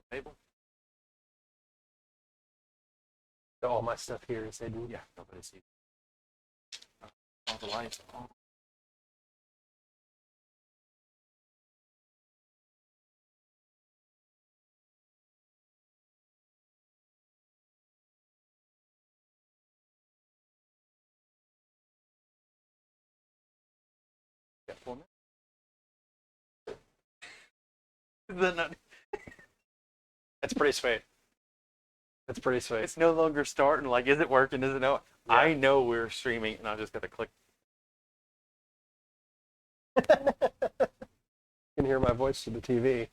Table. All my stuff here is hidden. Yeah, nobody sees. All the lights on. Got 4 minutes. That's pretty sweet. That's pretty sweet. It's no longer starting. Like, is it working? Is it no? Yeah. I know we're streaming, and I just got to click. You can hear my voice through the TV.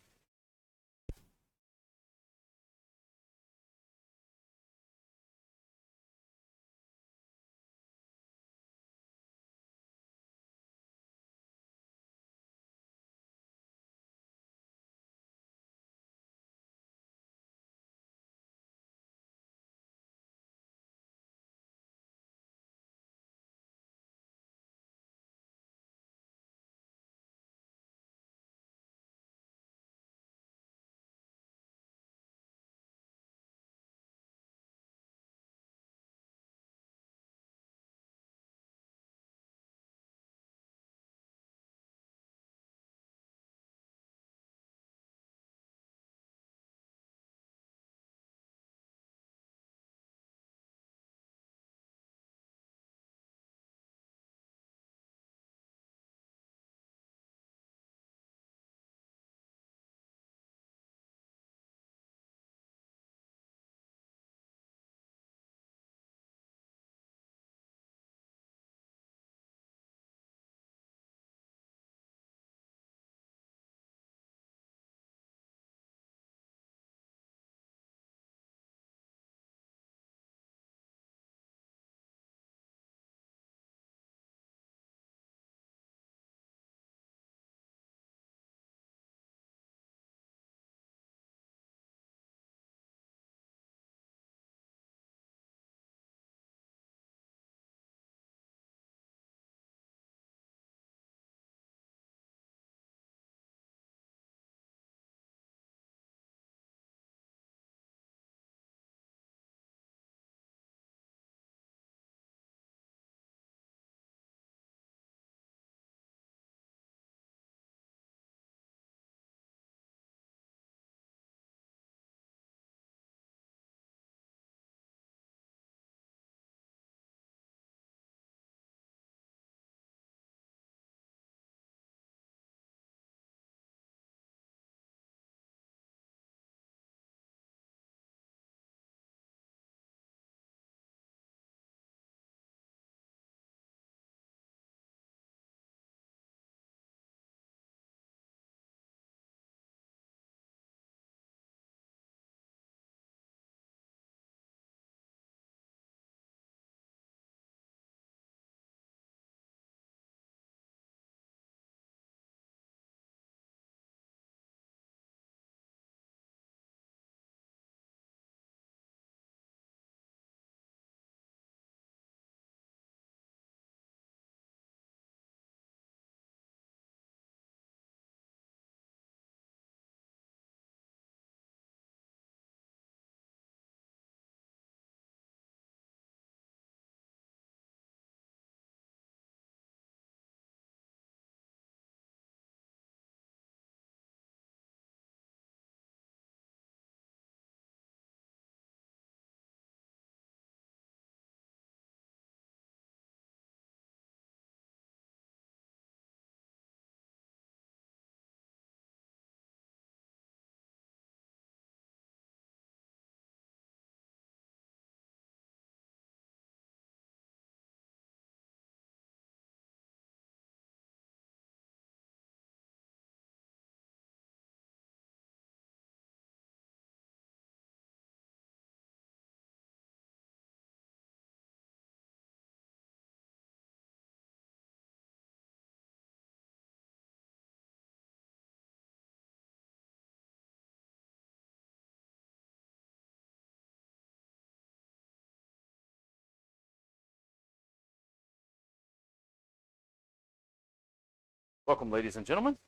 Welcome, ladies and gentlemen,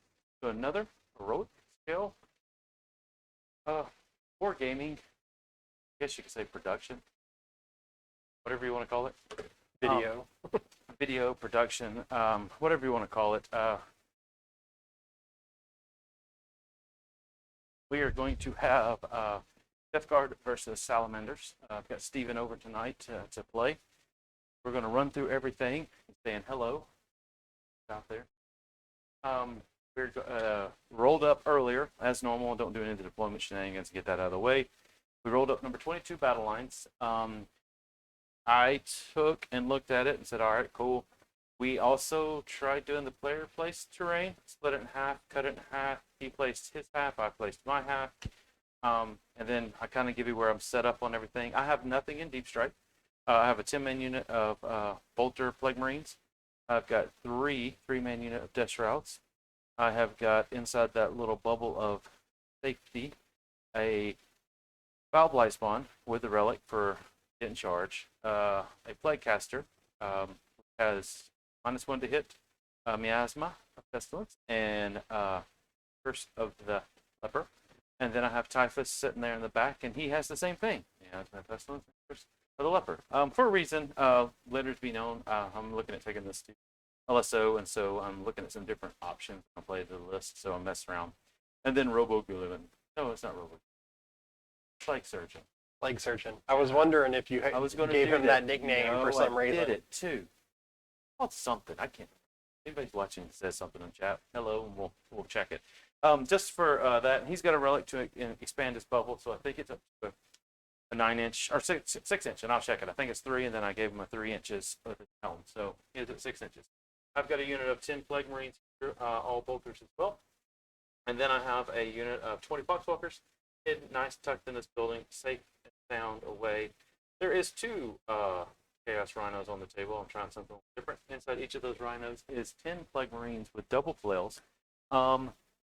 to another heroic scale for gaming, I guess you could say production, whatever you want to call it. Video. Video production, whatever you want to call it. We are going to have Death Guard versus Salamanders. I've got Steven over tonight to play. We're going to run through everything, saying hello out there. We're rolled up earlier, as normal. Don't do any of the deployment shenanigans to get that out of the way. We rolled up number 22 battle lines. I took and looked at it and said, all right, cool. We also tried doing the player placed terrain, split it in half, cut it in half. He placed his half, I placed my half. And then I kind of give you where I'm set up on everything. I have nothing in Deep Strike. I have a 10-man unit of Bolter Plague Marines. I've got three-man unit of Death Shrouds. I have got inside that little bubble of safety a Foul Blight Spawn with the Relic for getting charge. A Plague Caster has -1 to hit, Miasma of Pestilence, and Curse of the Leper. And then I have Typhus sitting there in the back, and he has the same thing. Miasma of Pestilence and Curse of the Leper. For a reason, later to be known, I'm looking at taking this to LSO, and so I'm looking at some different options. I'll play the list, so I'm messing around. And then Robo Gullivan. No, it's not Robo. Plague Surgeon. Plague Surgeon. I was wondering if you gave him that nickname for some reason. I did it too. Well, something. I can't. Anybody watching says something in chat. Hello, and we'll check it. Just for that, he's got a relic to expand his bubble, so I think it's up to a 9-inch or 6-inch, and I'll check it. I think it's 3, and then I gave him a 3 inches with his helm, so he's at 6 inches. I've got a unit of 10 Plague Marines here, all bolters as well, and then I have a unit of 20 Foxwalkers, hidden, nice, tucked in this building, safe and sound away. There is 2 Chaos Rhinos on the table. I'm trying something different. Inside each of those Rhinos is 10 Plague Marines with double flails,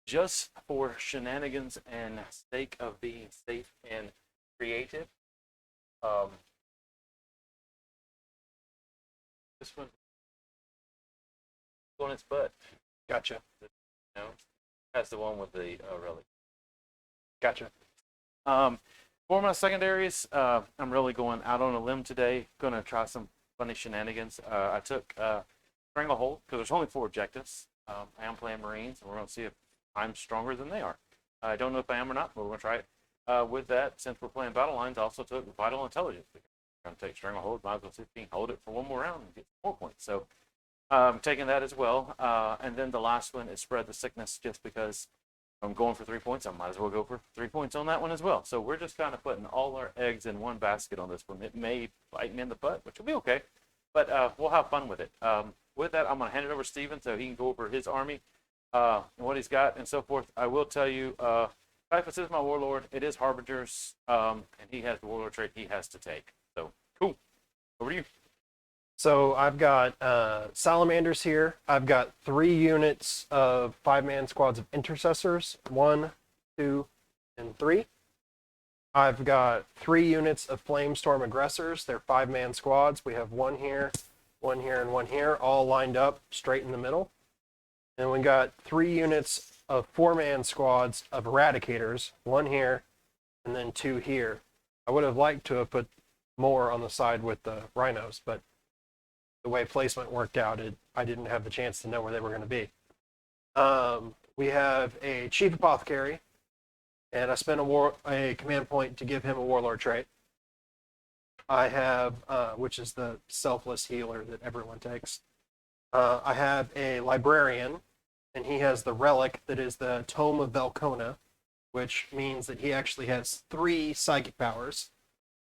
just for shenanigans and sake of being safe and creative. This one's on its butt. Gotcha. You know, that's the one with the relic. Gotcha. For my secondaries, I'm really going out on a limb today. Going to try some funny shenanigans. I took Stranglehold because there's only 4 objectives. I am playing Marines, and we're going to see if I'm stronger than they are. I don't know if I am or not, but we're going to try it. With that, since we're playing battle lines, I also took Vital Intelligence. I'm going to take Stranglehold. Might as well see if we can hold it for one more round and get more points. So I'm taking that as well. And then the last one is Spread the Sickness, just because I'm going for 3 points. I might as well go for 3 points on that one as well. So we're just kind of putting all our eggs in one basket on this one. It may bite me in the butt, which will be okay, but we'll have fun with it. With that, I'm going to hand it over to Steven so he can go over his army and what he's got and so forth. I will tell you, Typhus is my Warlord. It is Harbinger's, and he has the Warlord trait he has to take. So, cool. Over to you. So I've got Salamanders here. I've got 3 units of 5-man squads of Intercessors, 1, 2, and 3. I've got 3 units of Flamestorm Aggressors. They're 5-man squads. We have 1 here, 1 here, and 1 here, all lined up straight in the middle. And we got 3 units of 4-man squads of Eradicators, 1 here, and then 2 here. I would have liked to have put more on the side with the Rhinos, but the way placement worked out, I didn't have the chance to know where they were going to be. We have a Chief Apothecary, and I spent a command point to give him a Warlord trait. I have, which is the selfless healer that everyone takes. I have a Librarian, and he has the relic that is the Tome of Vel'cona, which means that he actually has 3 psychic powers,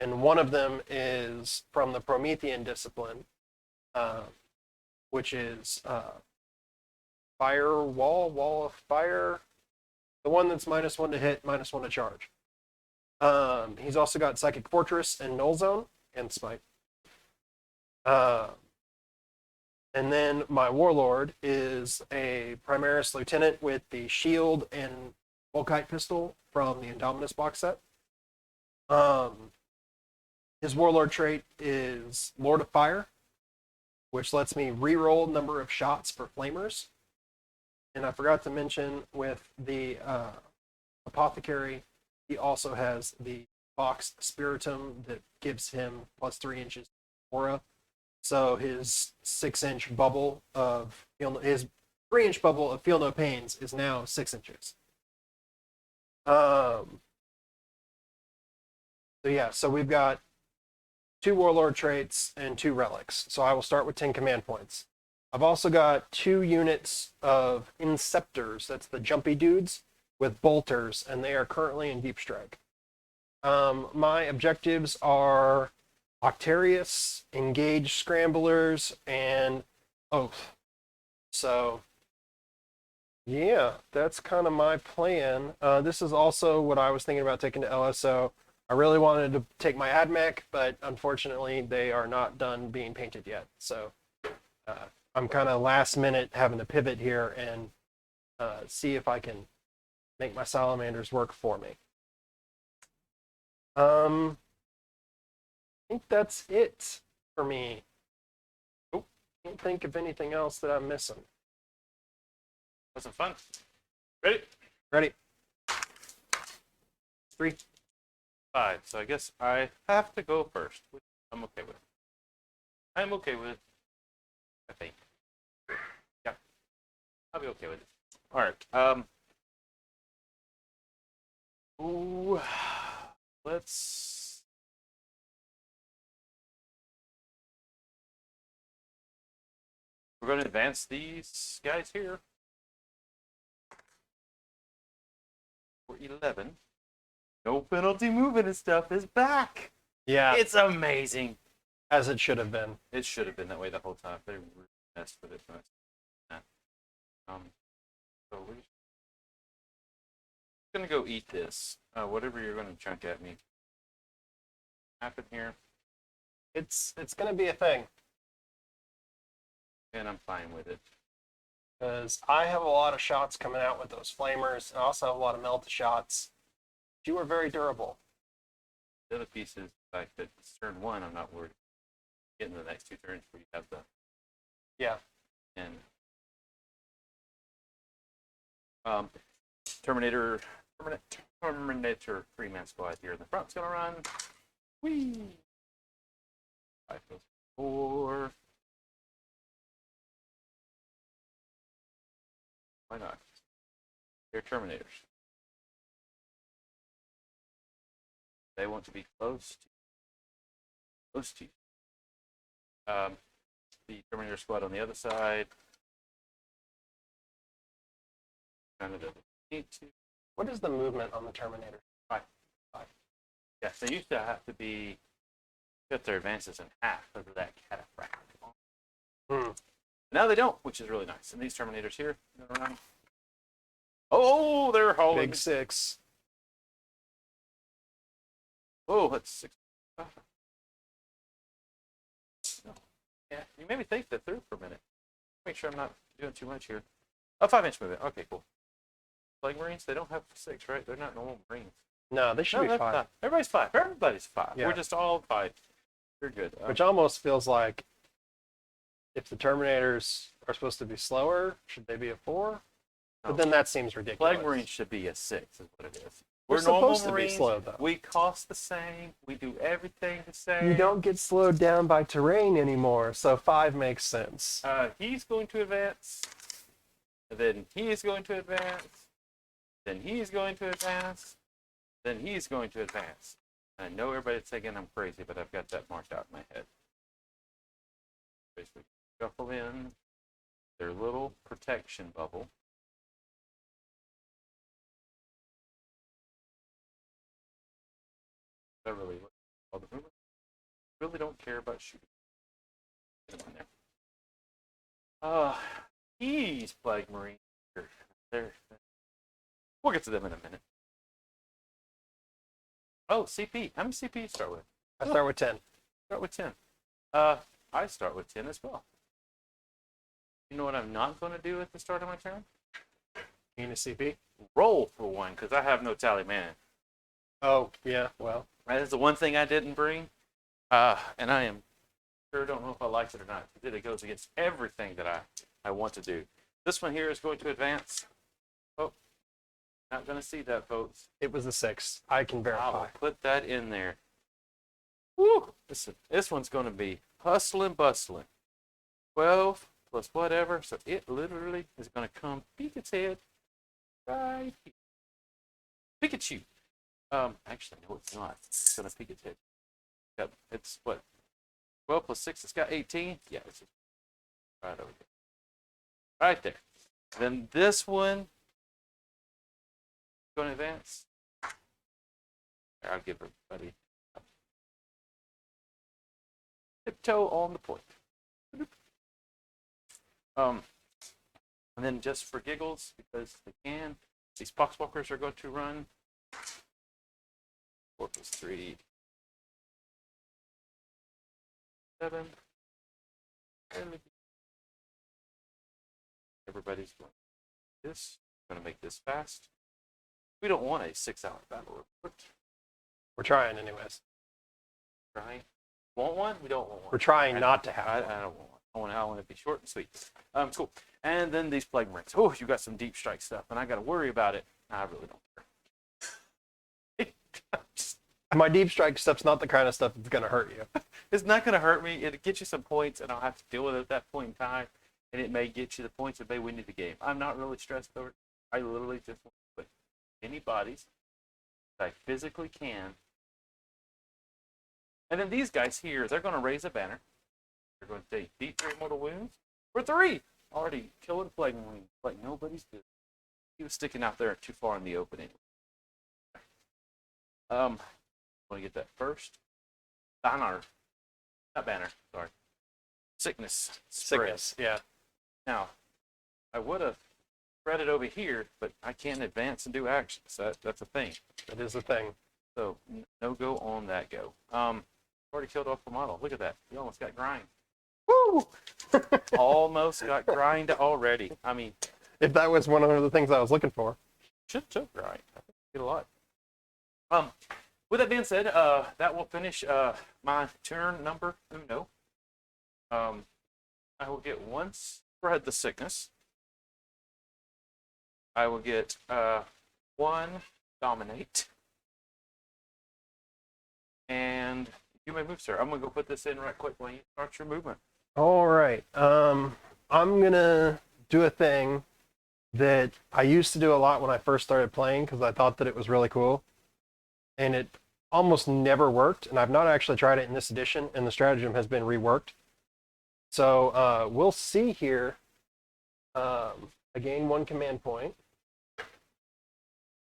and one of them is from the Promethean discipline, which is Wall of Fire, the one that's -1 to hit, -1 to charge. He's also got Psychic Fortress and Null Zone and Smite. And then my Warlord is a Primaris Lieutenant with the shield and Volkite pistol from the Indominus box set. His Warlord trait is Lord of Fire, which lets me reroll number of shots for flamers. And I forgot to mention with the Apothecary, He also has the Vox Spiritum that gives him plus 3 inches aura. So his 6-inch bubble of his 3-inch bubble of feel no pains is now 6 inches. So yeah, so we've got 2 Warlord traits and 2 relics. So I will start with 10 command points. I've also got 2 units of Inceptors, that's the jumpy dudes, with bolters, and they are currently in Deep Strike. My objectives are Octarius, Engage Scramblers, and Oath. So, yeah, that's kind of my plan. This is also what I was thinking about taking to LSO. I really wanted to take my AdMech, but unfortunately they are not done being painted yet. So I'm kind of last minute having to pivot here and see if I can make my Salamanders work for me. I think that's it for me. Oh, can't think of anything else that I'm missing. Wasn't fun. Ready? Ready? 3. 5. So I guess I have to go first, which I'm okay with. I'm okay with, I think. Yeah. I'll be okay with it. All right. Ooh, let's. We're going to advance these guys here. For 11. No penalty movement and stuff is back. Yeah, It's amazing. as it should have been. It should have been that way the whole time. They really messed with it. So we're just gonna go eat this. Whatever you're gonna chunk at me. Happen here, It's gonna be a thing and I'm fine with it. because I have a lot of shots coming out with those flamers. I also have a lot of melt shots. You are very durable. The other piece is the fact that it's turn 1, I'm not worried. Getting the next 2 turns where you have the Yeah. and Terminator 3-man squad here in the front's gonna run. Whee! 5 goes 4. Why not? They're Terminators. They want to be close to you. The Terminator squad on the other side. Kind of doesn't need to. What is the movement on the Terminator? 5. Yes, they used to have to be cut their advances in half over that cataphract. Now they don't, which is really nice. And these Terminators here, around. Oh, they're hauling. Big 6. Oh, that's 6. Yeah, you made me think that through for a minute. Make sure I'm not doing too much here. Oh, 5-inch movement. Okay, cool. Like Marines, they don't have 6, right? They're not normal Marines. No, they should be 5. Everybody's 5. Everybody's 5. Yeah. We're just all 5. You're good. Which almost feels like if the Terminators are supposed to be slower, should they be a 4? But then that seems ridiculous. Flag Marines should be a 6, is what it is. We're normal supposed to be Marines. slow, though. We cost the same. We do everything the same. You don't get slowed down by terrain anymore, so 5 makes sense. He's going to advance. And then he's going to advance. Then he's going to advance. Then he's going to advance. I know everybody's thinking I'm crazy, but I've got that marked out in my head. Basically, shuffle in their little protection bubble. I really look all the movement. Really don't care about shooting. Get him in there. He's Flag Marine. There. We'll get to them in a minute. Oh, CP. How many CP you start with? I start with 10. Start with 10. I start with 10 as well. You know what I'm not going to do at the start of my turn? Gain a CP? Roll for 1, because I have no tally man. Oh, yeah, well. That is the one thing I didn't bring. And I am sure don't know if I liked it or not. It goes against everything that I want to do. This one here is going to advance. Oh, Not gonna see that, folks. It was a 6. I can I verify. will put that in there. Woo! This one's gonna be hustling, bustling. 12 plus whatever, so it literally is gonna come peek its head right here. Pikachu. Actually, no, it's not. It's gonna peek its head. Yep, it's what? 12 plus 6, it's got 18. Yeah, it's just right over there. Right there. Then this one, going to advance. I'll give everybody tiptoe on the point. And then just for giggles, because they can, these poxwalkers are going to run 4 plus 3, 7. Everybody's going this. I'm going to make this fast. We don't want a 6-hour battle report. We're trying anyways. Right? Want one? We don't want one. We're trying not to have I one. don't want one. I want it to be short and sweet. Cool. And then these plague marines. Oh, you got some deep strike stuff, and I got to worry about it. I really don't care. My deep strike stuff's not the kind of stuff that's gonna hurt you. It's not going to hurt me. It'll get you some points, and I'll have to deal with it at that point in time. And it may get you the points that may win you the game. I'm not really stressed over it. I literally just want to put any bodies that I physically can. And then these guys here, they're going to raise a banner. They're going to take deep 3 mortal wounds for 3. Already killing plague marines like nobody's business. He was sticking out there too far in the open anyway. I want to get that first. Banner. Not banner, sorry. Sickness. Spread. Sickness, yeah. Now, I would have spread it over here, but I can't advance and do actions. That's a thing. That is the thing. So, no go on that go. Already killed off the model. Look at that. You almost got grind. Woo! Almost got grind already. I mean, If that was one of the things I was looking for. should grind. I think you get a lot. With that being said, that will finish my turn number uno. I will get 1 spread the sickness. I will get 1 dominate. And you may move, sir. I'm going to go put this in right quick while you start your movement. All right. I'm gonna do a thing that I used to do a lot when I first started playing because I thought that it was really cool, and it almost never worked. And I've not actually tried it in this edition, and the stratagem has been reworked. So we'll see here. I gain 1 command point,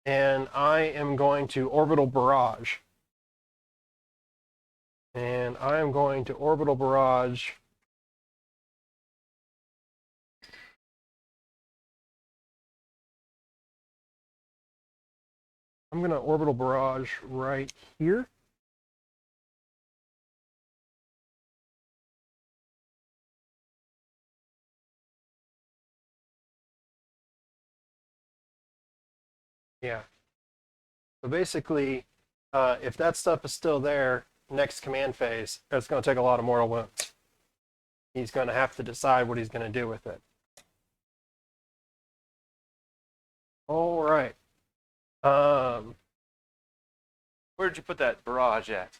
and I am going to orbital barrage. And I am going to orbital barrage. I'm going to orbital barrage right here. Yeah. So basically, if that stuff is still there, next command phase, it's going to take a lot of mortal wounds. He's going to have to decide what he's going to do with it. All right. Where did you put that barrage at?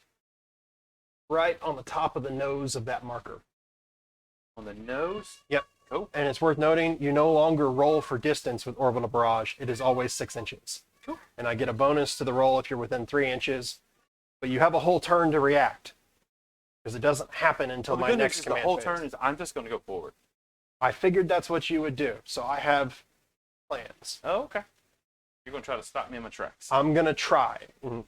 Right on the top of the nose of that marker. On the nose? Yep. Cool. And it's worth noting, you no longer roll for distance with orbital barrage. It is always 6 inches. Cool. And I get a bonus to the roll if you're within 3 inches. But you have a whole turn to react. Because it doesn't happen until Well, the my good news next is command the whole phase. turn is I'm just going to go forward. I figured that's what you would do. So I have plans. Oh, okay. You're going to try to stop me in my tracks. I'm going to try. Mhm.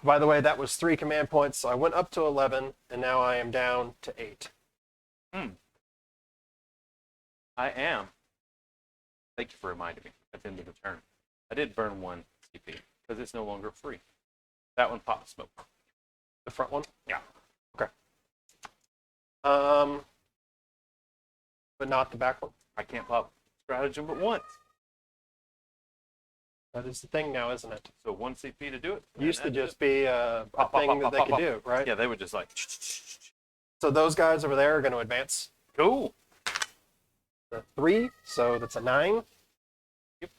By the way, that was 3 command points. So I went up to 11, and now I am down to 8. I am. Thank you for reminding me at the end of the turn. I did burn 1 CP because it's no longer free. That one popped smoke. The front one? Yeah. Okay. But not the back one? I can't pop stratagem but once. That is the thing now, isn't it? So 1 CP to do it. Used to and that's just be a thing that they could do, right? Yeah, they would just like. So those guys over there are going to advance. Cool. The 3, so that's a 9. Yep.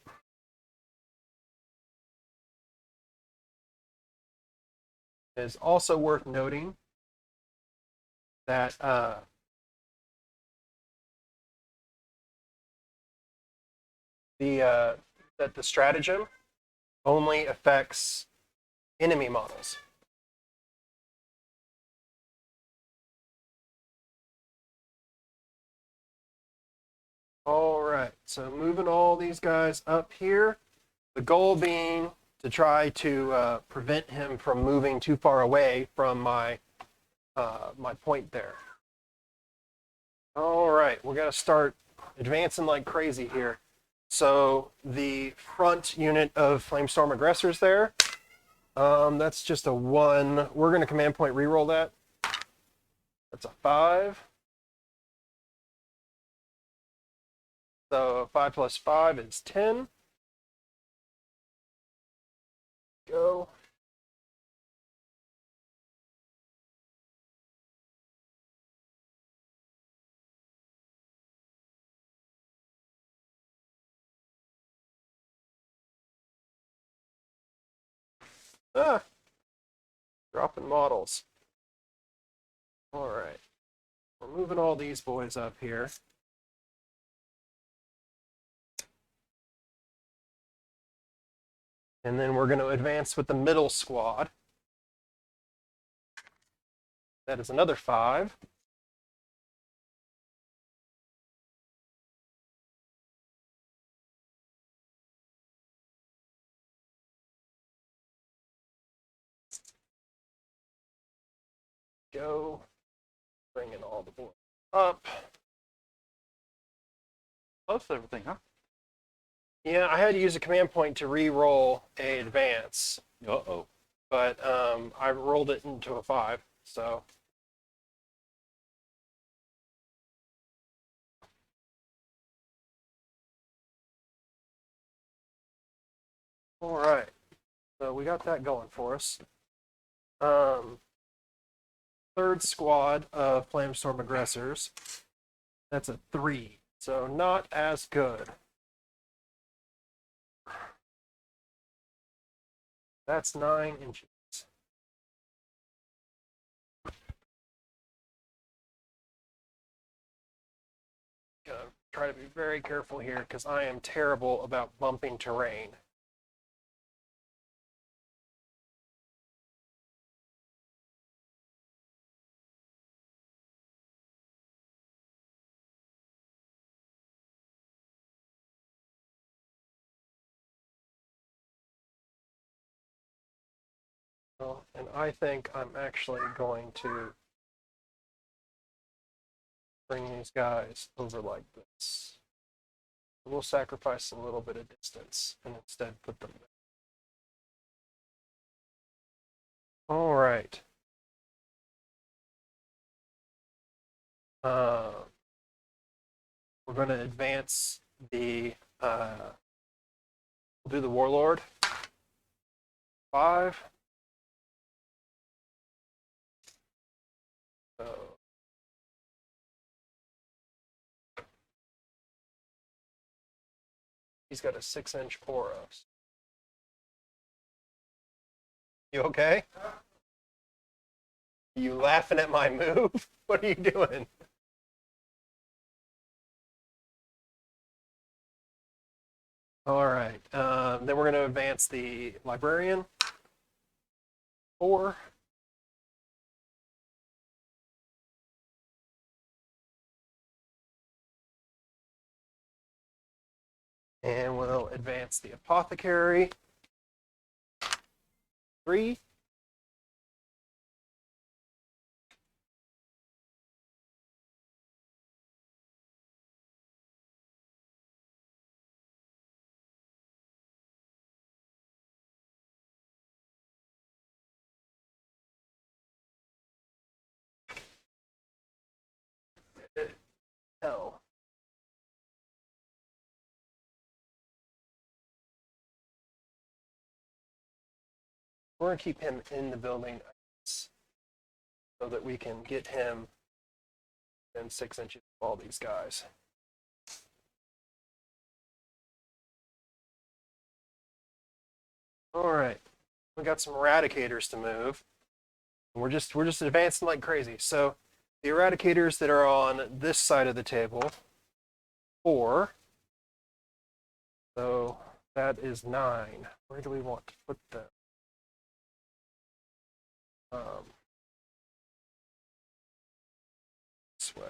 It is also worth noting that the stratagem only affects enemy models. All right, so moving all these guys up here, the goal being to try to prevent him from moving too far away from my my point there. All right, we're gonna start advancing like crazy here. So the front unit of Flamestorm Aggressors there, that's just a 1. We're gonna command point reroll that. That's a 5. So 5 plus 5 is 10. Go. Ah, dropping models. All right, we're moving all these boys up here. And then we're going to advance with the middle squad. That is another 5. Go. Bringing all the boys up. Close to everything, huh? Yeah, I had to use a command point to re-roll a advance, Uh-oh. but I rolled it into a 5, so. All right, so we got that going for us. Third squad of Flamestorm Aggressors. That's a 3, so not as good. That's 9 inches. Gotta try to be very careful here because I am terrible about bumping terrain. Well, and I think I'm actually going to bring these guys over like this. We'll sacrifice a little bit of distance and instead put them there. All right. We're going to advance the, we'll do the Warlord. 5. So he's got a 6-inch aura. You okay? You laughing at my move? What are you doing? All right. Then we're going to advance the Librarian. 4. And we'll advance the Apothecary. 3. Hell. We're going to keep him in the building so that we can get him within 6 inches of all these guys. All right. We got some Eradicators to move. We're just advancing like crazy. So the eradicators that are on this side of the table, 4. So that is 9. Where do we want to put them? This way.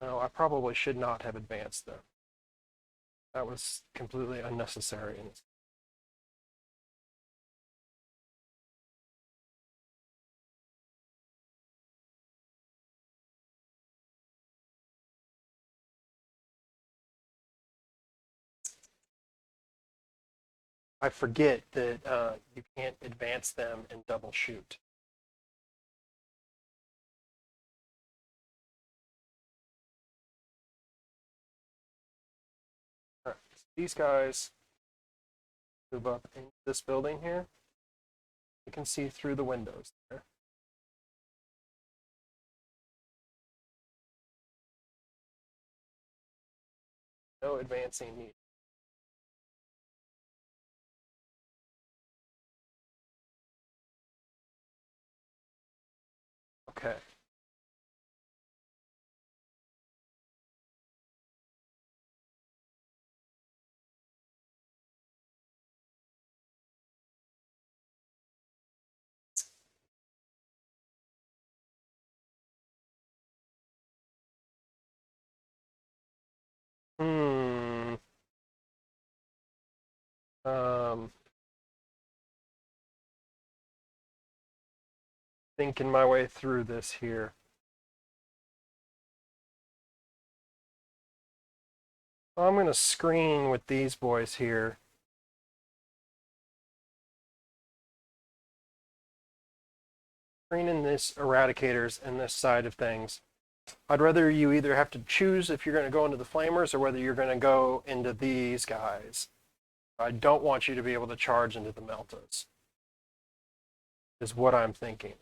No, I probably should not have advanced them. That was completely unnecessary. I forget that you can't advance them and double shoot. All right, so these guys move up into this building here. You can see through the windows there. No advancing needed. Okay. Hmm. Thinking my way through this here. I'm going to screen with these boys here. Screening this eradicators and this side of things. I'd rather you either have to choose if you're going to go into the flamers or whether you're going to go into these guys. I don't want you to be able to charge into the meltas, is what I'm thinking.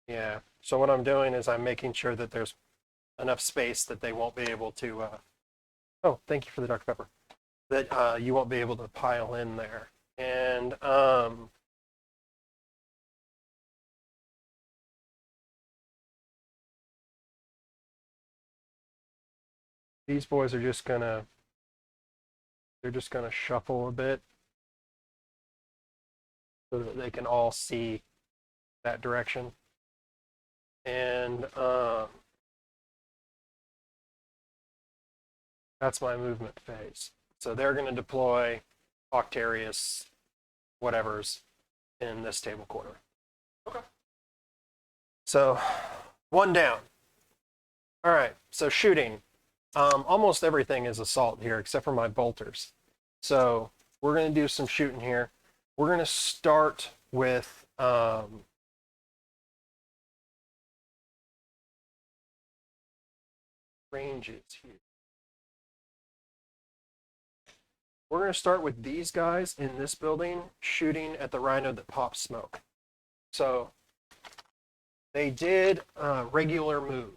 Yeah, so what I'm doing is I'm making sure that there's enough space that they won't be able to, oh, thank you for the Dr. Pepper, that you won't be able to pile in there. And these boys are just gonna, they're just gonna shuffle a bit so that they can all see that direction. And that's my movement phase. So they're going to deploy Octarius whatevers in this table corner. Okay. So 1 down. All right, so shooting. Almost everything is assault here except for my bolters. So we're going to do some shooting here. We're going to start with ranges here. We're going to start with these guys in this building shooting at the rhino that pops smoke. So they did regular move.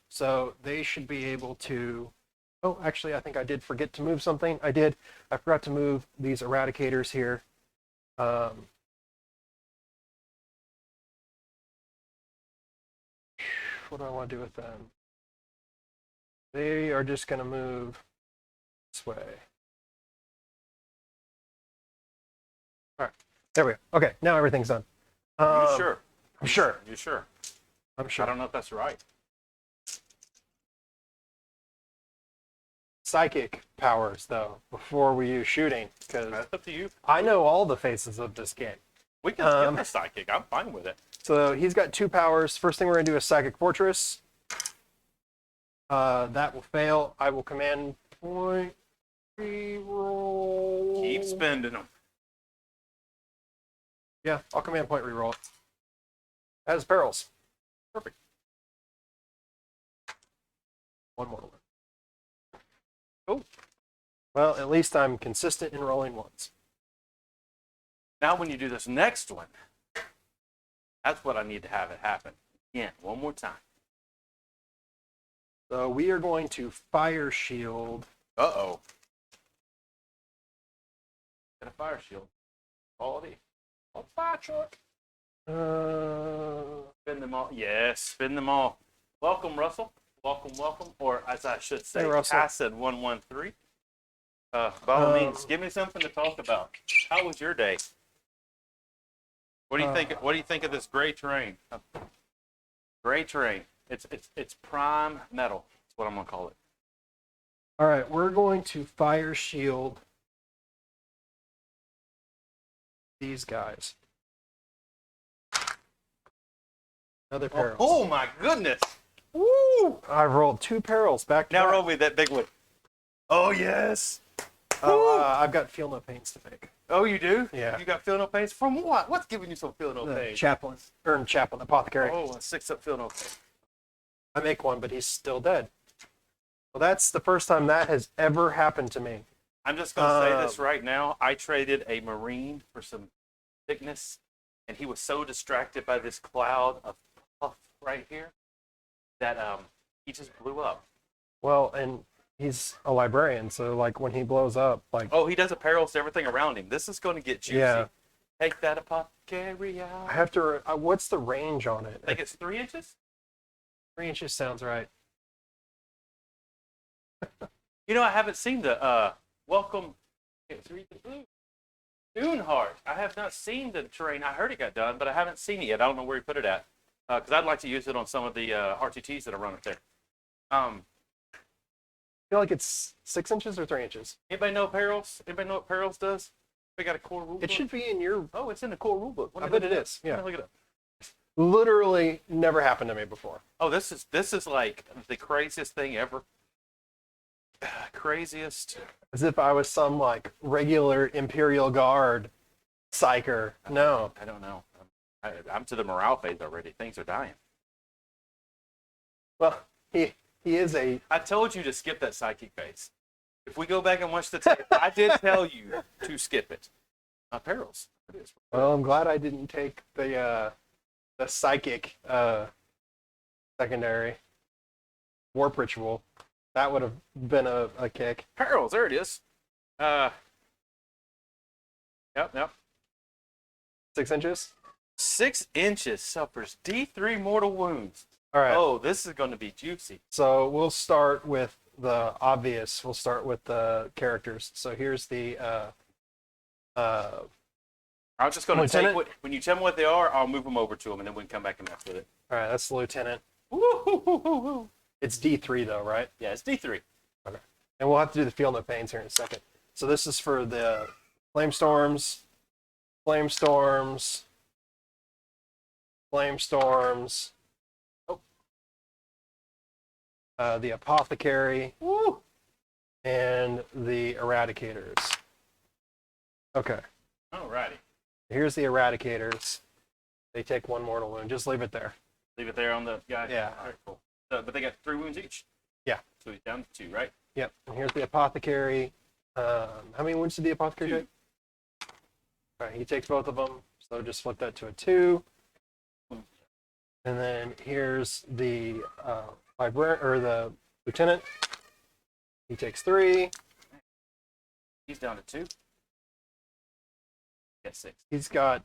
So they should be able to... Oh, actually, I think I did forget to move something. I did. I forgot to move these eradicators here. What do I want to do with them? They are just going to move this way. All right, there we go. Okay, now everything's done. You sure? I'm sure. You sure? I'm sure. I don't know if that's right. Psychic powers, though, before we use shooting, because That's up to you. I know all the faces of this game. We can skip the psychic. I'm fine with it. So he's got 2 powers. First thing we're going to do is Psychic Fortress. That will fail. I will command point reroll. Keep spending them. Yeah, I'll command point reroll it. As perils. Perfect. 1 more. Oh. Well, at least I'm consistent in rolling ones. Now when you do this next one, that's what I need to have it happen. Again, one more time. So we are going to fire shield Uh-oh. Got a fire shield. Quality. Oh, fire truck. Spin them all. Yes, spin them all. Welcome, Russell. Welcome, welcome. Or as I should say, Hey, Russell. Acid 113. By all means, give me something to talk about. How was your day? What do you think? What do you think of this gray terrain? Gray terrain. It's prime metal. That's what I'm gonna call it. All right, we're going to fire shield these guys. Another peril. Oh my goodness! Woo! I've rolled 2 perils back to Now back. roll me that big one. Oh yes! Oh, I've got feel no pains to make. Oh, you do? Yeah. You got feel no pains from what? What's giving you some feel no The pains? chaplain, apothecary. Oh, a 6-up feel no pain. I make one, but he's still dead. Well, that's the first time that has ever happened to me. I'm just gonna say this right now. I traded a Marine for some sickness, and he was so distracted by this cloud of puff right here that he just blew up. Well, and he's a librarian, so like when he blows up, like Oh, he does a perils to everything around him. This is going to get juicy. Yeah. Take that apothecary out. I have to. What's the range on it? I think it's 3 inches. 3 inches sounds right. You know, I haven't seen the welcome. It's read the blue. Duneheart. I have not seen the terrain. I heard it got done, but I haven't seen it yet. I don't know where he put it at. Because I'd like to use it on some of the RTTs that are running there. I feel like it's 6 inches or 3 inches. Anybody know perils? Anybody know what perils does? We got a core rule book. It should be in your. Oh, it's in the core rule book. I bet it is. Let Yeah. me look it up. Literally never happened to me before. Oh, this is like the craziest thing ever. Craziest. As if I was some like regular Imperial Guard psyker. No. I don't know. I'm to the morale phase already. Things are dying. Well, he is a. I told you to skip that psychic phase. If we go back and watch the tape, I did tell you to skip it. Perils. It is. Well, I'm glad I didn't take the psychic secondary warp ritual. That would have been a kick. Perils. There it is. Yep. 6 inches. 6 inches suffers D3 mortal wounds. All right. Oh, this is going to be juicy. So we'll start with the obvious. We'll start with the characters. So here's the I'm just going to Lieutenant? take when you tell me what they are, I'll move them over to them, and then we can come back and mess with it. all right, that's the lieutenant. Woo-hoo-hoo-hoo-hoo. It's D3 though, right? Yeah, it's D3. And we'll have to do the feel no pains here in a second. So this is for the flamestorms, the apothecary, Woo! and the eradicators. Okay, Alrighty. here's the eradicators. They take 1 mortal wound. Just leave it there. Leave it there on the guy. Yeah. All right, cool. But they got 3 wounds each. Yeah. So he's down to 2, right? Yep. And here's the apothecary. How many wounds did the apothecary 2. take? All right, he takes both of them. So just flip that to a 2. And then here's the librarian or the lieutenant. He takes 3. He's down to 2. Got 6. He's got.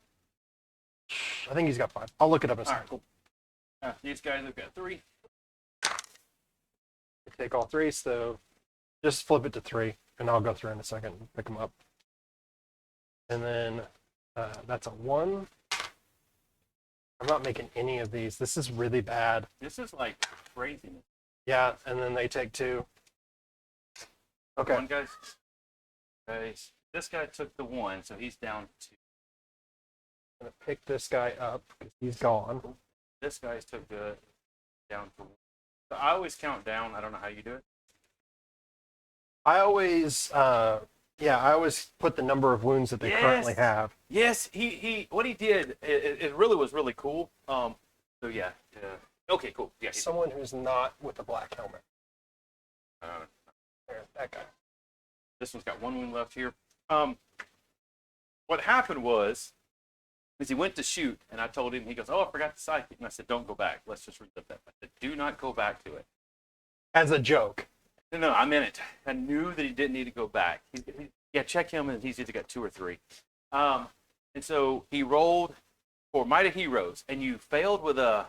I think he's got 5. I'll look it up in a All second. right, cool. These guys have got 3. Take all 3, so just flip it to 3, and I'll go through in a second and pick them up. And then that's a 1. I'm not making any of these. This is really bad. This is like craziness. Yeah, and then they take 2. Okay. One guy's. Okay, this guy took the 1, so he's down to 2. I'm gonna pick this guy up because he's gone. This guy's took the down to 1. So I always count down. I don't know how you do it. I always, I always put the number of wounds that they currently Yes. have. Yes, he what he did, it really was really cool. So yeah. Okay, cool. Yeah. Someone who's not with a black helmet. Uh, There, that guy. This one's got 1 wound left here. What happened was he went to shoot, and I told him, he goes, "Oh, I forgot the psychic," and I said, "Don't go back. Let's just relive that." I said, "Do not go back to it." As a joke. No, I meant it. I knew that he didn't need to go back. Yeah, check him, and he's either got 2 or 3. And so he rolled for Might of Heroes, and you failed with a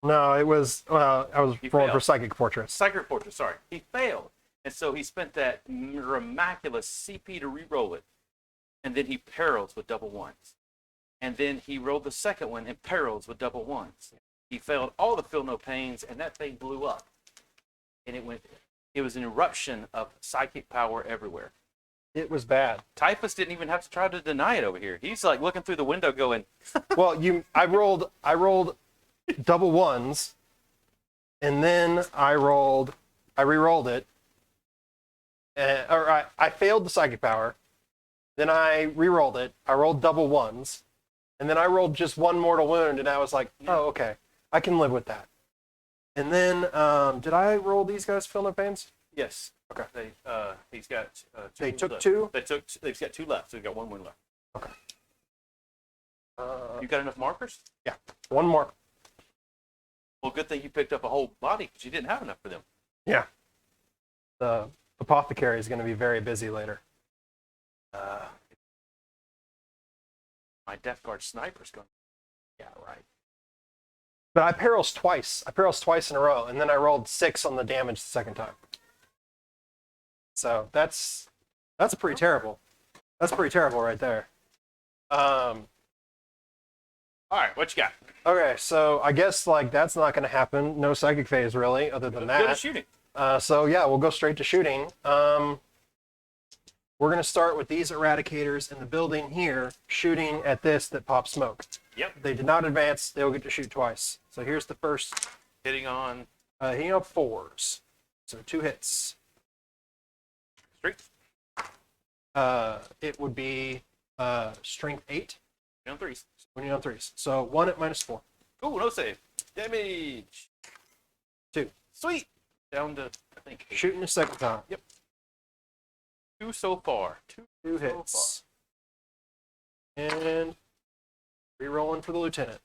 No, it was, I was rolling for failed. Psychic Fortress. Psychic Fortress. Sorry, he failed, and so he spent that miraculous CP to re-roll it, and then he perils with double ones, and then he rolled the second one and perils with double ones. He failed all the feel no pains, and that thing blew up, and it went. It was an eruption of psychic power everywhere. It was bad. Typhus didn't even have to try to deny it over here. He's like looking through the window going, Well, I rolled double ones, and then I re-rolled it, I failed the psychic power, then I re-rolled it, I rolled double ones, and then I rolled just one mortal wound, and I was like, oh, okay, I can live with that. And then, did I roll these guys feel no pains? yes. Okay. He's got 2 They took left. 2? They've got 2 left, so they've got 1 left. Okay. You got enough markers? Yeah, one more. Well, good thing you picked up a whole body because you didn't have enough for them. Yeah. The apothecary is going to be very busy later. My Death Guard sniper's going. Yeah, right. But I perils twice. I perils twice in a row, and then I rolled 6 on the damage the second time. So that's pretty terrible. That's pretty terrible right there. All right, what you got? Okay, so I guess like that's not going to happen. No psychic phase really, other than Good at that. shooting. So yeah, we'll go straight to shooting. We're going to start with these eradicators in the building here, shooting at this that pops smoke. Yep. They did not advance. They'll get to shoot twice. So here's the first. Hitting on Hitting up 4s. So 2 hits. strength. It would be strength 8. On 3s. When you're on 3s. So 1 at -4. Cool, no save. Damage. 2. Sweet. Down to, I think, 8. Shooting the second time. Yep. 2 so far. 2 2 so hits. And re-rolling for the lieutenant.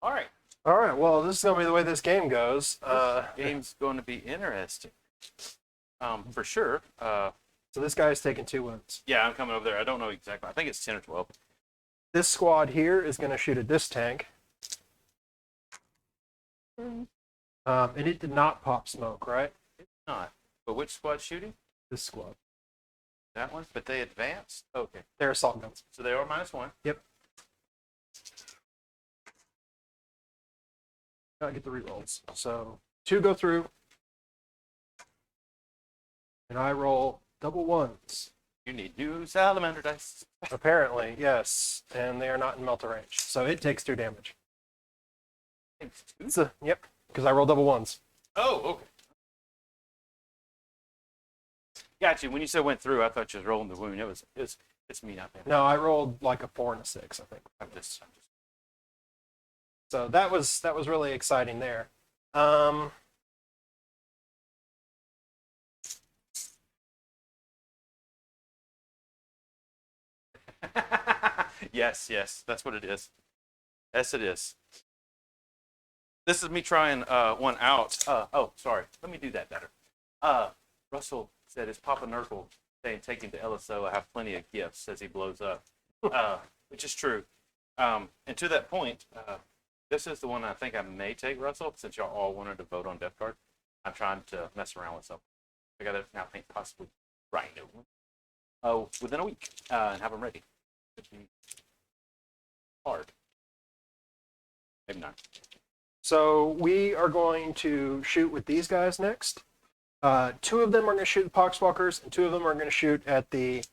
All right. All right, well, this is going to be the way this game goes. Game's going to be interesting. For sure. So this guy's taking 2 wounds. Yeah, I'm coming over there. I don't know exactly. I think it's 10 or 12. This squad here is going to shoot at this tank. And it did not pop smoke, right? It's not. But which squad's shooting? This squad. That one? But they advanced? Okay. They're assault guns. So they are -1. Yep. Gotta get the rerolls. So 2 go through. And I roll double ones. You need new salamander dice. Apparently, yes. And they are not in melter range. So it takes 2 damage. Yep. Because I roll double ones. Oh, okay. Got you. When you said went through, I thought you was rolling the wound. It's me not paying. No, I rolled like a 4 and a 6, I think. I'm just So that was really exciting there. Yes, that's what it is. Yes, it is. This is me trying one out. Oh, sorry. Let me do that better. Russell said his Papa Nurgle saying take him to LSO. I have plenty of gifts as he blows up, which is true. And to that point, this is the one I think I may take, Russell, since y'all all wanted to vote on Death Guard. I'm trying to mess around with something. I got to now think possibly Rhino within a week and have them ready. It'd be hard. Maybe not. So we are going to shoot with these guys next. 2 of them are going to shoot the Poxwalkers, and 2 of them are going to shoot at the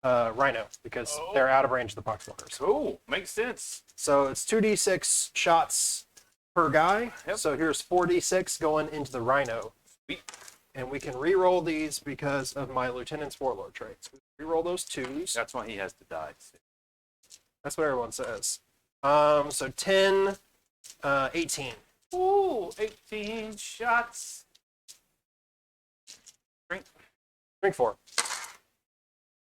Rhino, because they're out of range of the Poxwalkers. Cool. Makes sense. So it's 2d6 shots per guy. Yep. So here's 4d6 going into the Rhino. Sweet. And we can re-roll these because of my Lieutenant's Warlord traits. We re-roll those 2s. That's why he has to die. That's what everyone says. So 10, 18. Ooh, 18 shots. Drink 4.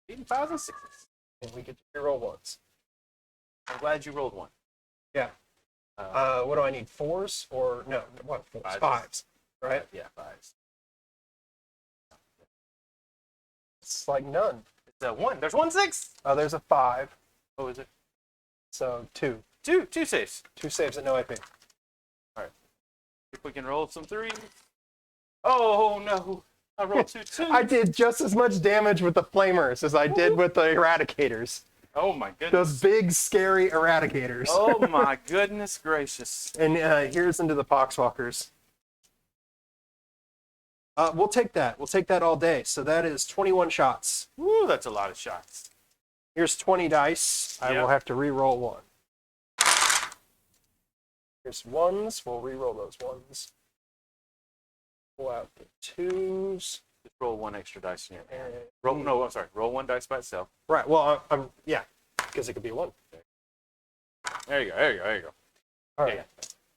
18 5s and 6s. And we get to re-roll once. I'm glad you rolled one. Yeah. What do I need? 4s or no? What? 4s? Fives. 5s. right? Yeah, 5s. It's like none. It's a 1. There's 1 6. Oh, there's a 5. Oh, is it? So 2. 2 saves. 2 saves at no AP. If we can roll some 3s. Oh no! I rolled 2 2s. I did just as much damage with the flamers as I did with the eradicators. Oh my goodness. Those big, scary eradicators. Oh my goodness gracious. And here's into the poxwalkers. We'll take that. We'll take that all day. So that is 21 shots. Woo, that's a lot of shots. Here's 20 dice. I Yep. will have to re-roll 1. Here's 1s. We'll re-roll those 1s. Pull out the 2s. Just roll 1 extra dice in your hand. And Roll, no, I'm sorry. Roll 1 dice by itself. right. Well, I'm yeah, because it could be 1. There you go. There you go. There you go. All Yeah,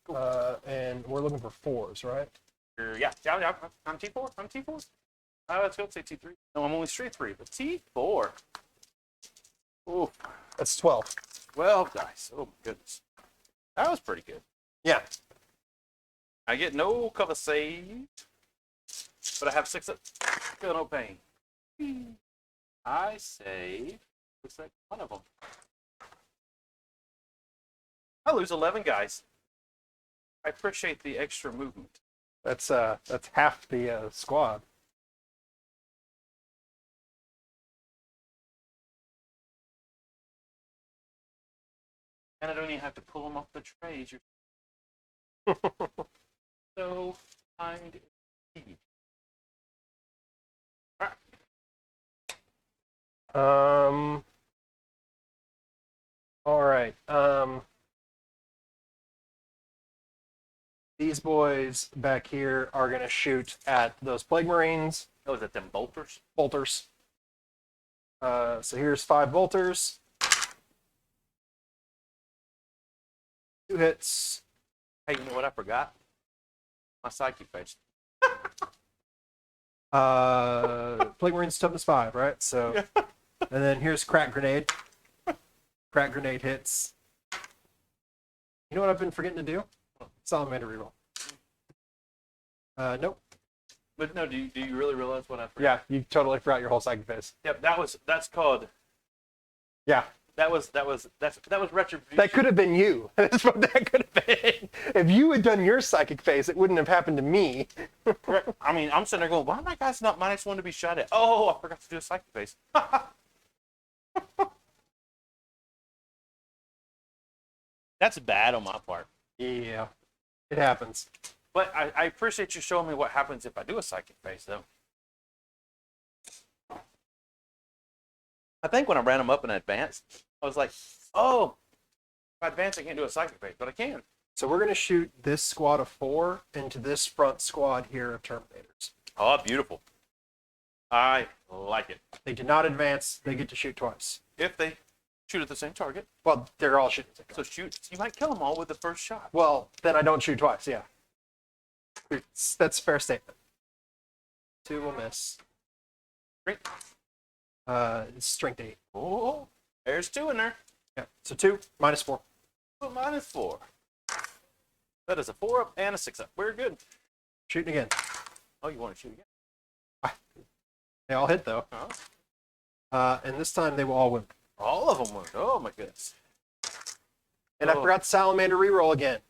right. And we're looking for 4s, right? Yeah. I'm T4. I'm T4. Let's go say T3. No, I'm only straight 3, but T4. Ooh, That's 12. 12 dice. Oh my goodness. That was pretty good. Yeah. I get no cover save, but I have 6 up. Feel no pain. I save. Looks like 1 of them. I lose 11 guys. I appreciate the extra movement. That's half the squad. And I don't even have to pull them off the trays. You're so kind indeed. All right. These boys back here are gonna shoot at those plague marines, Oh, is that them bolters? bolters. So here's 5 bolters. 2 hits. Hey, you know what I forgot? My psychic face. Plague marines toughness 5, right? So, and then here's crack grenade. Crack grenade hits. You know what I've been forgetting to do? Salamander reroll. Nope. But no, do you really realize what I forgot? Yeah, you totally forgot your whole psychic phase. Yep, that's called. Yeah, That was retribution. that could have been you. That's what that could have been. If you had done your psychic phase, it wouldn't have happened to me. Correct. I mean, I'm sitting there going, why am my guys not -1 to be shot at? Oh, I forgot to do a psychic phase. That's bad on my part. Yeah, it happens. But I appreciate you showing me what happens if I do a psychic phase, though. I think when I ran them up in advance, I was like, oh, if I advance, I can't do a psychic phase, but I can. So we're going to shoot this squad of 4 into this front squad here of Terminators. Oh, beautiful. I like it. They did not advance. They get to shoot twice. If they shoot at the same target, Well, they're all shooting. so shoot, you might kill them all with the first shot. Well, then I don't shoot twice, yeah. That's a fair statement. 2 will miss. Great. It's strength 8. Oh, there's 2 in there. Yeah. So 2 minus 4. But -4. That is a 4 up and a 6 up. We're good. Shooting again. Oh, you want to shoot again? They all hit though. Oh. And this time they will all win. All of them went. Oh my goodness. And I Oh. forgot the Salamander reroll again.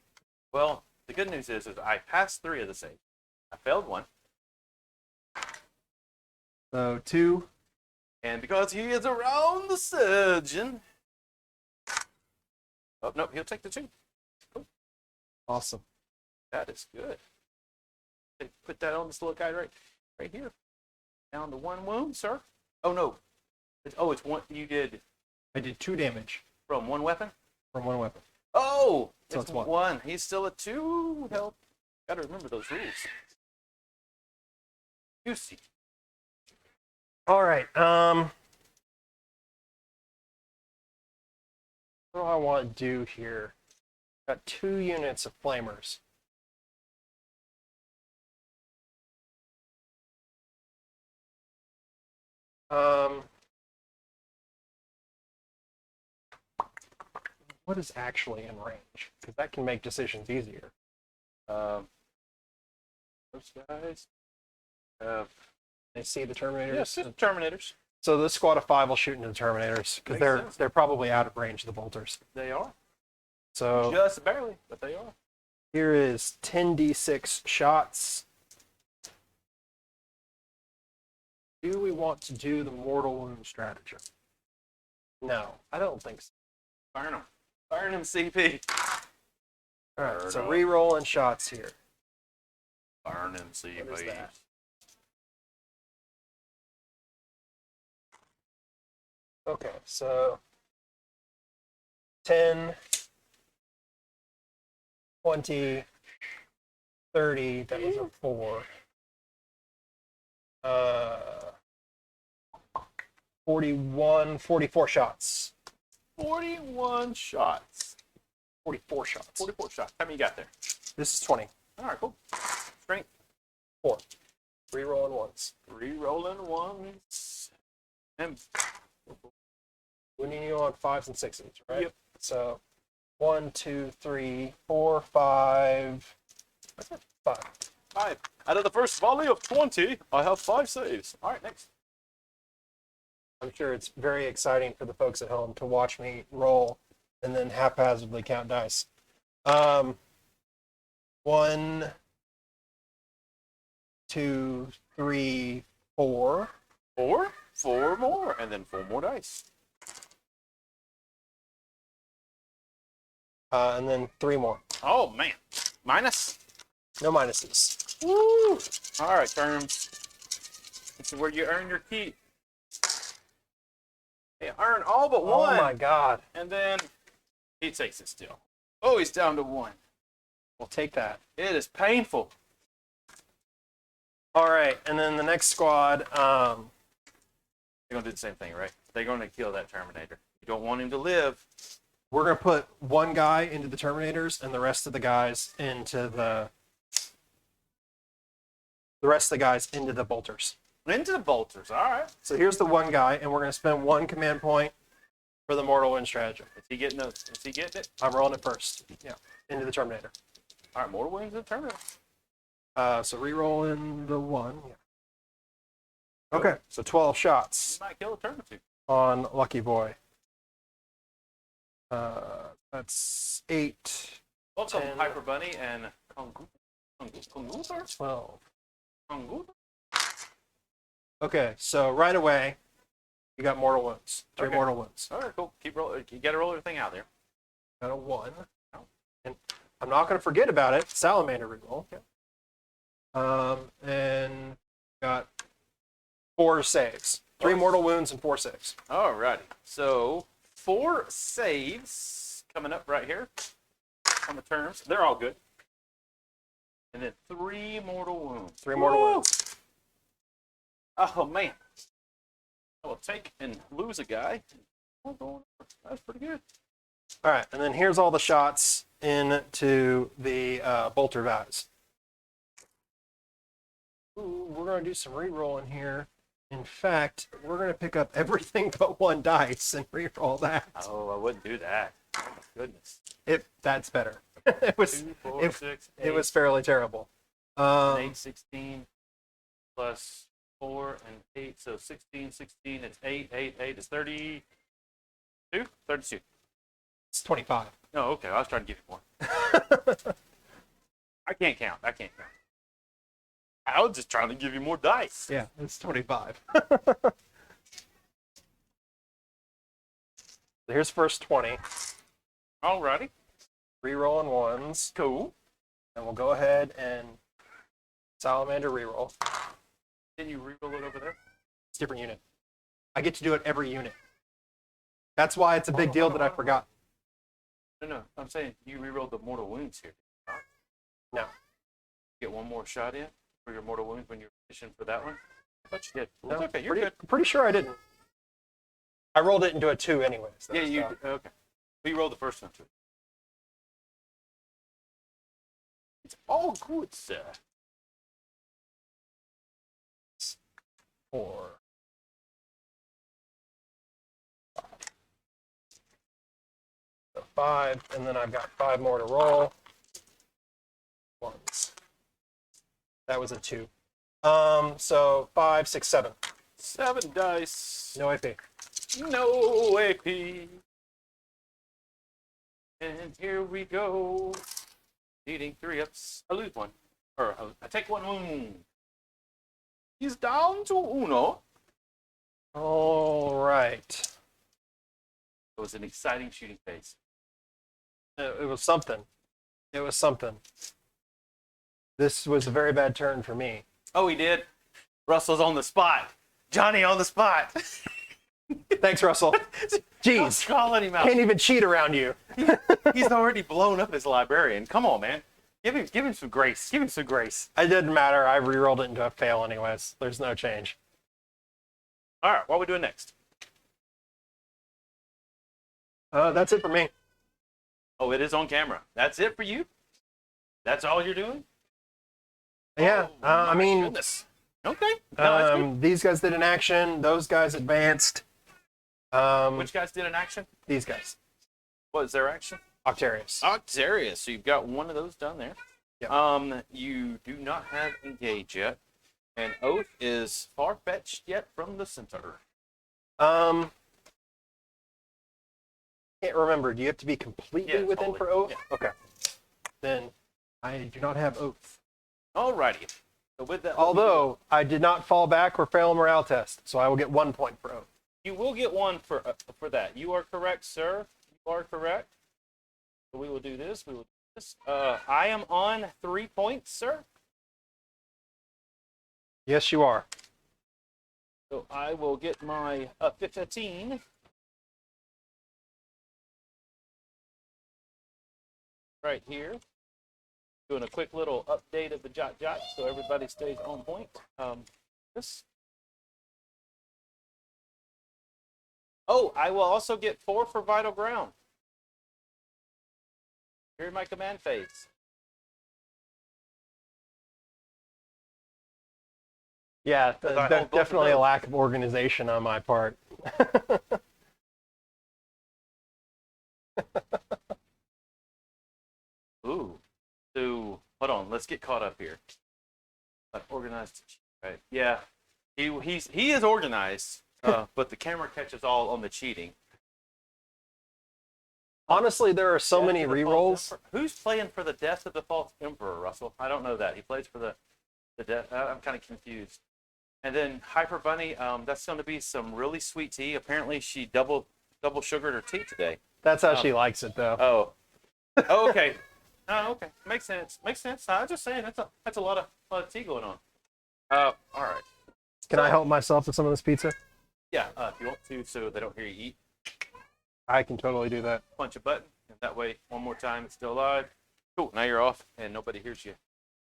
Well, the good news is I passed 3 of the saves. I failed 1. So 2. And because he is around the surgeon. Oh, no, he'll take the 2. Awesome. That is good. Okay, put that on this little guy right here. Down to 1 wound, sir. Oh, no. It's 1. You did I did 2 damage from 1 weapon? from 1 weapon. Oh! So It's it's 1. 1. He's still at 2 health. Gotta remember those rules. You see. All right. What do I want to do here? Got 2 units of flamers. What is actually in range? Because that can make decisions easier. Let's Those guys have. They see the Terminators. Yes, Terminators. So this squad of 5 will shoot into the Terminators because Makes sense. they're probably out of range of the bolters. They are. So Just barely, but they are. here is 10d6 shots. Do we want to do the mortal wound stratagem? No, I don't think so. Burn them. Burn them, CP. All right, Burn so 'em. re-rolling shots here. Burn them, CP. What is that? Okay, so 10, 20, 30, that was a 4. 41, 44 shots. 41 shots. 44 shots. 44 shots. How many you got there? This is 20. All right, cool. Strength. 4. Re-rolling ones. Re-rolling ones. And Winning you on 5s and 6s, right? Yep. So 1, 2, 3, 4, 5. What's that? 5. 5. Out of the first volley of 20, I have 5 saves. All right, next. I'm sure it's very exciting for the folks at home to watch me roll and then haphazardly count dice. 1, 2, 3, 4. 4. 4 more, and then 4 more dice. And then 3 more. Oh, man. Minus. No minuses. Woo! All right, terms. This is where you earn your keep. You earn all but Oh one. my god. And then he takes it still. Oh, he's down to 1. We'll take that. It is painful. All right, and then the next squad, They're going to do the same thing, right? They're going to kill that Terminator. You don't want him to live. we're going to put one guy into the Terminators and the rest of the guys into the bolters. Into the bolters. All right. So here's the one guy, and we're going to spend 1 command point for the mortal wind stratagem. Is he getting those? Is he getting it? I'm rolling it first. Yeah, into the Terminator. All right, Mortal Wounds and Terminator. So re-rolling the 1. Yeah. Okay, so 12 shots You might kill a Terminator. on Lucky Boy. That's 8, Also, 10. Hyper Bunny and Konguthar. 12. Konguthar? Okay, so right away, you got mortal wounds. 3 Okay. mortal wounds. All right, cool. Keep rolling. You got to roll everything out there. Got a 1. And I'm not going to forget about it. Salamander reroll. And got 4 saves. 3 mortal wounds and 4 saves. All righty. So 4 saves coming up right here on the terms. They're all good. And then 3 mortal wounds. 3 mortal Woo! wounds. Oh man. I will take and lose a guy. That's pretty good. All right, and then here's all the shots into the bolter guys. Ooh, we're going to do some re-roll in here. In fact, we're going to pick up everything but 1 dice and re-roll that. Oh, I wouldn't do that. Oh, my goodness. That's better. it was 2, 4, it, 6, it was fairly terrible. 8, 16 plus 4 and 8. So 16, 16. It's 8, 8, 8 is 32. 32. It's 25. Oh, okay. I was trying to give you more. I can't count. I was just trying to give you more dice. Yeah, it's 25. So here's first 20. Alrighty. Re-rolling 1s. Cool. And we'll go ahead and Salamander re-roll. Can you reroll it over there? It's a different unit. I get to do it every unit. That's why it's a big deal that I forgot. No. I'm saying you rerolled the mortal wounds here. No. Get 1 more shot in for your mortal wounds when you're fishing for that one. I thought you did. No, It's okay. You're good. Pretty sure I didn't. I rolled it into a 2 anyways. Though, Yeah, you so. okay. We rolled the first one too. It's all good, sir. 4. 5, and then I've got 5 more to roll. 1s. That was a 2. So 5, 6, 7. 7 dice. No AP. No AP. And here we go. Needing 3 ups. I lose 1. Or I take 1 wound. He's down to uno. All right. It was an exciting shooting phase. It was something. It was something. This was a very bad turn for me. Oh, he did. Russell's on the spot. Johnny on the spot. Thanks, Russell. Jeez. Calling him out. Can't even cheat around you. He's already blown up his librarian. Come on, man. Give him some grace. Give him some grace. It didn't matter. I rerolled it into a fail anyways. There's no change. All right, what are we doing next? That's it for me. Oh, it is on camera. That's it for you? That's all you're doing? Yeah. Oh, I my mean, goodness. Okay. No, that's good. these guys did an action. Those guys advanced. Which guys did an action? These guys. What is their action? Octarius. Octarius. So you've got one of those done there. Yep. You do not have engage yet. And Oath is far-fetched yet from the center. Can't remember. Do you have to be completely within totally. for Oath? Yeah. Okay. Then I do not have Oath. Alrighty. So with that, Although I did not fall back or fail a morale test, so I will get 1 point for Oath. you will get 1 for that. You are correct, sir. You are correct. So we will do this. We will do this. I am on 3 points, sir. Yes, you are. So I will get my 15. Right here. Doing a quick little update of the jot so everybody stays on point. This. Oh, I will also get 4 for vital ground. Here in my command phase. Yeah, I hold both of definitely a those. lack of organization on my part. Ooh. So hold on, let's get caught up here. Organized, right? Yeah, he is organized, but the camera catches all on the cheating. Honestly, there are so Death many of the False rerolls. Emperor. Who's playing for the Death of the False Emperor, Russell? I don't know that. He plays for the death. I'm kind of confused. And then Hyper Bunny, that's going to be some really sweet tea. Apparently, she double sugared her tea today. That's how she likes it, though. Oh, okay. Oh, okay. Makes sense. Makes sense. I was just saying that's a lot of tea going on. All right. Can I help myself with some of this pizza? Yeah, if you want to, so they don't hear you eat, I can totally do that. punch a button, and that way, one more time, it's still alive. Cool. Now you're off, and nobody hears you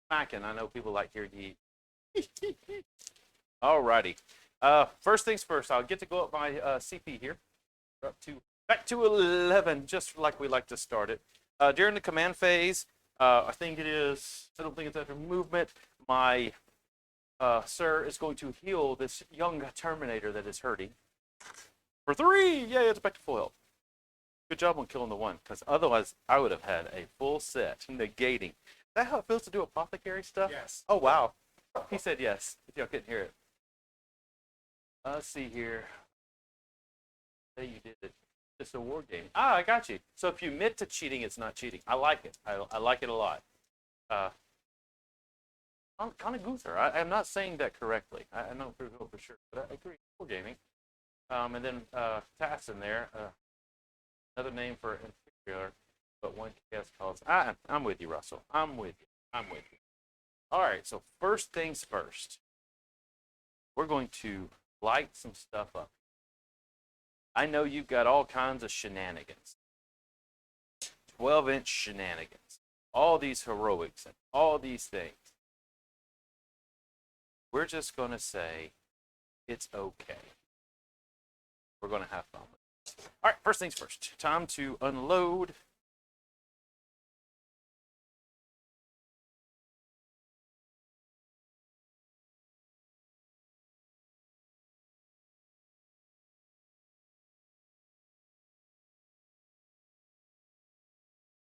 smacking. I know people like hearing you eat. All righty. First things first. I'll get to go up my CP here. We're up to back to 11, just like we like to start it. During the command phase, I think it is. I don't think it's after movement. My sir is going to heal this young Terminator that is hurting. For 3! Yay, it's back to full health. Good job on killing the 1, because otherwise I would have had a full set negating. Is that how it feels to do apothecary stuff? Yes. Oh, wow. He said yes, if y'all couldn't hear it. Let's see here. Say you did it. It's a war game. Ah, I got you. So if you admit to cheating, it's not cheating. I like it. I like it a lot. I'm kind of goother. I'm not saying that correctly. I know for sure, but I agree. War gaming. And then TAS in there. Another name for inferior, but one chaos calls. I'm with you, Russell. I'm with you. I'm with you. All right. So first things first. We're going to light some stuff up. I know you've got all kinds of shenanigans. 12-inch shenanigans. All these heroics and all these things. We're just going to say it's okay. We're going to have fun with it. All right, first things first. Time to unload.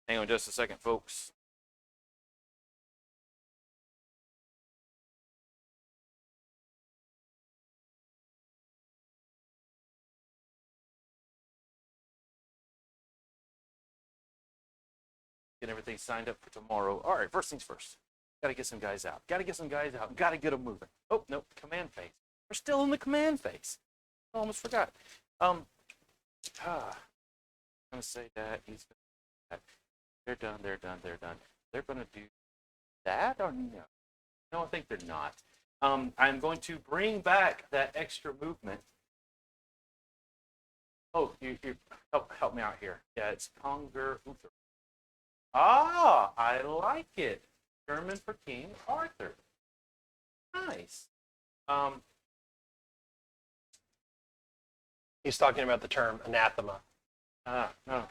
Hang on just a second, folks. Get everything signed up for tomorrow. All right, first things first. Got to get some guys out. Got to get some guys out. Got to get them moving. Oh, no, command phase. We're still in the command phase. I almost forgot. I'm going to say that. He's going to do that. They're done. They're done. They're done. They're going to do that or no? No, I think they're not. I'm going to bring back that extra movement. Oh, you help me out here. Yeah, it's Conger Uther. Ah, I like it. German for King Arthur. Nice. He's talking about the term anathema. No,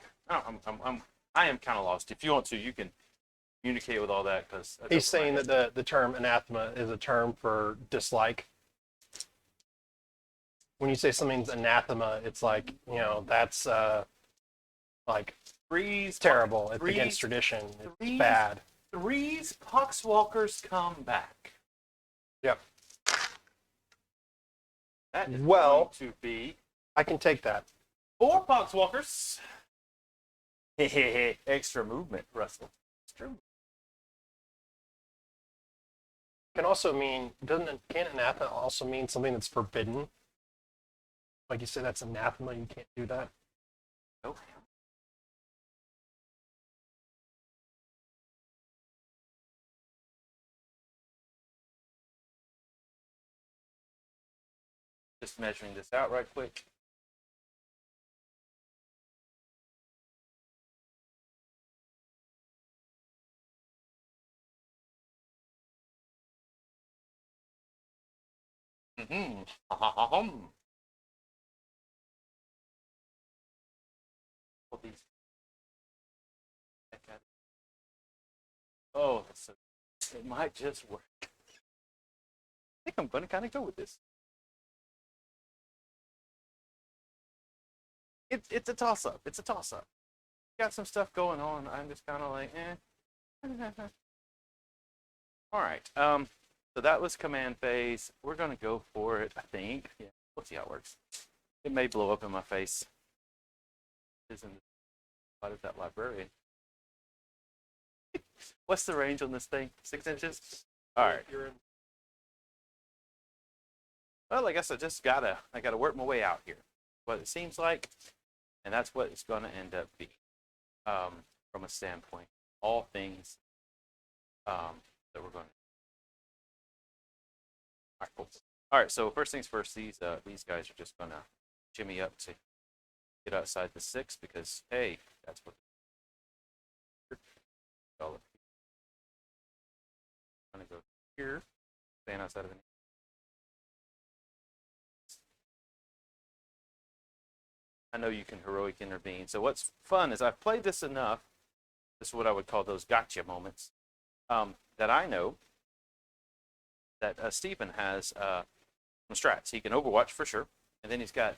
I am kind of lost. If you want to, you can communicate with all that because He's saying that the term anathema is a term for dislike. When you say something's anathema, it's like, you know, that's like terrible. It's against tradition. It's bad. Three's Poxwalkers come back. Yep. That is Well, going to be I can take that. 4 Poxwalkers. Extra movement, Russell. Extra. Can also mean, can anathema also mean something that's forbidden? Like you say, that's anathema, you can't do that. Nope. Just measuring this out right quick. All these. Oh, so it might just work. I think I'm going to kind of go with this. It's a toss-up. It's a toss-up. Got some stuff going on. I'm just kind of like, All right. So that was command phase. We're going to go for it, I think. Yeah, we'll see how it works. It may blow up in my face. What is that librarian? What's the range on this thing? 6 inches? All right. Well, I guess I gotta work my way out here. What it seems like, and that's what it's going to end up being. From a standpoint, all things that we're going to. All right, cool. All right, so first things first, these guys are just going to jimmy up to get outside the 6 because, hey, that's what. I'm going to go here, stand outside of the. I know you can heroic intervene. So what's fun is I've played this enough. This is what I would call those gotcha moments. That I know that Stephen has some strats. He can overwatch for sure, and then he's got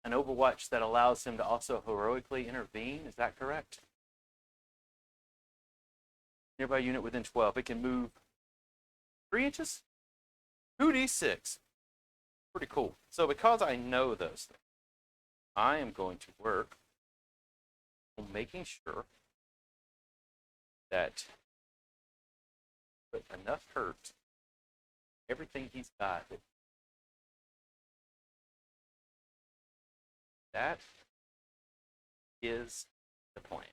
an overwatch that allows him to also heroically intervene. Is that correct? Nearby unit within 12. It can move 3 inches? 2d6. Pretty cool. So because I know those things, I am going to work on making sure that with enough hurt, everything he's got. That is the plan.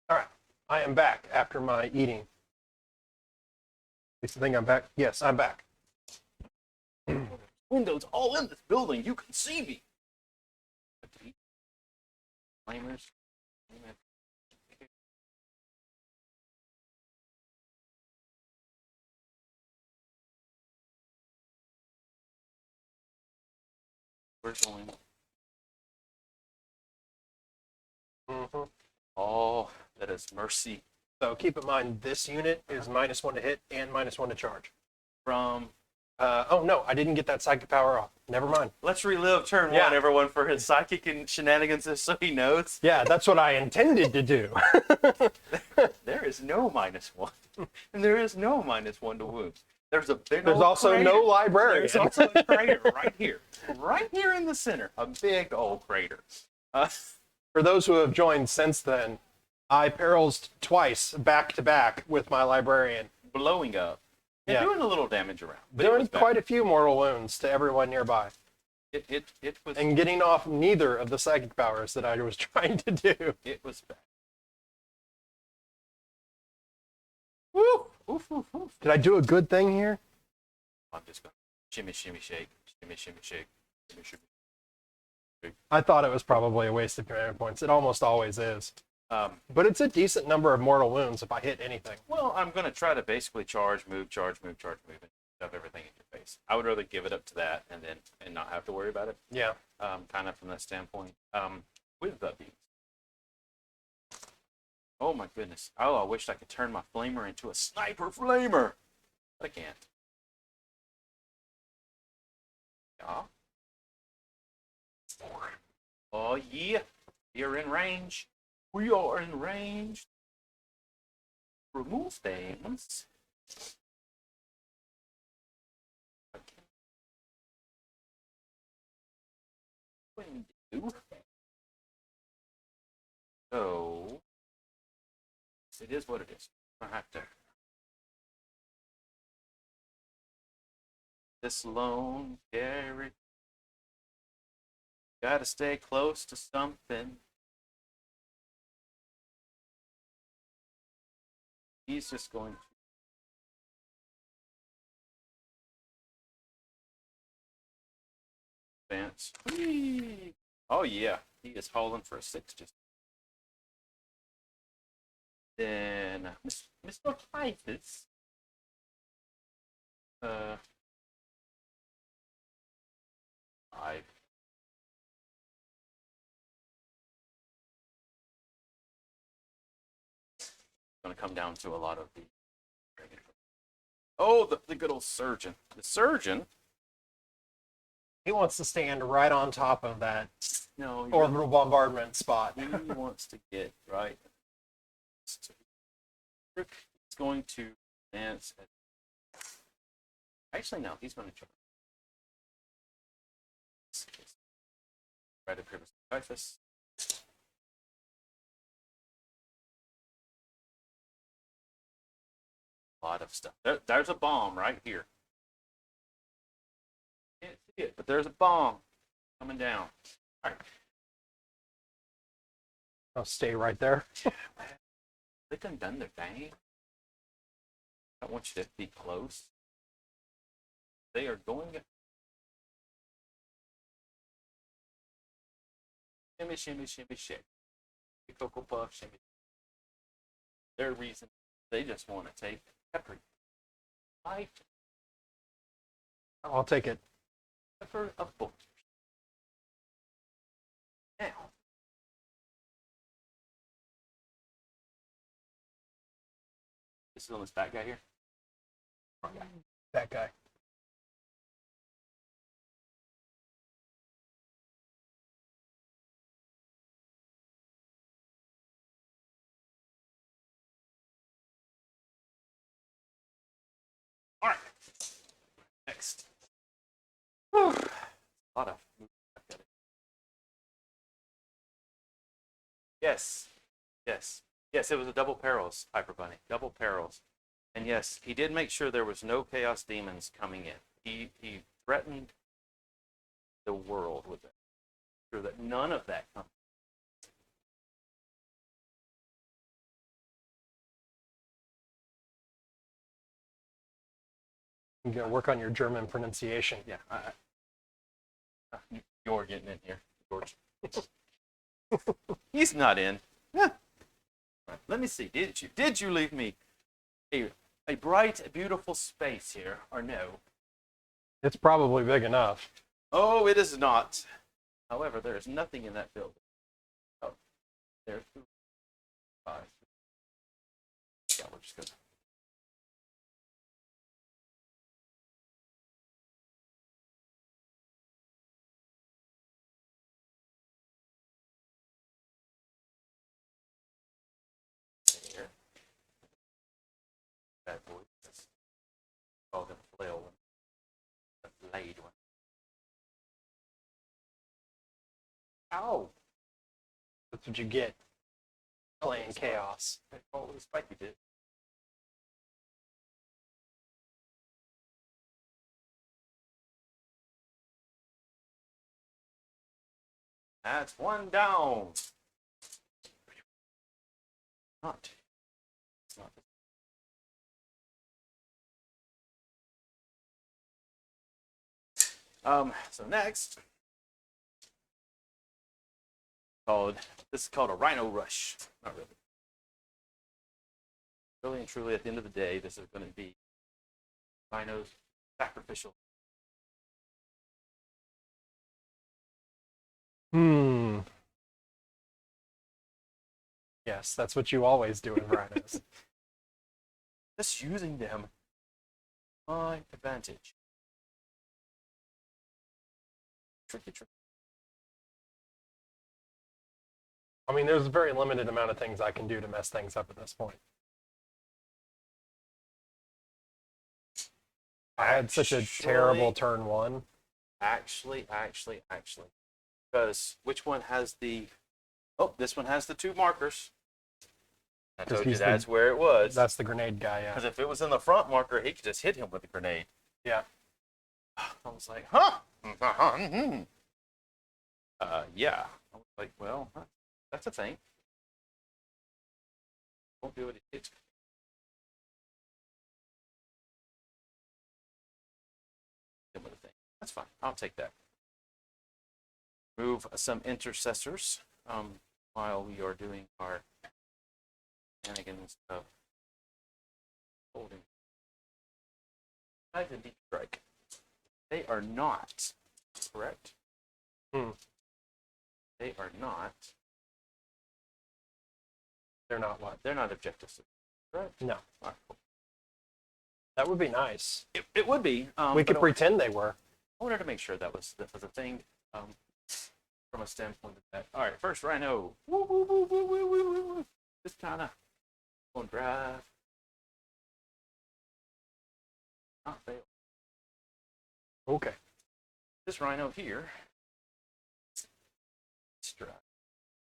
All right, I am back after my eating. Is the thing I'm back? Yes, I'm back. Windows all in this building. You can see me. Flamers. We're going. Oh, that is mercy. So keep in mind, this unit is -1 to hit and -1 to charge. From. Oh no, I didn't get that psychic power off. Never mind. Let's relive turn 1, everyone, for his psychic and shenanigans, just so he knows. Yeah, that's what I intended to do. There is no -1, and there is no -1 to wounds. There's a big. There's old also crater. no librarian. There's also a crater right here in the center, a big old crater. For those who have joined since then, I perils twice back to back with my librarian, Blowing up and Yeah. doing a little damage around. But it doing was bad. quite a few mortal wounds to everyone nearby, It was and getting off neither of the psychic powers that I was trying to do. it was bad. Woo! Oof, oof, oof. Did I do a good thing here? I'm just going shimmy, shimmy, shake, shimmy, shimmy, shake, shimmy, shimmy. I thought it was probably a waste of command points. It almost always is. But it's a decent number of mortal wounds if I hit anything. Well, I'm going to try to basically charge, move, and shove everything in your face. I would rather give it up to that and not have to worry about it. Yeah. Kind of from that standpoint. With the beams. Oh my goodness. Oh, I wish I could turn my flamer into a sniper flamer. But I can't. Yeah. Oh yeah. You're in range. We are in range. Remove things. Do. So it is what it is. I have to. This lone carry. Gotta stay close to something. He's just going to. Advance. Whee! Oh yeah, he is hauling for a 6 just. Then Mr. Titus. Five. Going to come down to a lot of the. Oh, the good old surgeon. The surgeon. He wants to stand right on top of that No, orbital bombardment spot. he wants to get right. He's going to advance. Actually, no, he's going to charge. Right up here with Typhus. A lot of stuff. There's a bomb right here. Can't see it, but there's a bomb coming down. All right. I'll stay right there. They done their thing. I don't want you to be close. They are going. Shimmy, shimmy, shimmy, shake. Cocoa puff, shimmy. Their reason, they just want to take every life. I'll take it. Pepper of bolters. Now. This is on this fat guy here. That guy. All right. Next. Whew. A lot of. Yes. Yes. Yes, it was a double perils, Hyper Bunny. Double perils. And yes, he did make sure there was no chaos demons coming in. He threatened the world with it. Sure that none of that comes. You gotta work on your German pronunciation. Yeah, you're getting in here, George. He's not in. Yeah. Right, let me see. Did you leave me a bright, beautiful space here, or no? It's probably big enough. Oh, it is not. However, there is nothing in that building. Oh, there's 5. Yeah, we're just gonna. There. bad boy. That's all them flail one. The blade one. Ow! That's what you get playing chaos. Oh, it was a spiky bit. That's one down. Not. It's not. So next, this is called a Rhino Rush. Not really. Really and truly, at the end of the day, this is going to be Rhino's sacrificial. Yes, that's what you always do in Rhinos. Just using them to my advantage. Tricky. I mean, there's a very limited amount of things I can do to mess things up at this point. I had such a terrible turn one. Actually. Because which one has the... Oh, this one has the 2 markers. I told you that's where it was. That's the grenade guy, yeah. Because if it was in the front marker, he could just hit him with a grenade. Yeah. I was like, huh? Yeah. I was like, well, that's a thing. Won't do it. It's with a thing. That's fine. I'll take that. Move some intercessors while we are doing our shenanigans of holding. Knife and deep strike. They are not correct. They are not. They're not what? They're not objectives. Correct? No. All right, cool. That would be nice. It would be. We could pretend they were. I wanted to make sure that was a thing from a standpoint of that. All right, first Rhino. Woo, woo, woo, woo, woo, woo, woo. Just kind of going drive. Not fail. Okay. This Rhino here.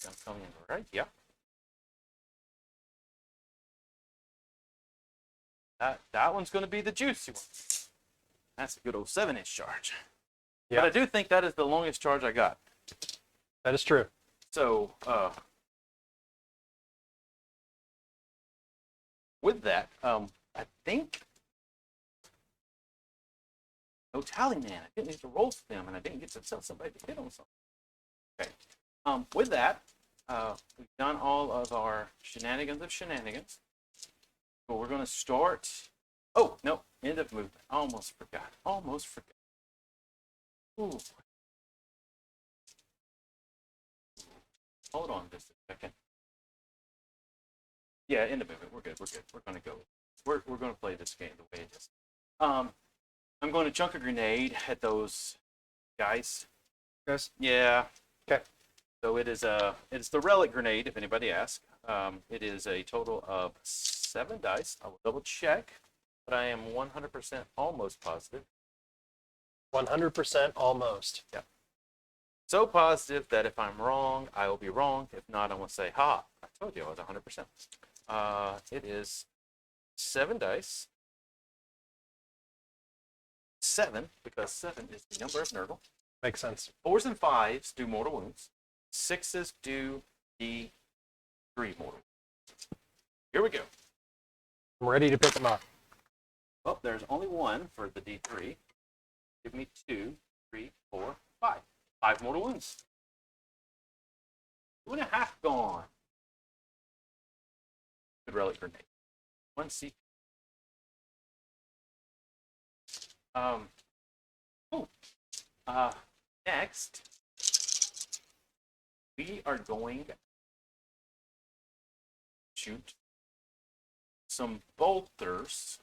I'm coming in right. Yeah. That one's going to be the juicy one. That's a good old 7-inch charge. Yeah. But I do think that is the longest charge I got. That is true. So, with that, I think no tally man. I didn't get to roll for them, and I didn't get to tell somebody to hit on something. Okay. With that, we've done all of our shenanigans of shenanigans. So we're going to start. Oh, no. End of movement. Almost forgot. Ooh. Hold on just a second. Yeah, end of movement. We're good. We're going to go. We're going to play this game the way it is. I'm going to chunk a grenade at those guys. Yes. Yeah. Okay. So it's the relic grenade, if anybody asks. It is a total of 7 dice. I will double check, but I am 100% almost positive. 100% almost. Yeah. So positive that if I'm wrong, I will be wrong. If not, I will say, ha, I told you I was 100%. It is 7 dice. 7, because 7 is the number of Nurgle. Makes sense. 4s and 5s do mortal wounds. 6s do D3 mortal. Here we go. I'm ready to pick them up. Well, there's only one for the D3. Give me 2, 3, 4, 5. 5 mortal wounds. 2.5 gone. Good relic grenade. 1 C. Next, we are going to shoot some bolters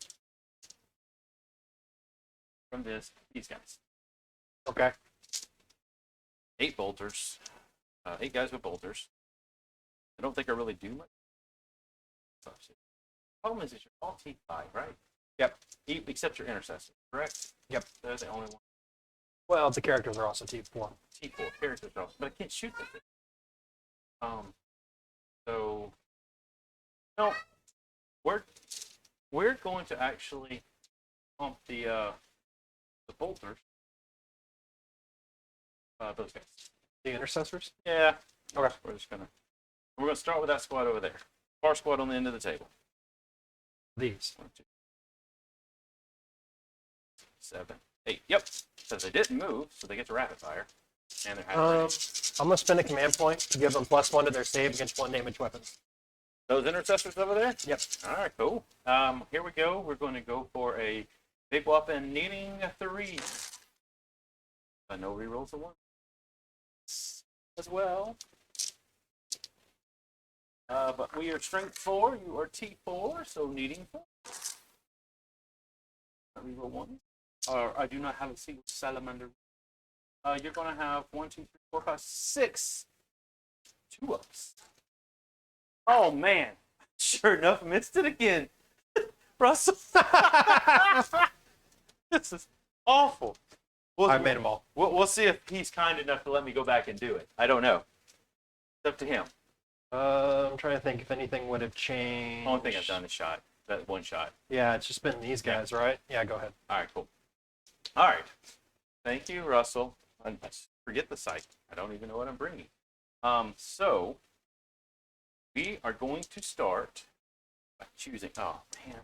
from these guys. Okay. 8 bolters. 8 guys with bolters. I don't think I really do much. problem is you're all T5, right? Yep. Except your Intercessor, correct? Yep. They're the only one. Well, the characters are also T4. T4 characters, are, but I can't shoot them. So, no, we're going to actually pump the bolters. Those guys. The intercessors? Yeah. Okay. We're gonna start with that squad over there. Far squad on the end of the table. These. 1, 2, 7, 8. Yep. Because they didn't move, so they get to rapid fire. And they're I'm gonna spend a command point to give them +1 to their save against 1 damage weapons. those intercessors over there? Yep. All right, cool. Here we go. We're going to go for a big weapon needing 3. No rerolls of 1 as well. But we are strength 4. You are T4, so needing 4. Reroll 1. Or I do not have a single salamander. You're going to have 1, 2, 3, 4, 5, 6 2-ups. Oh man! Sure enough, missed it again. Russell. This is awful. I made them all. We'll see if he's kind enough to let me go back and do it. I don't know. It's up to him. I'm trying to think if anything would have changed. The only thing I've done is shot. That one shot. Yeah, it's just been these guys, right? Yeah, go ahead. All right, cool. All right. Thank you, Russell. I forget the site. I don't even know what I'm bringing. So we are going to start by choosing. Oh man,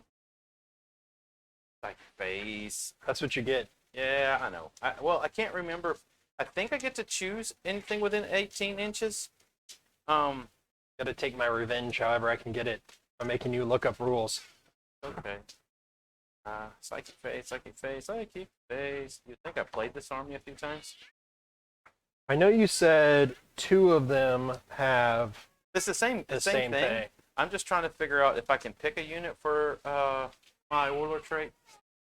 like phase. That's what you get. Yeah, I know. I can't remember. I think I get to choose anything within 18 inches. Gotta take my revenge however I can get it by making you look up rules. Okay. Psychic phase, psychic phase, psychic phase. You think I played this army a few times? I know you said 2 of them have It's the same same thing. thing. I'm just trying to figure out if I can pick a unit for my Warlord trait.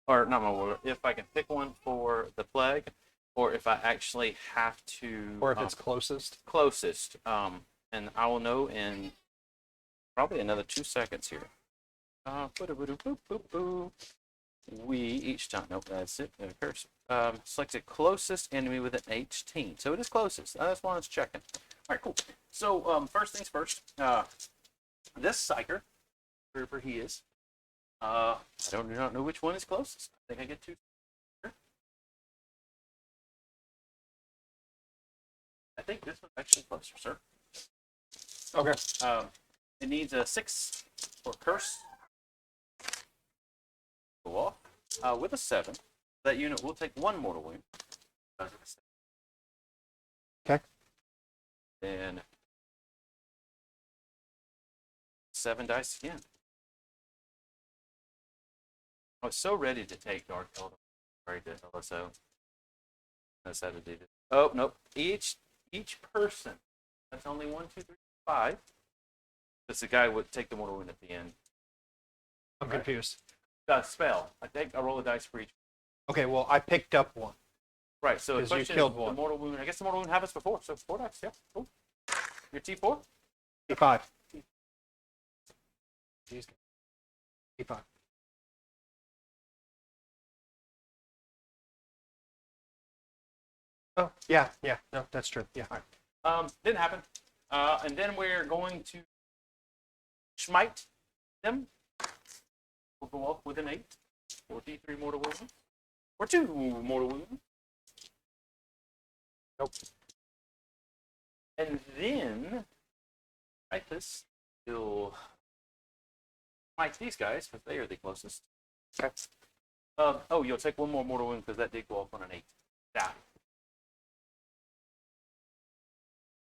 Or not my Warlord. If I can pick one for the Plague. Or if I actually have to... Or if it's closest. Closest. And I will know in probably another 2 seconds here. We each time, nope, that's it. Curse. Select the closest enemy with an 18. So it is closest. That's why I was checking. All right, cool. So first things first. This Psyker, wherever he is, I do not know which one is closest. I think I get 2. I think this one's actually closer, sir. Okay. It needs a 6 for curse. Go off with a 7. That unit will take 1 mortal wound. Okay. Then 7 dice again. I was so ready to take Dark Elder. Sorry, so I decided to do this. Oh nope. Each person. That's only 1, 2, 3, 5. This the guy would take the mortal wound at the end. I'm confused. Spell. I roll a dice for each. Okay, well, I picked up 1. Right, so the Because you question killed is one. the mortal wound. I guess the mortal wound have us before, so 4 dice. Yeah, cool. Your T4? T5. T5. Oh, yeah, no, that's true. Yeah. Didn't happen. And then we're going to smite them. We'll go off with an 8. 4d3 mortal wound. Or 2 mortal wound. Nope. And then, right this, you'll smite these guys, because they are the closest. Okay. Oh, you'll take 1 more mortal wound, because that did go off on an 8. Die.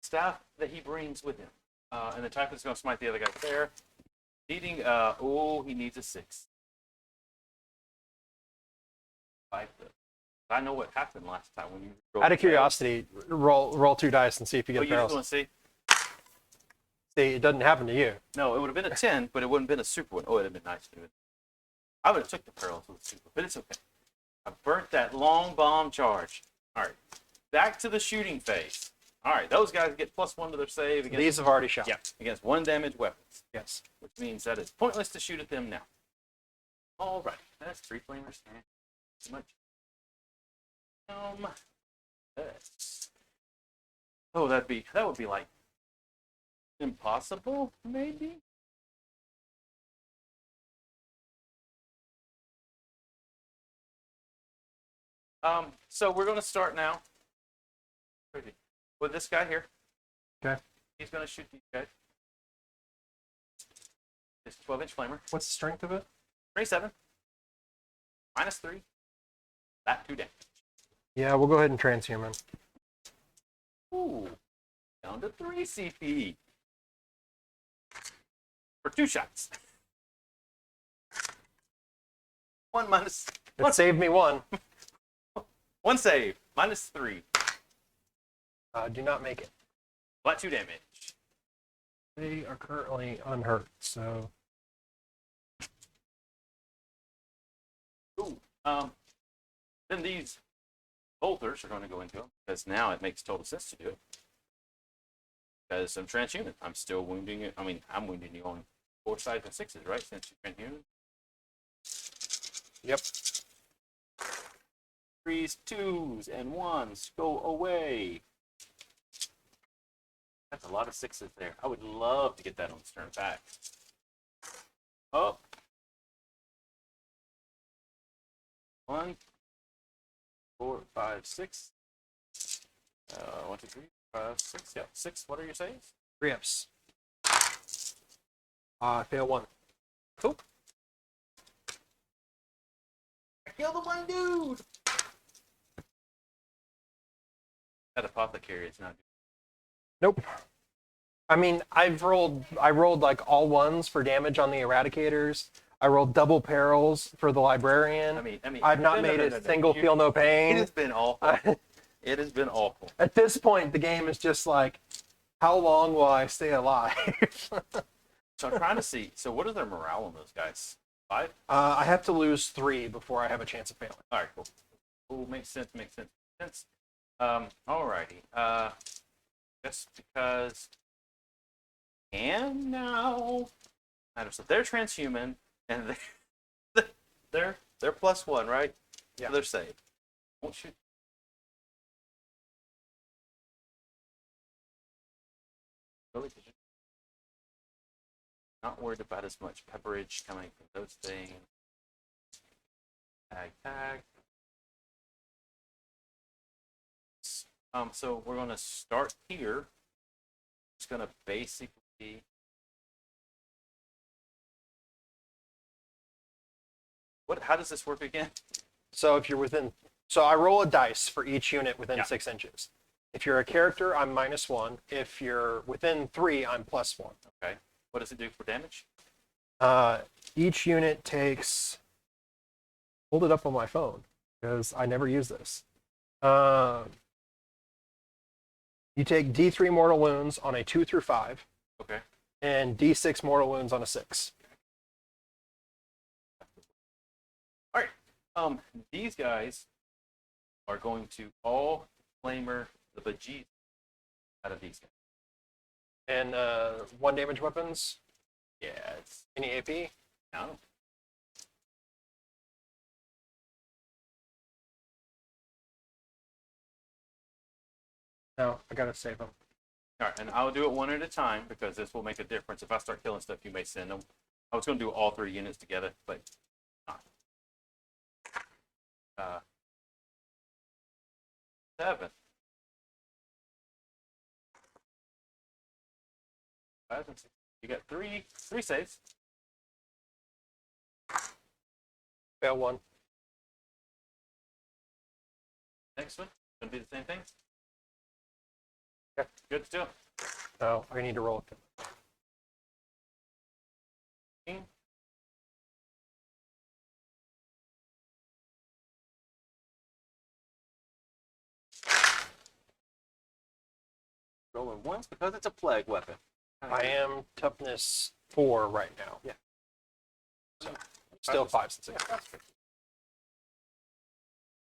Staff that he brings with him. And the type is going to smite the other guy there. Needing, he needs a 6. I know what happened last time when you rolled. Out of curiosity, roll 2 dice and see if you get You just barrels. want to see? See, it doesn't happen to you. No, it would have been a 10, but it wouldn't have been a super one. Oh, it would have been nice to do it. I would have took the pearls with the super, but it's okay. I burnt that long bomb charge. All right, back to the shooting phase. All right, those guys get +1 to their save against. These have already shot. Yeah, against 1 damage weapons. Yes. Which means that it's pointless to shoot at them now. All right, that's 3 flamers. Too much. That's... Oh, that would be like impossible, maybe. So we're gonna start now with this guy here. Okay. He's gonna shoot these guys. This 12-inch flamer. What's the strength of it? 27. -3. That 2 damage. Yeah, we'll go ahead and transhuman. Ooh. Down to 3 CP. For 2 shots. 1 minus. It saved me 1. 1 save. -3. Do not make it. Flat 2 damage. They are currently unhurt, so... Ooh. Then these bolters are going to go into them, because now it makes total sense to do it. Because I'm transhuman. I'm still wounding it. I mean, I'm wounding you on 4 sides and 6s, right? Since you're transhuman. Yep. 3s, 2s, and 1s go away. That's a lot of 6s there. I would love to get that on the turn back. Oh. 1, 4, 5, 6. 1, 2, 3, 5, 6. Yeah, 6. What are your saves? 3 ups. Fail 1. Cool. I killed the 1 dude. That apothecary is not. Nope. I mean, I rolled like all 1s for damage on the eradicators. I rolled double perils for the librarian. I mean, I've not made a single feel no pain. It has been awful. It has been awful. At this point, the game is just like, how long will I stay alive? So I'm trying to see. So what is their morale on those guys? 5? I have to lose 3 before I have a chance of failing. All right, cool. Cool, makes sense, makes sense, makes sense. Alrighty. Just because and now so they're transhuman and they're +1, right? Yeah. So they're safe. Won't shoot. Really? Not worried about as much pepperage coming from those things. Tag. So we're gonna start here. It's gonna basically how does this work again? So if you're within, so I roll a dice for each unit within Yeah. 6 inches. If you're a character, I'm -1. If you're within 3, I'm +1. Okay. What does it do for damage? Each unit takes. Hold it up on my phone because I never use this. You take D3 mortal wounds on a 2 through 5. Okay. And D6 mortal wounds on a 6. All right. These guys are going to all flamer the bejesus out of these guys. And 1 damage weapons. Yeah, it's Any AP? no. No, I gotta save them. All right, and I'll do it one at a time because this will make a difference. If I start killing stuff, you may send them. I was going to do all 3 units together, but not. 7. 5 and 6. You got 3 saves. Fail 1. Next one, gonna be the same thing. Okay, good still. So I need to roll it. Rolling once because it's a plague weapon. I am toughness 4 right now. Yeah. So still 5 and 6.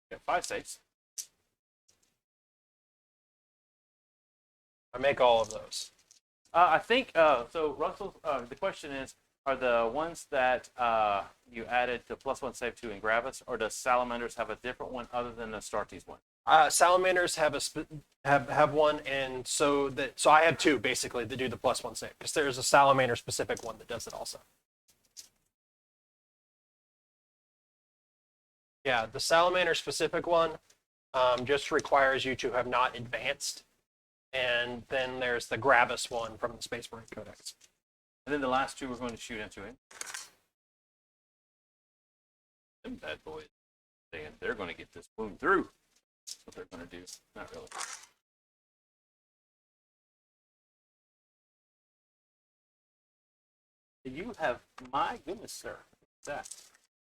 Got 5 saves. I make all of those. I think so. Russell, the question is: are the ones that you added to +1 save 2 in Gravis, or does Salamanders have a different one other than the Astartes one? Salamanders have have one, and so I have two basically to do the +1 save because there's a Salamander specific one that does it also. Yeah, the Salamander specific one just requires you to have not advanced, and then there's the Gravis one from the Space Marine Codex. And then the last two we're going to shoot into him. Them bad boys, they're going to get this wound through. That's what they're going to do. Not really. You have, my goodness, sir. What's that?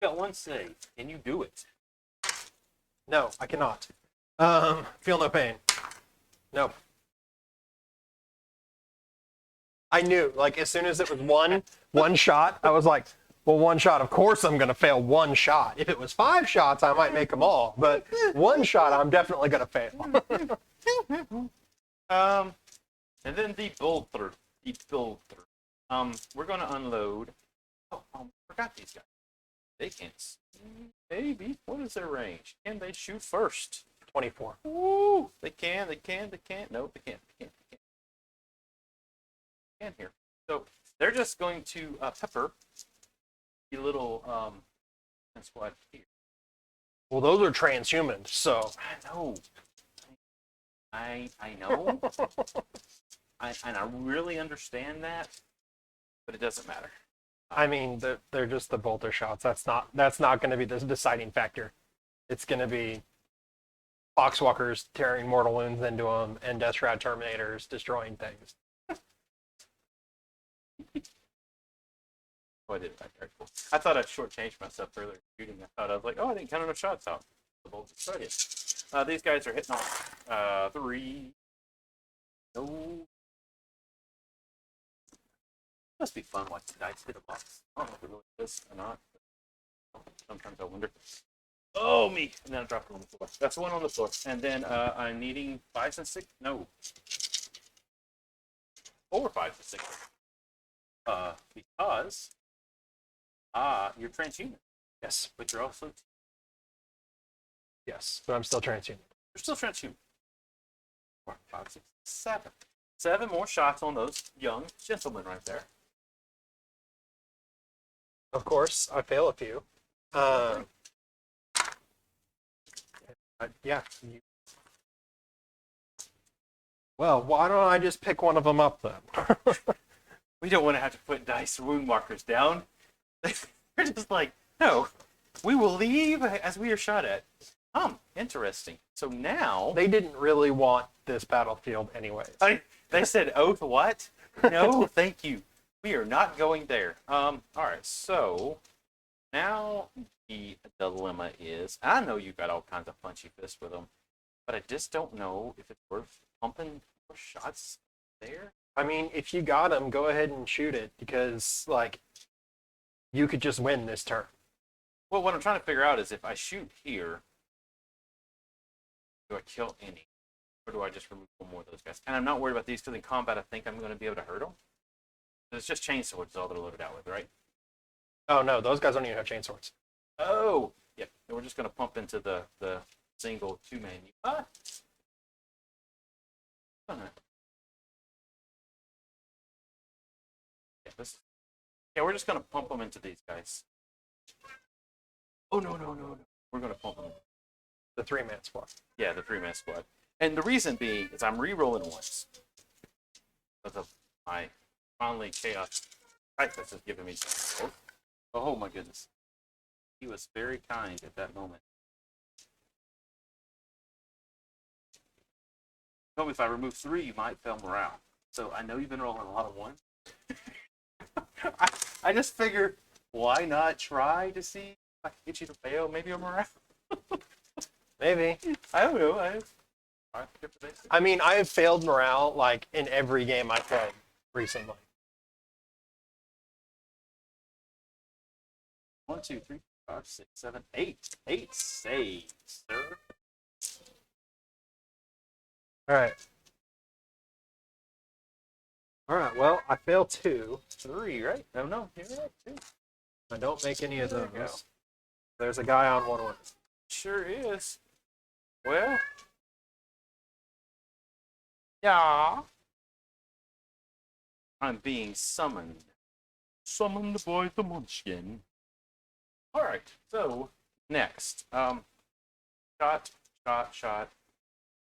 You got one save. Can you do it? No, I cannot. Feel no pain. Nope. I knew, like, as soon as it was one shot, I was like, well, one shot, of course I'm going to fail one shot. If it was 5 shots, I might make them all. But one shot, I'm definitely going to fail. And then the bolter. We're going to unload. Oh, forgot these guys. They can't see. Maybe. What is their range? Can they shoot first? 24. Woo! They can. No, they can't. They can here. So they're just going to pepper the little squad here. Well, those are transhumans, so. I know. I know. And I really understand that, but it doesn't matter. I mean, they're just the bolter shots. That's not going to be the deciding factor. It's going to be Foxwalkers tearing mortal wounds into them and Death Shroud Terminators destroying things. Oh, I did that very cool. I thought I'd shortchanged myself earlier shooting. I was like, oh, I didn't count enough shots out. The bolts started. These guys are hitting off 3. No. Must be fun watching dice hit a box. I don't know if it really is or not. Sometimes I wonder. Oh, me! And then I dropped it on the floor. That's one on the floor. And then I'm needing 5s and 6. No. 4, 5s, and 6. Because you're transhuman. Yes. But you're also Yes, but I'm still transhuman. you're still transhuman. 4, 5, 6, 7. 7 more shots on those young gentlemen right there. Of course, I fail a few. Yeah. Well, why don't I just pick one of them up then? We don't want to have to put dice wound markers down. They're just like, no, we will leave as we are shot at. Interesting. So now They didn't really want this battlefield anyway. they said, "Oh, what? No, thank you. We are not going there." All right. So now the dilemma is, I know you got all kinds of punchy fists with them, but I just don't know if it's worth pumping more shots there. I mean, if you got them, go ahead and shoot it because, like, you could just win this turn. Well, what I'm trying to figure out is if I shoot here, do I kill any? Or do I just remove one more of those guys? And I'm not worried about these because in combat I think I'm going to be able to hurt them. It's just chainswords is all they're loaded out with, right? Oh, no, those guys don't even have chainswords. Oh! Yeah, and we're just going to pump into the single 2-man. Yeah, we're just going to pump them into these guys. Oh, no. We're going to pump them. The 3-man squad. Yeah, the 3-man squad. And the reason being is I'm re-rolling once. Because of my finally chaos typhus has given me. Oh my goodness. He was very kind at that moment. He told me if I remove 3, you might fail morale. So I know you've been rolling a lot of 1s. I just figured, why not try to see if I can get you to fail maybe a morale? Maybe. I don't know. I mean, I have failed morale, like, in every game I've played recently. 1, 2, 3, 4, 5, 6, 7, 8. 8 saves, sir. All right. All right, well, I fail 2. 3, right? Oh, no, you're right, 2. I don't make any of There you go. those. There's a guy on 1 win. Sure is. Well. Yeah. I'm being summoned. Summoned by the Munchkin. Alright, so next. Shot.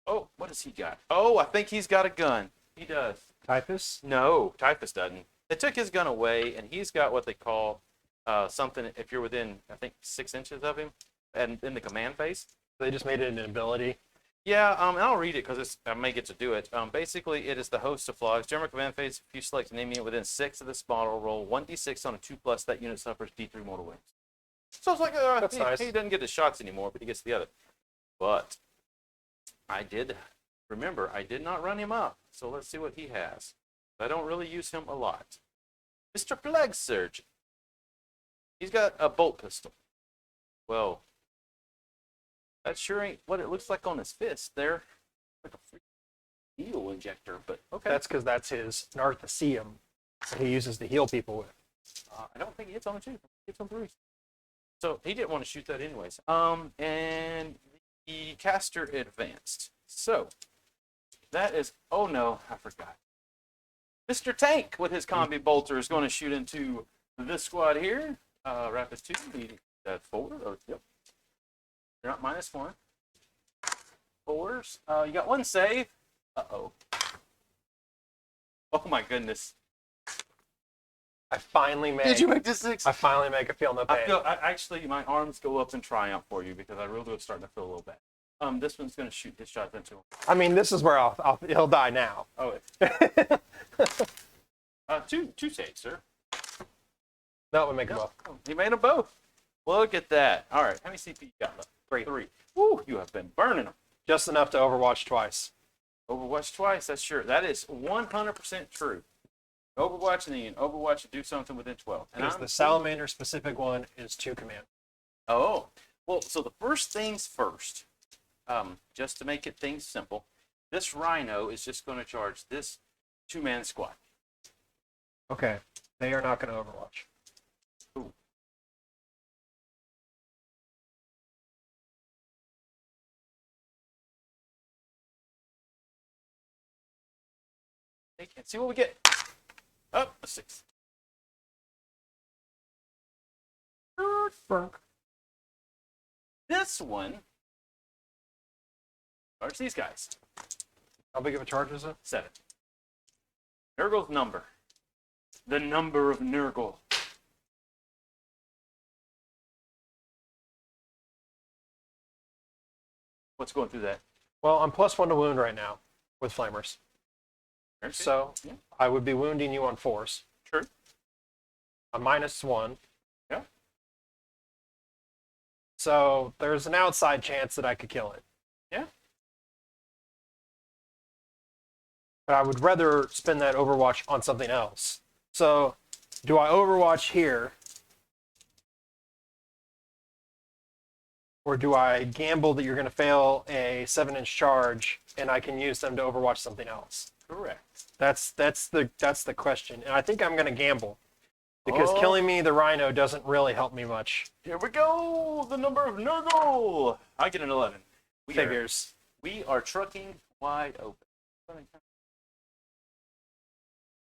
Oh, what does he got? Oh, I think he's got a gun. He does. Typhus? No, Typhus doesn't. They took his gun away, and he's got what they call something if you're within, I think, 6 inches of him, and in the command phase. They just made it an ability. Yeah, and I'll read it because I may get to do it. Basically, it is the host of flags. General command phase, if you select an enemy unit within 6 of this model, roll 1d6 on a 2+, that unit suffers D3 mortal wounds. So it's like, That's nice. He doesn't get the shots anymore, but he gets the other. But I did not run him up. So let's see what he has. I don't really use him a lot. Mr. Flag Sergeant. He's got a bolt pistol. Well, that sure ain't what it looks like on his fist there. Like a freaking needle injector, but okay. That's because that's his Narthecium that he uses to heal people with. I don't think he hits on 2. He hits on 3. So he didn't want to shoot that anyways. And the caster advanced. So that is, oh no, I forgot. Mr. Tank with his combi bolter is going to shoot into this squad here. Rapid 2, that's 4. Oh, yep. You're not -1. 4s. You got 1 save. Uh-oh. Oh my goodness. I finally make. Did you make this 6? I finally make it feel no pain. Actually, my arms go up in triumph for you because I really was starting to feel a little bad. This one's going to shoot his shot into him. I mean, this is where he'll die now. Oh, two saves, sir. No, we make them both. Oh, he made them both. Look at that. All right, how many CP you got left? 3. Woo, you have been burning them. Just enough to Overwatch twice. Overwatch twice, that's sure. That is 100% true. Overwatch and then you can Overwatch and do something within 12. And Because the Salamander specific one is 2 command. Oh, well, so the first things first, just to make things simple, this Rhino is just going to charge this 2-man squad. Okay. They are not going to Overwatch. Ooh. Let's see what we get. Oh, a 6. This one charge these guys. How big of a charge is it? 7. Nurgle's number. The number of Nurgle. What's going through that? Well, I'm +1 to wound right now with Flamers. Okay. So yeah. I would be wounding you on 4s. True. A -1. Yeah. So there's an outside chance that I could kill it. Yeah. But I would rather spend that Overwatch on something else. So do I Overwatch here? Or do I gamble that you're going to fail a 7-inch charge and I can use them to Overwatch something else? Correct. That's the question. And I think I'm going to gamble. Because killing me, the Rhino, doesn't really help me much. Here we go. The number of Nurgle. I get an 11. Figures. We are trucking wide open.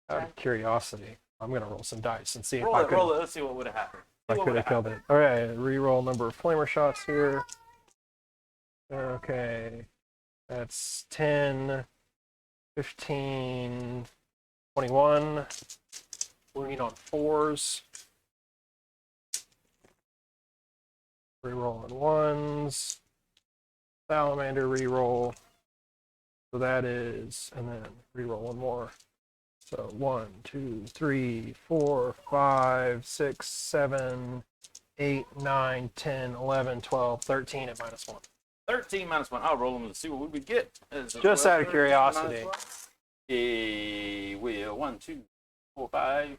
Out of curiosity, I'm going to roll some dice and see if Roll I it, could. roll it. Let's see what would have happened. I could have killed it. All right, reroll number of flamer shots here. Okay, that's 10, 15, 21. Wounding on 4s. Reroll on 1s. Salamander reroll. So that is, and then reroll one more. So 1, 2, 3, 4, 5, 6, 7, 8, 9, 10, 11, 12, 13 at -1. 13 -1. I'll roll them to see what we would get. Just out of curiosity. Well, 1, 2, 4, 5. You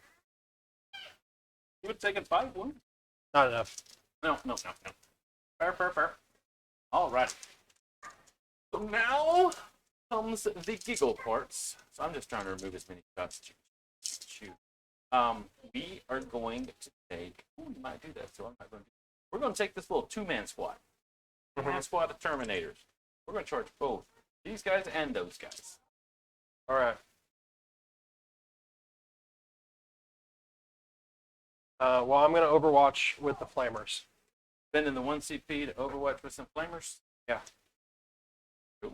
would have taken 5, wouldn't you? Not enough. No. Fair. All right. So now, comes the giggle parts. So I'm just trying to remove as many shots as you can shoot. We are going to take. Ooh, we might do that. So I'm not going to. We're going to take this little two-man squad. Two-man squad of Terminators. We're going to charge both these guys and those guys. All right. Well, I'm going to Overwatch with the Flamers. Spending the 1 CP to Overwatch with some Flamers. Yeah. Cool.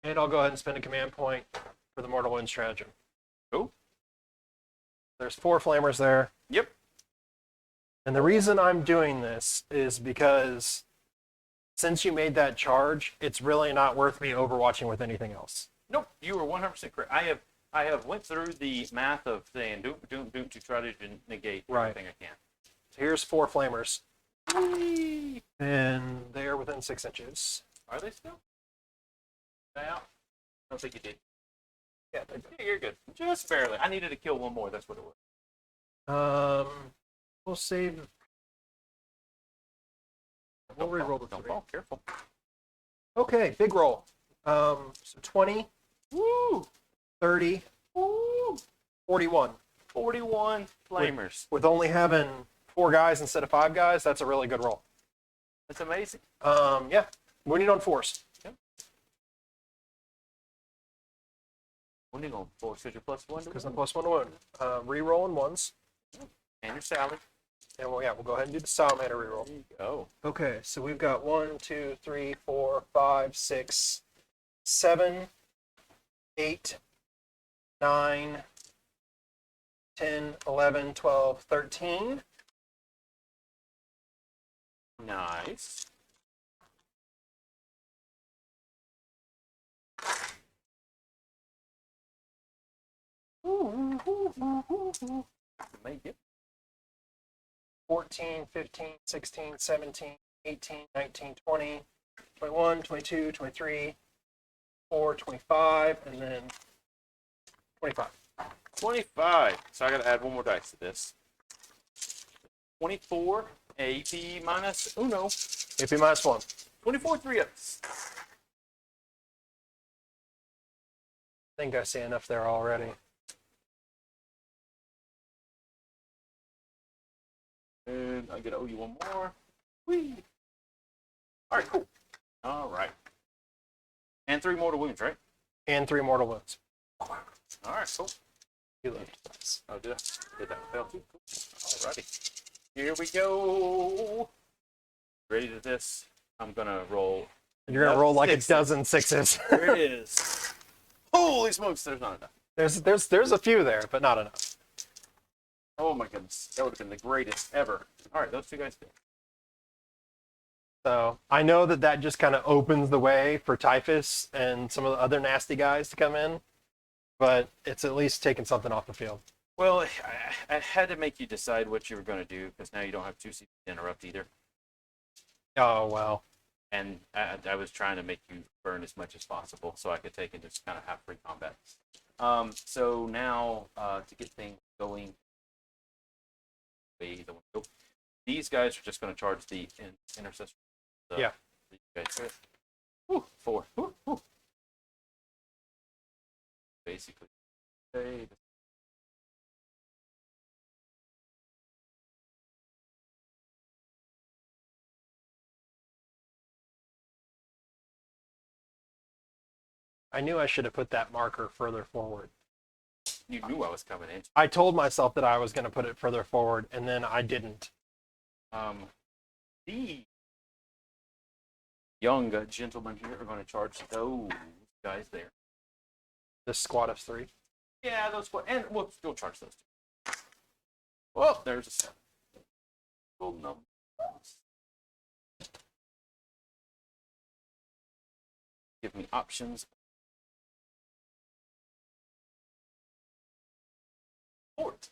And I'll go ahead and spend a command point for the Mortal Wound Stratagem. Cool. There's 4 Flamers there. Yep. And the reason I'm doing this is because since you made that charge, it's really not worth me overwatching with anything else. Nope. You were 100% correct. I have went through the math of saying doom to try to negate everything I can. So here's 4 Flamers. Whee! And they're within 6 inches. Are they still? Now? I don't think you did. Yeah, Yeah, you're good. Just barely. I needed to kill one more. That's what it was. We'll save. We'll reroll the 3. Don't fall. Careful. Okay, big roll. So 20, Woo! 30, Woo! 41. 41 Flamers. With only having 4 guys instead of 5 guys, that's a really good roll. That's amazing. Yeah, we need on force. Yep. When are you going to force? Because you're +1 to Because wound. I'm +1 to wound. Reroll in ones. And your Sally. And we'll go ahead and do the Salamander reroll. There you go. Okay, so we've got 1, 2, 3, 4, 5, 6, 7, 8, 9, 10, 11, 12, 13. Nice. Make it. 14, 15, 16, 17, 18, 19, 20, 21, 22, 23, 4, 25, and then 25. 25. So I got to add one more dice to this. 24 AP minus uno. AP minus 1. 24 3-ups. I think I see enough there already. And I gotta owe you one more. Whee! Alright, cool. Alright. And 3 mortal wounds, right? And 3 mortal wounds. Alright, cool. You left dice. Oh, did I? Did that fail too? Cool. Alrighty. Here we go. Ready to this? I'm gonna roll. You're going to roll like Sixes. a dozen 6s. There it is. Holy smokes, there's not enough. There's a few there, but not enough. Oh my goodness. That would have been the greatest ever. Alright, those 2 guys did. So I know that just kind of opens the way for Typhus and some of the other nasty guys to come in, but it's at least taking something off the field. Well, I had to make you decide what you were going to do because now you don't have 2 CPs to interrupt either. Oh, well. And I was trying to make you burn as much as possible so I could take and just kind of have free combat. So now to get things going, these guys are just going to charge the intercessor. Yeah. These guys. Woo, 4. Woo, woo. Basically. I knew I should have put that marker further forward. You knew I was coming in. I told myself that I was going to put it further forward, and then I didn't. The young gentlemen here are going to charge those guys there. This squad of 3. Yeah, those and we'll still charge those 2. Well, there's a 7. Full number. Give me options. Fort.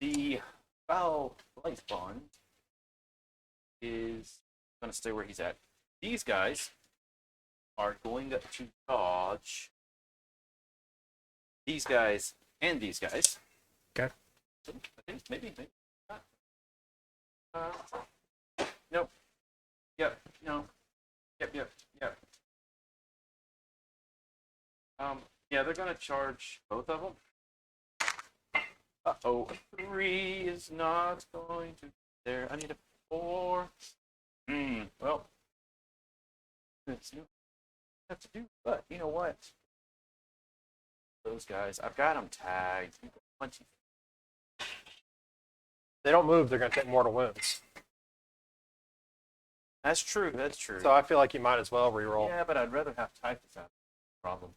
The foul life bond is going to stay where he's at. These guys are going to dodge these guys and these guys. Okay. I think maybe not. Nope. Yep. No. Yep. Yeah, they're gonna charge both of them. Uh-oh, a 3 is not going to be there. I need a 4. Well, it's new. Have to do, but you know what? Those guys, I've got them tagged. Punchy. They don't move, they're going to take mortal wounds. That's true. That's true. So I feel like you might as well reroll. Yeah, but I'd rather have Typhus out. Problem.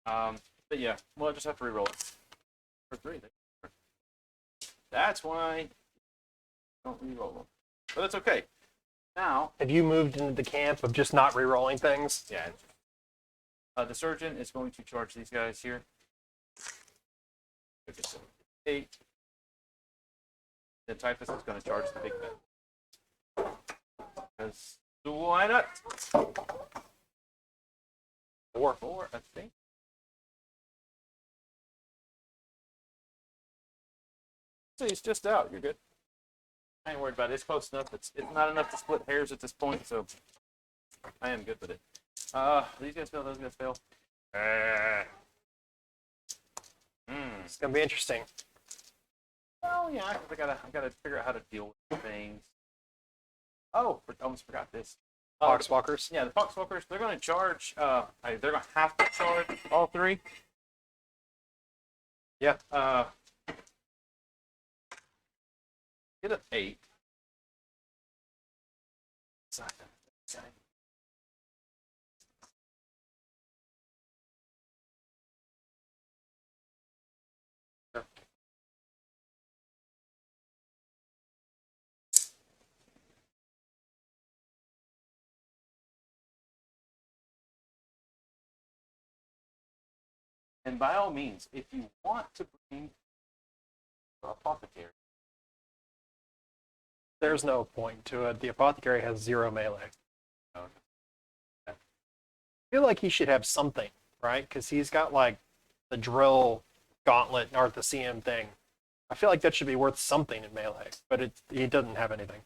But yeah, well, I just have to reroll it for 3. That's why I don't reroll them. But that's okay. Now, Have you moved into the camp of just not rerolling things? yeah. The Surgeon is going to charge these guys here. 8. The Typhus is going to charge the big man. Because why not? 4, I think. So he's just out. You're good. I ain't worried about it. It's close enough. It's not enough to split hairs at this point, so I am good with it. These guys fail. Those guys fail. It's going to be interesting. Well, yeah, 'cause I gotta figure out how to deal with things. Oh, I almost forgot this. Poxwalkers. Yeah, the Poxwalkers, they're going to charge, they're going to have to charge all 3. Yeah. Get an 8. And by all means, if you want to bring the Apothecary, There's no point to it. The Apothecary has 0 melee. okay. I feel like he should have something, right? Because he's got like the drill gauntlet or the CM thing. I feel like that should be worth something in melee, but he doesn't have anything.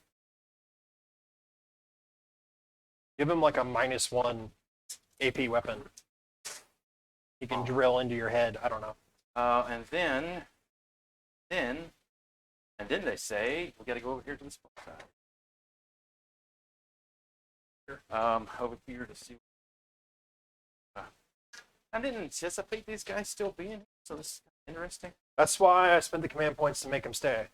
Give him like a -1 AP weapon. He can drill into your head. I don't know. And then they say we got to go over here to the spot side. Over here to see. I didn't anticipate these guys still being here, so this is interesting. That's why I spent the command points to make him stay.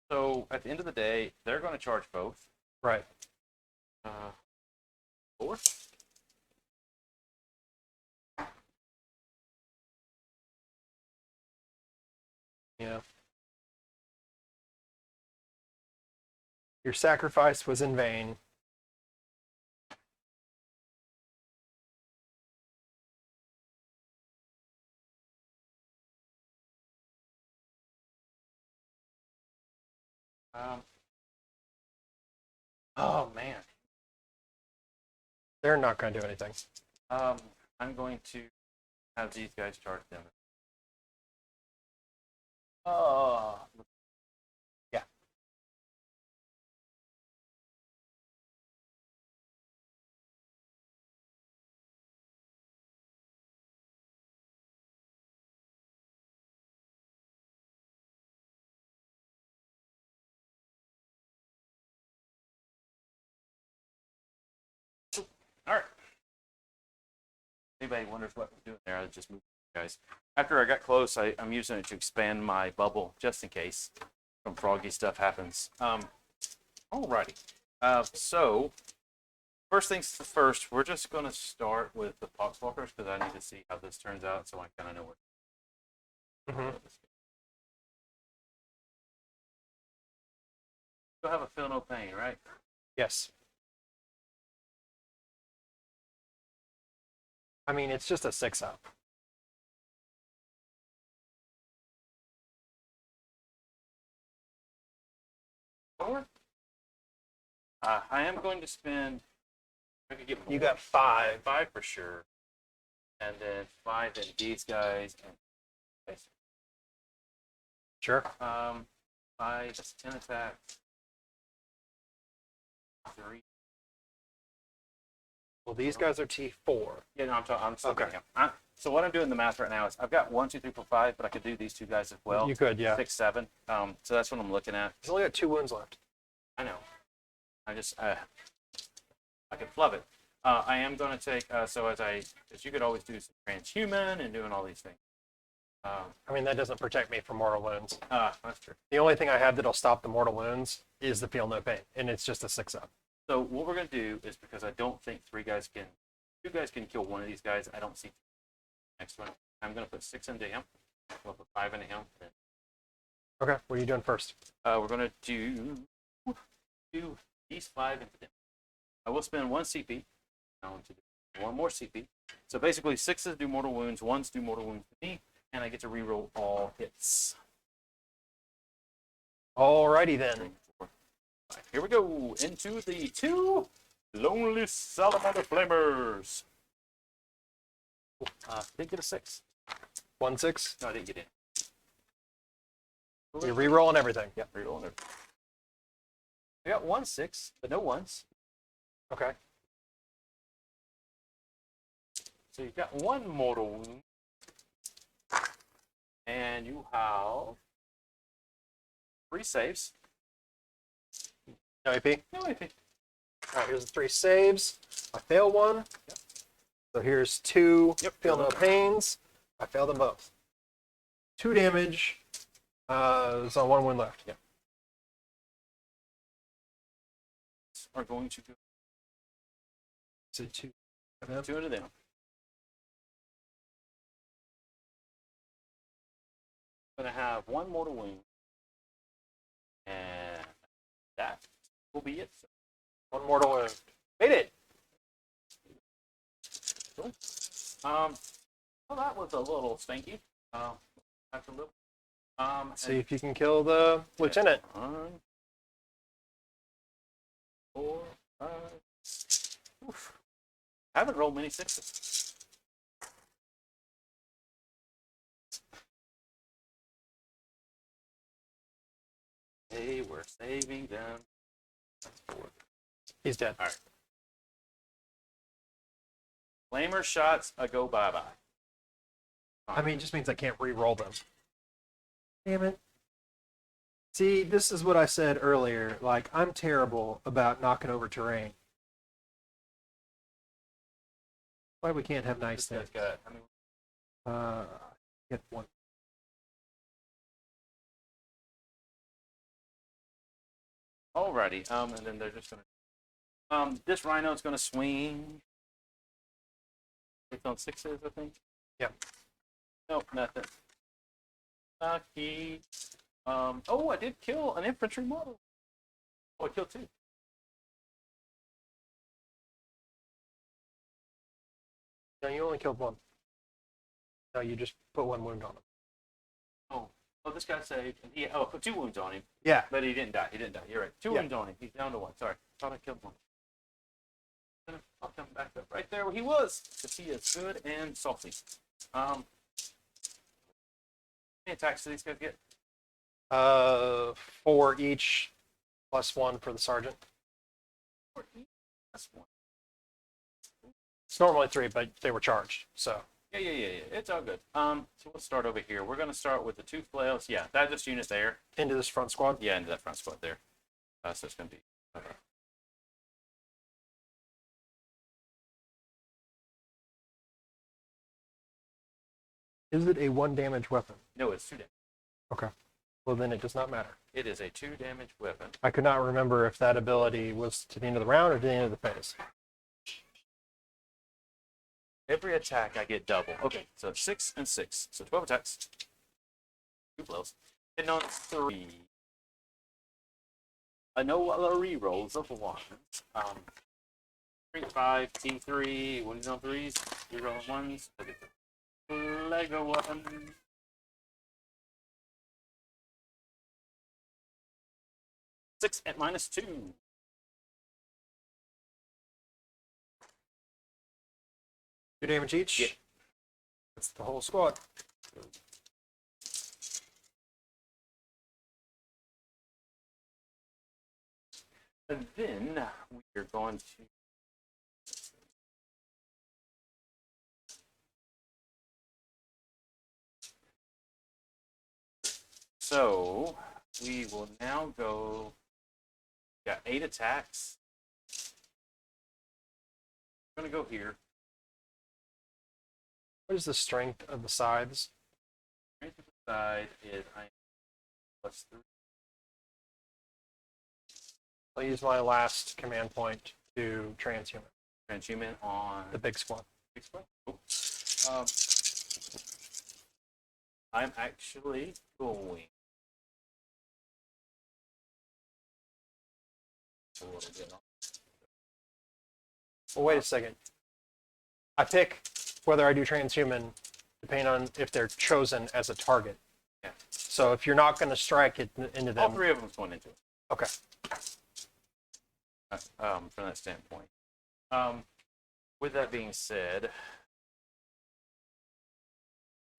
So at the end of the day, they're going to charge both. Right. 4. Yeah. Your sacrifice was in vain. Oh man. They're not going to do anything. I'm going to have these guys charge them. Oh. Yeah. All right. Anybody wonders what we're doing there? I just moved guys. After I got close, I'm using it to expand my bubble just in case some froggy stuff happens. Alrighty. So first things first, we're just going to start with the Poxwalkers because I need to see how this turns out, so I kind of know what. You'll have a feel no pain, right? Yes. I mean, it's just a 6-up. I am going to spend I could get You more. got 5. 5 for sure. And then 5 in these guys. And Sure. 5, that's 10 attacks. 3. Well, these guys are T4. Yeah, no, I'm still Okay. getting him. So what I'm doing the math right now is I've got 1, 2, 3, 4, 5, but I could do these 2 guys as well. You could, yeah. 6, 7. So that's what I'm looking at. He's only got 2 wounds left. I know. I just I can flub it. I am going to take so as you could always do some transhuman and doing all these things. I mean, that doesn't protect me from mortal wounds. That's true. The only thing I have that'll stop the mortal wounds is the feel no pain, and it's just a 6-up. So what we're going to do is, because I don't think 2 guys can kill one of these guys. I don't see the next one. I'm going to put 6 into him. We'll put 5 into him. Okay, what are you doing first? We're going to do these 5 into them. I will spend 1 CP. I want to do 1 more CP. So basically 6s do mortal wounds, 1s do mortal wounds to me, and I get to reroll all hits. Alrighty then. 3, 4, 5. Here we go into the 2 lonely salamander flamers. Didn't get a 6. 1-6. No, I didn't get in. You're re-rolling everything. Yeah, rerolling it. I got 1 6, but no 1s. Okay. So you've got 1 mortal wound. And you have 3 saves. No AP? No AP. Alright, here's the 3 saves. I fail 1. Yep. So here's 2 Yep. feel no pains. I fail them both. 2 damage. There's only 1 wound left. Yep. Are going to go So 2. 2 into them. I'm going to have 1 mortal wound. And that will be it. 1 mortal wound. Made it! Cool. Well, that was a little stinky. That's a little. See if you can kill the lieutenant. 1, 4, 5. Oof. I haven't rolled many 6s. Hey, we're saving them. That's 4. He's dead. All right. Flamer shots, I go bye-bye. I mean, it just means I can't re-roll them. Damn it. See, this is what I said earlier. Like, I'm terrible about knocking over terrain. Why we can't have nice This things? guy's got, I mean, Get 1. alrighty. And then they're just gonna. This rhino's gonna swing. It's on 6s, I think. Yep. Nope, nothing. Lucky. Oh, I did kill an infantry model. Oh, I killed 2. No, you only killed 1. No, you just put 1 wound on him. Oh, this guy saved. And I put 2 wounds on him, Yeah. but he didn't die. He didn't die. You're right. 2 Yeah. wounds on him. He's down to 1. Sorry. Thought I killed 1. I'll come back up right there where he was, because he is good and salty. How many attacks do these guys get? 4 each, plus 1 for the sergeant. That's 1. It's normally 3, but they were charged, so. Yeah. It's all good. So let's start over here. We're gonna start with the 2 flails. Yeah, that just unit there. Into this front squad. Yeah, into that front squad there. So it's gonna be. Okay. Is it a 1 damage weapon? No, it's 2 damage. Okay. Well, then it does not matter. It is a 2 damage weapon. I could not remember if that ability was to the end of the round or to the end of the phase. Every attack I get double. Okay, so 6 and 6. So 12 attacks. 2 blows. Hitting on 3. No other rerolls of 1s. 3, 5, T3. When he's on 3s, reroll 1s. I get the Lego 1. Six at -2. 2 damage each? Yeah. That's the whole squad. And then we are going to so we will now go. Got 8 attacks. I'm gonna go here. What is the strength of the scythes? Strength of the side is I am +3. I'll use my last command point to transhuman Transhuman on the big squad. big squad. Cool. Um, I'm actually going a little bit on. Well, wait a second. I pick whether I do transhuman depending on if they're chosen as a target. Yeah. So if you're not going to strike it into All them, 3 of them is going into it. okay. From that standpoint. With that being said,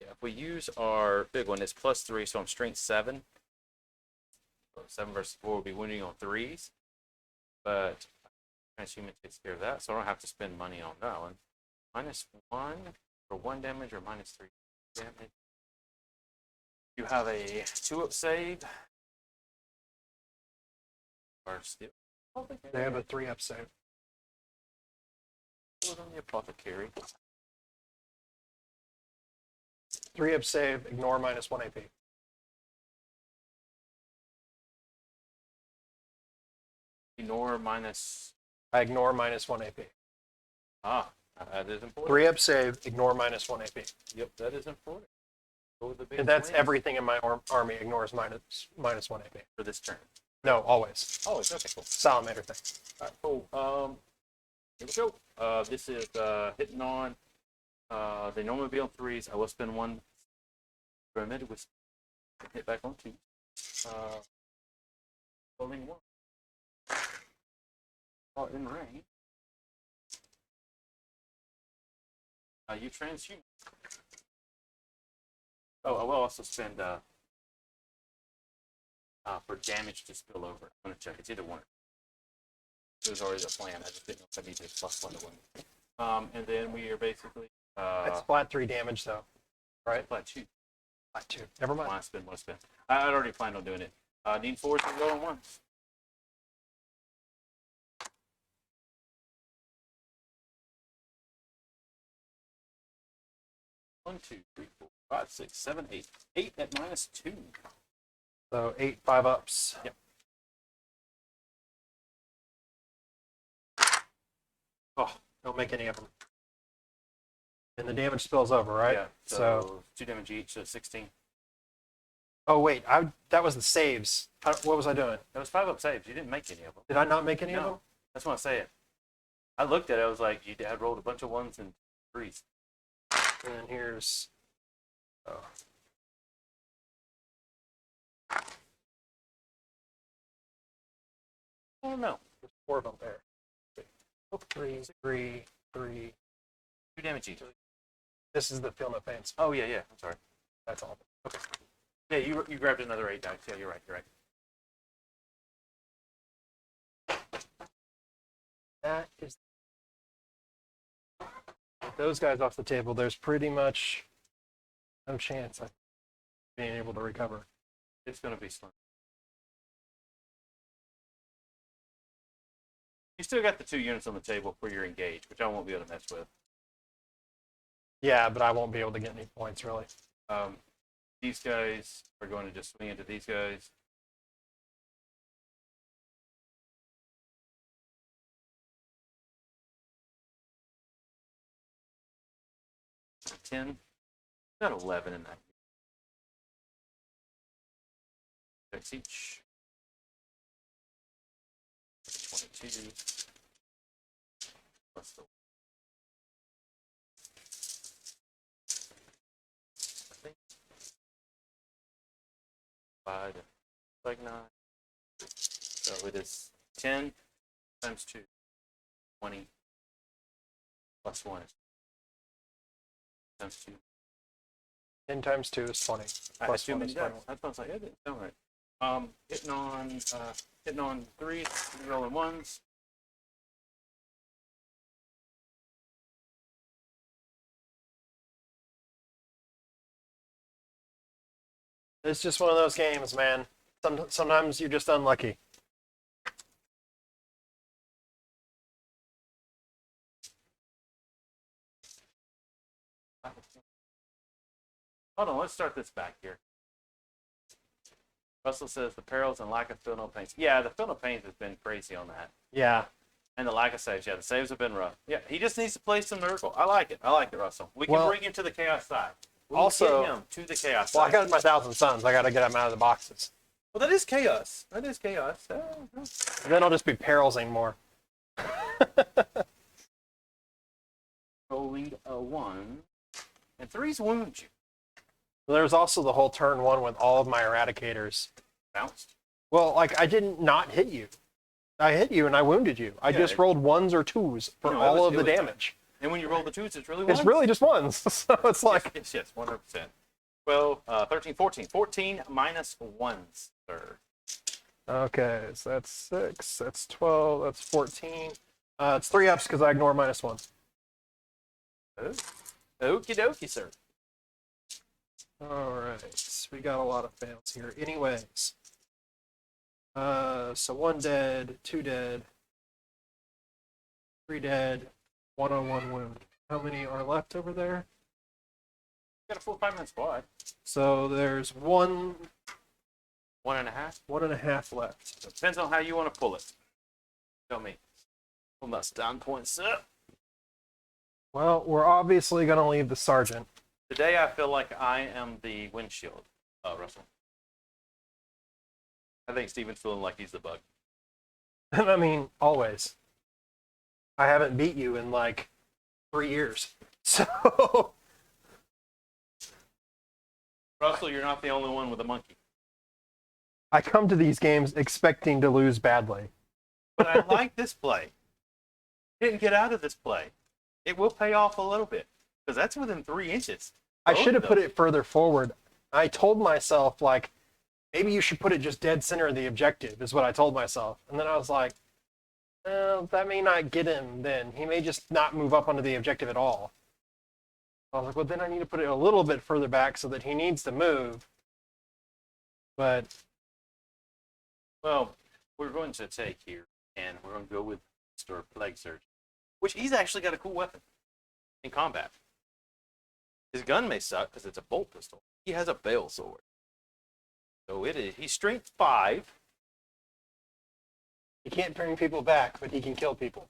yeah, if we use our big one, it's +3, so I'm strength 7. So 7 versus 4 will be wounding on 3s, but transhuman takes care of that, so I don't have to spend money on that one. -1 for 1 damage or -3 damage. You have a 2-up save. Or still. They have a 3-up save. It was on the apothecary. 3-up save, ignore -1 AP. Ignore minus. I ignore -1 AP. That is important. 3-up save, ignore -1 AP. Yep, that is important. Go with the big And that's swings everything in my army ignores -1 AP. for this turn. No, always. Oh, it's okay, cool. Salamander thing. All right, cool. Here we go. This is hitting on. They normally be on 3s. I will spend 1. Permitted with hit back on 2. Holding 1. In range. You transhuman. Oh, I will also spend for damage to spill over. I'm gonna check. It's either one. It was already the plan. I just didn't know if I needed +1 to win. And then we are basically That's flat 3 damage, though. Right? flat 2. Flat 2. Never mind. Want to spend, want to spend. I'd already planned on doing it. Need 4s to go on 1s. One, 2, 3, 4, 5, 6, 7, 8. 8 at -2. So 8 5-ups. Yep. Oh, Don't make any of them. And the damage spills over, right? yeah. So 2 damage each, so 16. Oh wait, that was the saves. What was I doing? That was 5-up saves. You didn't make any of them. Did I not make any of No. them? That's what I'm saying. I looked at it. I was like, you had rolled a bunch of 1s and 3s. And then here's. Oh. Oh no. There's 4 of them there. 3, 3, 3. 2 damage each. This is the feel no pains. Oh yeah, yeah. I'm sorry. That's all. Okay. Yeah, you grabbed another 8 dice. Yeah, you're right. You're right. That is. With those guys off the table, there's pretty much no chance of being able to recover. It's gonna be slim. You still got the 2 units on the table for your engage, which I won't be able to mess with. Yeah, but I won't be able to get any points really. These guys are going to just swing into these guys. $10. Got 11 in that. That's each. 22. Plus the. I think. 5. Like 9. So it is 10 times 2. 20. Plus 1 is times 2. 10 times 2 is 20. I had Plus too 1 many is dice. 21. That's what I was like, that didn't sound right. Hitting on 3s, rolling 1s. It's just one of those games, man. Sometimes you're just unlucky. Hold on, let's start this back here. Russell says the perils and lack of fill no pains. Yeah, the fill no pains has been crazy on that. Yeah. And the lack of saves. Yeah, the saves have been rough. Yeah, he just needs to play some miracle. I like it, Russell. We can bring him to the chaos side. We also, can get him to the chaos well, side. I got my 1,000 Suns. I got to get them out of the boxes. Well, that is chaos. That is chaos. Then I'll just be perils more. Rolling a 1. And 3s wound you. There's also the whole turn 1 with all of my eradicators. Bounced. Well, like, I didn't not hit you. I hit you and I wounded you. I just rolled 1s or 2s for all of the damage. And when you roll the 2s, it's really 1s? It's really just 1s. So it's like... Yes, 100%. 12, 13, 14. 14 minus 1s, sir. Okay, so that's 6, that's 12, that's 14. It's 3 ups because I ignore -1. Okie dokie, sir. Alright, we got a lot of fails here. Anyways. So 1 dead, 2 dead, 3 dead, 101 wound. How many are left over there? Got a full 5-man squad. So there's 1, 1.5. 1.5 left. So it depends on how you want to pull it. Tell me. Pull my standpoints up. Well, we're obviously going to leave the sergeant. Today I feel like I am the windshield, Russell. I think Steven's feeling like he's the bug. I mean, always. I haven't beat you in like 3 years. So... Russell, you're not the only one with a monkey. I come to these games expecting to lose badly. But I like this play. Didn't get out of this play. It will pay off a little bit. Because that's within 3 inches. I should have put it further forward. I told myself, like, maybe you should put it just dead center of the objective, is what I told myself. And then I was like, that may not get him then. He may just not move up onto the objective at all. I was like, well, then I need to put it a little bit further back so that he needs to move. But... Well, we're going to take here, and we're going to go with Mr. Plague Surgeon, which he's actually got a cool weapon in combat. His gun may suck because it's a bolt pistol. He has a bale sword. So he's strength 5. he can't bring people back, but he can kill people.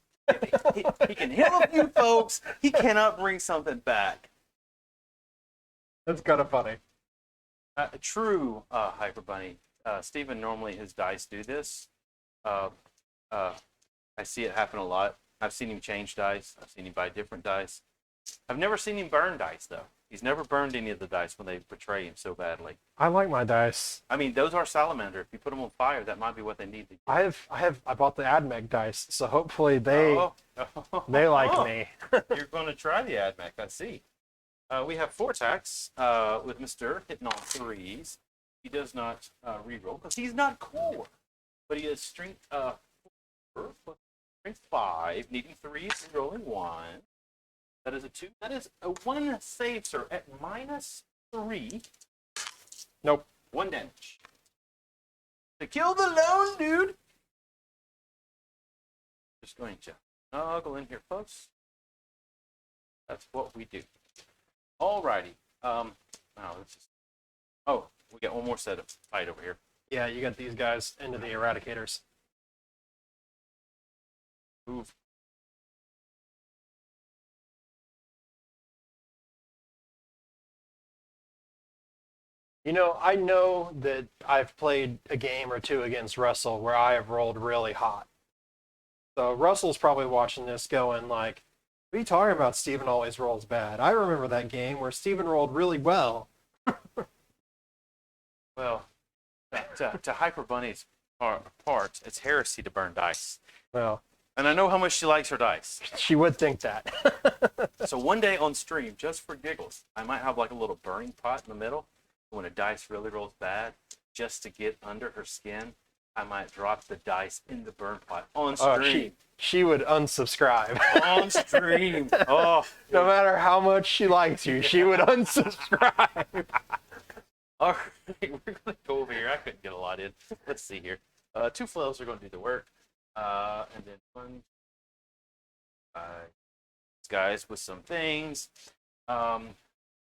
he can heal a few folks. He cannot bring something back. That's kind of funny. True, Hyper Bunny. Steven, normally his dice do this. I see it happen a lot. I've seen him change dice. I've seen him buy different dice. I've never seen him burn dice, though. He's never burned any of the dice when they betray him so badly. I like my dice. I mean, those are Salamander. If you put them on fire, that might be what they need to do. I bought the AdMech dice, so hopefully they like me. You're going to try the AdMech, I see. We have 4 attacks with Mr. hitting on 3s. He does not reroll because he's not core, but he has strength 5, needing 3s and rolling 1. That is a 2. That is a 1 save, sir, at -3. Nope. 1 damage. To kill the lone dude. Just going to snuggle in here close. That's what we do. Alrighty. We got one more set of fight over here. Yeah, you got these guys into the Eradicators. Move. You know, I know that I've played a game or two against Russell where I have rolled really hot. So Russell's probably watching this going like, what are you talking about? Steven always rolls bad. I remember that game where Steven rolled really well. Well, to Hyper Bunny's part, it's heresy to burn dice. Well, And I know how much she likes her dice. She would think that. So one day on stream, just for giggles, I might have like a little burning pot in the middle. When a dice really rolls bad, just to get under her skin, I might drop the dice in the burn pot on stream. She would unsubscribe. On stream. Oh. No matter how much she likes you, she would unsubscribe. All right, we're going to go over here. I couldn't get a lot in. Let's see here. 2 flails are going to do the work. And then 1, 5 guys with some things. We're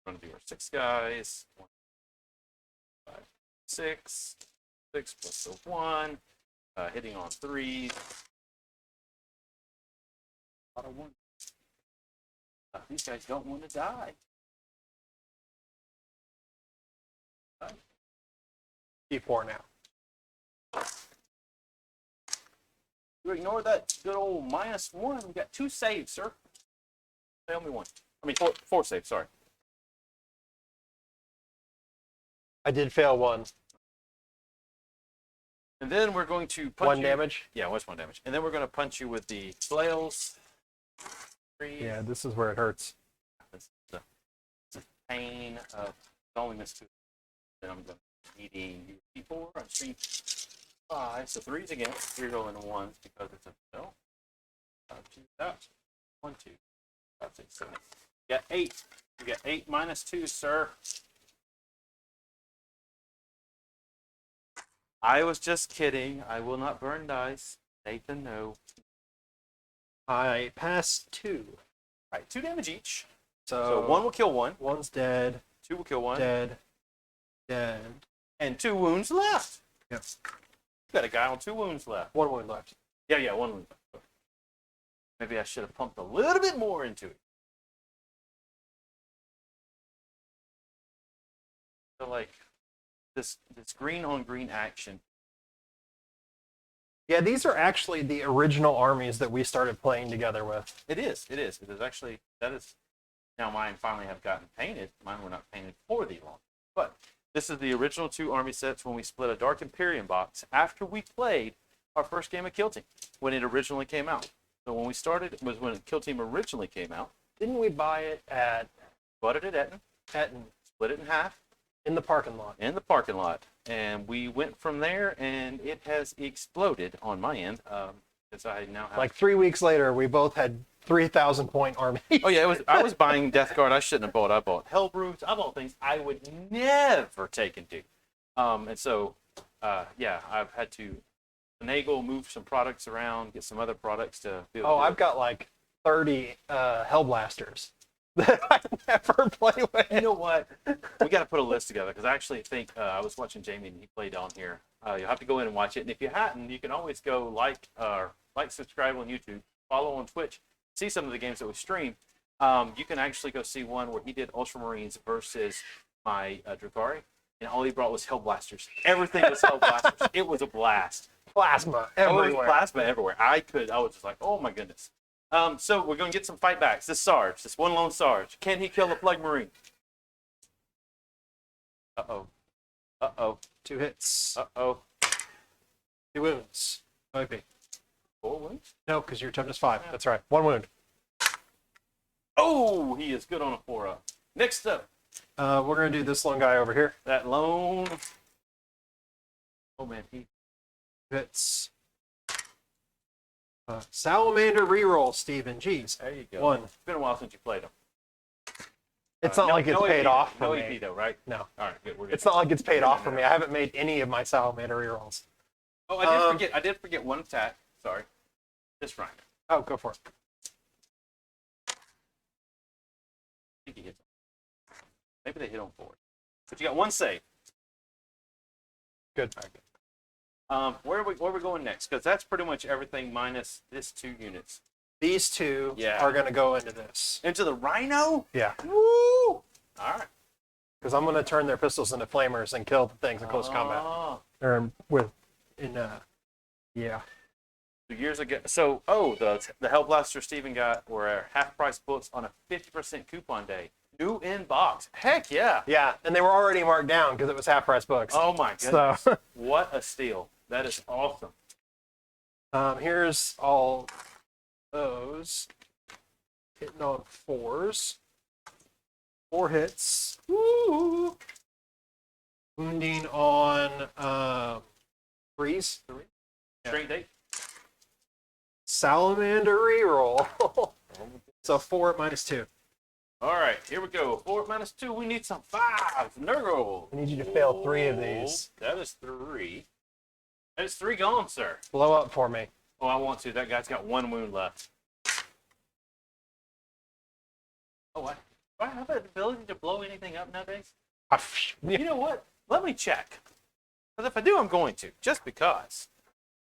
going to do our 6 guys. 1, 5, 6. 6 plus the 1. Hitting on 3. A lot of 1. These guys don't want to die. D4 now. You ignore that good old -1. We got 2 saves, sir. Fail me 1. I mean, 4 saves, sorry. I did fail 1. And then we're going to punch 1 you. damage? Yeah, what's 1 damage? And then we're going to punch you with the flails. 3. Yeah, this is where it hurts. It's the pain of only missed 2. Then I'm going to eating D4 on stream 5. So 3s again. 3 rolling 1s because it's a fail. 2 out. 1, 2. 5, 6, 7. You got 8. You got 8 minus 2, sir. I was just kidding. I will not burn dice. Nathan, no. I passed 2. Right, 2 damage each. So 1 will kill 1. 1's dead. 2 will kill 1. Dead. Dead. And 2 wounds left. Yep. You got a guy on 2 wounds left. 1 wound left. Yeah, 1 wound left. Maybe I should have pumped a little bit more into it. So like this green on green action. Yeah, these are actually the original armies that we started playing together with. It is. It is actually, that is, now mine finally have gotten painted. Mine were not painted for the launch. But this is the original 2 army sets when we split a Dark Imperium box after we played our first game of Kill Team, when it originally came out. So when we started was when Kill Team originally came out. Didn't we buy it at Bought it at Eton, Eton split it in half in the parking lot? in the parking lot. And we went from there, and it has exploded on my end. Because I now have... Like 3 weeks later, we both had 3,000 point armies. Oh yeah, I was buying Death Guard I shouldn't have bought. I bought Hellbrutes. I bought things I would never take and do. And so, yeah, I've had to finagle, move some products around, get some other products to be able to do I've it. got like 30 Hellblasters that I never play with. You know what? We got to put a list together because I actually think I was watching Jamie and he played on here. You'll have to go in and watch it. And if you hadn't, you can always go like, subscribe on YouTube, follow on Twitch, see some of the games that we stream. You can actually go see one where he did Ultramarines versus my Drukari, and all he brought was Hellblasters. Everything was Hellblasters. It was a blast. Plasma Oh, everywhere. plasma everywhere. I was just like, oh my goodness. So we're going to get some fight backs. This Sarge, this one lone Sarge. Can he kill a Plague Marine? Uh-oh. Uh-oh. 2 hits. Uh-oh. 2 wounds. OP. 4 wounds? No, because your toughness 5. That's right. 1 wound. Oh, he is good on a 4-up. Next up, We're going to do this lone guy over here. that lone. Oh, man. He... Hits. Salamander reroll, Steven. Jeez. There you go. 1. It's been a while since you played him. It's not like it's paid off for no me. EP though, right? No. All right, good. We're good. It's not like it's paid off for me. I haven't made any of my Salamander rerolls. Oh, I did forget one attack. Sorry. Just right. Oh, go for it. I think he hits him. Maybe they hit on 4. But you got 1 save. Good. All right, good. Where are we going next? Because that's pretty much everything minus this 2 units. These 2 Yeah. are going to go into this. Into the Rhino? Yeah. Woo! All right. Because I'm going to turn their pistols into flamers and kill the things in close combat. Or yeah. 2 years ago. So, the Hellblaster Steven got were half-price books on a 50% coupon day. New in box. Heck yeah. Yeah, and they were already marked down because it was half-price books. Oh my goodness. So What a steal. That is awesome. Here's all those hitting on 4s. 4 hits. Woo! Wounding on 3s. Straight date. Salamander reroll. So 4 at -2. All right, here we go. 4 -2. We need some 5s. Nurgle. I need you to fail 3 of these. That is 3. That is 3 gone, sir. Blow up for me. Oh, I want to. That guy's got 1 wound left. Oh, do I have the ability to blow anything up nowadays? You know what? Let me check. Because if I do, I'm going to. Just because.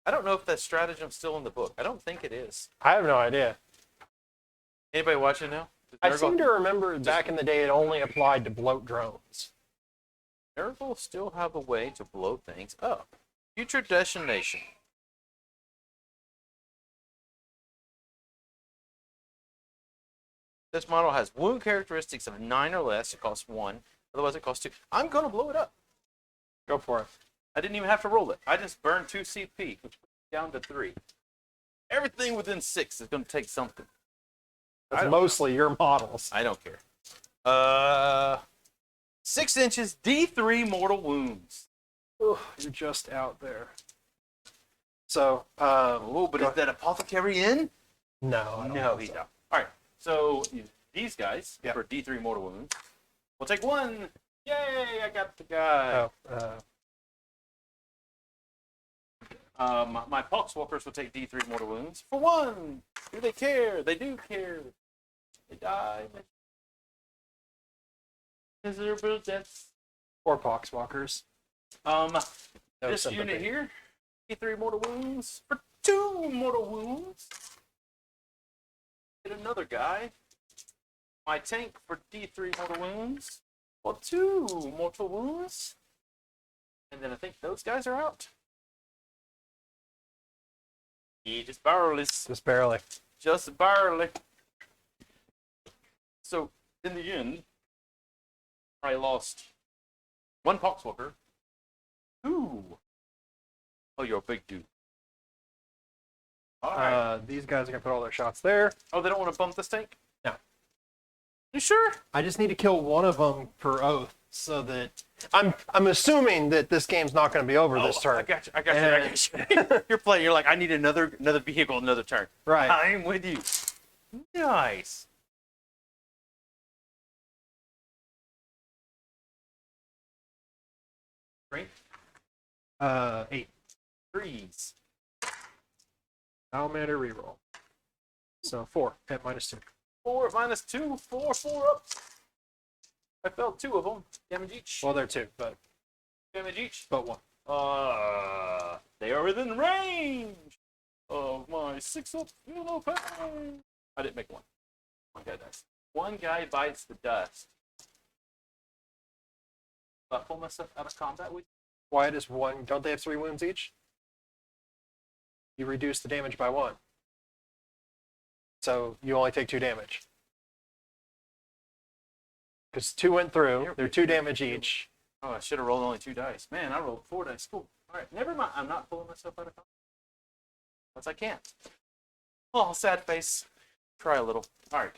I don't know if that stratagem's still in the book. I don't think it is. I have no idea. Anybody watching now? I seem to remember back in the day it only applied to bloat drones. Nurgle still have a way to blow things up. Future destination. This model has wound characteristics of 9 or less. It costs 1. Otherwise, it costs 2. I'm going to blow it up. Go for it. I didn't even have to roll it. I just burned 2 CP, which puts me down to 3. Everything within 6 is going to take something. That's mostly your models. I don't care. 6 inches, D3 mortal wounds. Ugh, you're just out there. So, Oh, but is that apothecary in? no, No, he's out. All right. So these guys Yep. for D3 mortal wounds. We'll take 1. Yay! I got the guy. My poxwalkers will take D3 mortal wounds for 1. Do they care? They do care. They die. Miserable deaths. 4 poxwalkers. No this sympathy. unit here, D3 mortal wounds for 2 mortal wounds. Get another guy. My tank for D3 mortal wounds for 2 mortal wounds. And then I think those guys are out. Yeah, just barely. Just barely. Just barely. So, in the end, I lost 1 poxwalker. 2. Oh, you're a big dude. All right. These guys are gonna put all their shots there. Oh, they don't want to bump this tank? No. You sure? I just need to kill one of them per oath, so that I'm assuming that this game's not going to be over this turn. I got you. I got you. You're playing. You're like, I need another vehicle, another turn. Right. I'm with you. Nice. Great. 8. 3s. Salamander reroll. So 4 at -2. 4 at -2. 4 up. I felt 2 of them. Damage each. Well, they're 2, but Damage each. 1. They are within range of my 6 up yellow pain. I didn't make 1. 1 guy dies. 1 guy bites the dust. I pull myself out of combat with. Why does 1? Don't they have 3 wounds each? You reduce the damage by 1. So you only take 2 damage. Because 2 went through, they're 2 damage each. Oh, I should have rolled only 2 dice. Man, I rolled 4 dice. Cool. All right, never mind. I'm not pulling myself out of combat. Because I can't. Oh, sad face. Try a little. All right.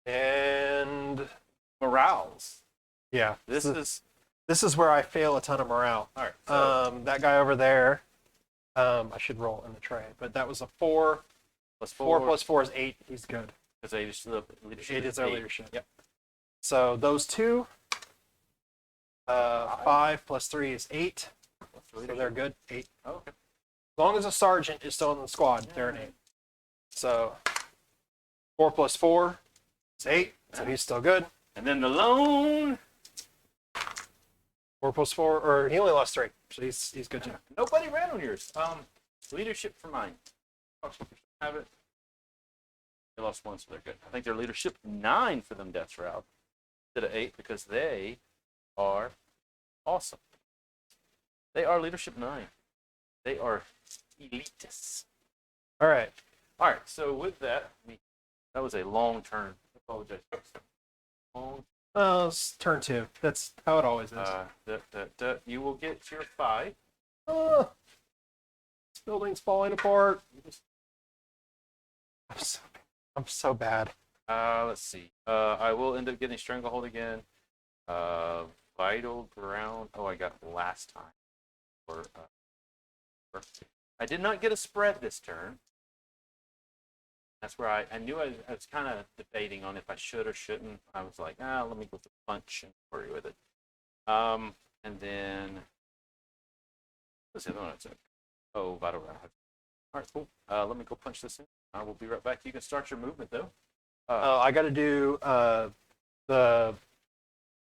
And Morales. yeah, This is where I fail a ton of morale. all right. So, That guy over there, I should roll in the tray, but that was a 4. plus 4 plus 4 is 8. He's good. Because 8 is the leadership. 8 is our leadership. Yep. So those 2, 5 plus 3 is 8. So they're good. 8. Oh, okay. As long as a sergeant is still in the squad, they're an 8. So 4 plus 4 is 8. So he's still good. And then the lone. 4 plus 4, or he only lost 3, so he's good too. Nobody ran on yours. Leadership for mine. Have it. They lost 1, so they're good. I think they're leadership 9 for them deaths route instead of 8 because they are awesome. They are leadership 9. They are elitists. All right. All right. So with that, that was a long turn. I apologize. Long. It's turn 2. That's how it always is. You will get your 5. Building's falling apart. I'm so bad. Let's see. I will end up getting Stranglehold again. Vital Ground. Oh, I got it last time. I did not get a spread this turn. That's where I knew I was kind of debating on if I should or shouldn't. I was like, let me go with the punch and worry with it. And then what's the other one I took? Oh, Vital Ground. All right, cool. Let me go punch this in. I will be right back. You can start your movement though. I got to do the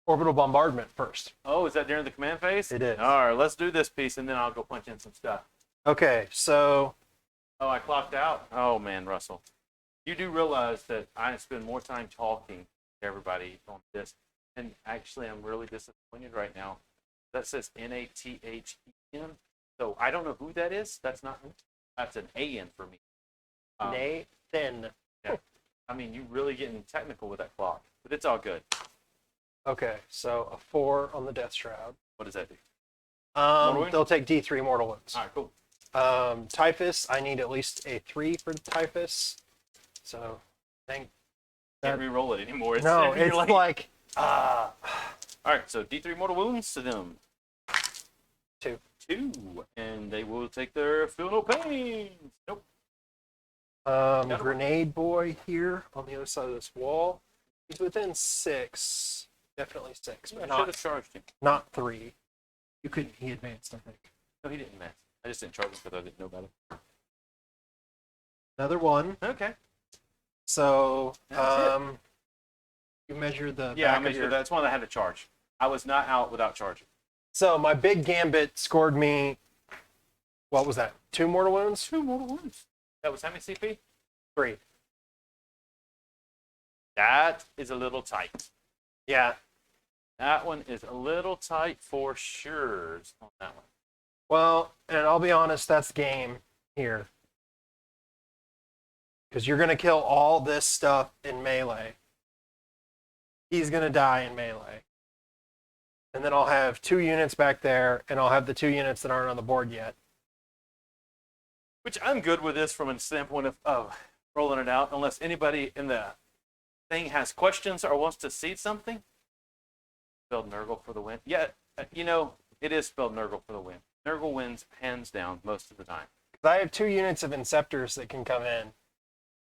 orbital bombardment first. Oh, is that during the command phase? It is. All right, let's do this piece, and then I'll go punch in some stuff. Okay, so... Oh, I clocked out? Oh, man, Russell. You do realize that I spend more time talking to everybody on this, and actually I'm really disappointed right now. That says Nathen, so I don't know who that is. That's not me. That's an AN for me. Nathan. Yeah. I mean, you really getting technical with that clock, but it's all good. Okay, so a 4 on the Death Shroud. What does that do? They'll take D3 mortal wounds. All right, cool. Typhus, I need at least a 3 for Typhus. So, Can't re-roll it anymore. It's like... All right, so D3 mortal wounds to them. 2. 2, and they will take their feel no pain. Nope. Grenade Boy here on the other side of this wall. He's within 6. Definitely 6, but I should have charged him. not 3. You couldn't. He advanced, I think. No, he didn't miss. I just didn't charge him because I didn't know better. Another 1. Okay. So, That's you measure the Yeah, I back of measured your... that's one that I had to charge. I was not out without charging. So, my big gambit scored me... What was that? 2 mortal wounds? 2 mortal wounds. That was how many CP? 3. That is a little tight. Yeah. That one is a little tight for sure on that one. Well, and I'll be honest, that's game here. Because you're going to kill all this stuff in melee. He's going to die in melee. And then I'll have 2 units back there, and I'll have the 2 units that aren't on the board yet. Which I'm good with this from a standpoint of rolling it out, unless anybody in the thing has questions or wants to see something. Spelled Nurgle for the win. Yeah, it is spelled Nurgle for the win. Nurgle wins hands down most of the time. I have 2 units of Inceptors that can come in,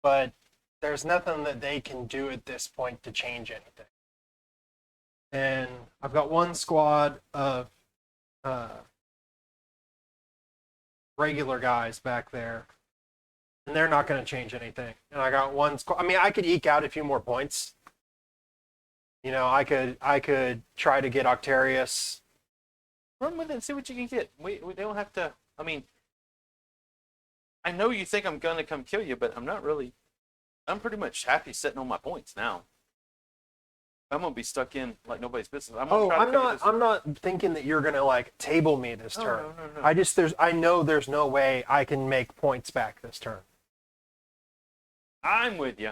but there's nothing that they can do at this point to change anything. And I've got 1 squad of regular guys back there, and they're not going to change anything. And I got 1 squad. I mean, I could eke out a few more points. I could try to get Octarius. Run with it and see what you can get. We don't have to. I mean, I know you think I'm gonna come kill you, but I'm not really. I'm pretty much happy sitting on my points now. I'm gonna be stuck in like nobody's business. I'm not thinking that you're gonna table me this turn. No. I know there's no way I can make points back this turn. I'm with you.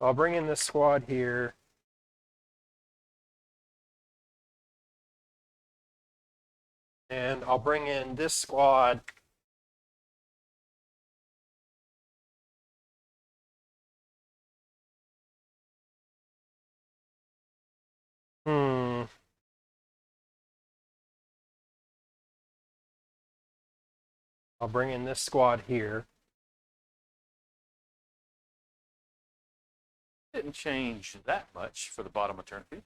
I'll bring in this squad here. And I'll bring in this squad. I'll bring in this squad here. Didn't change that much for the bottom of turn 2.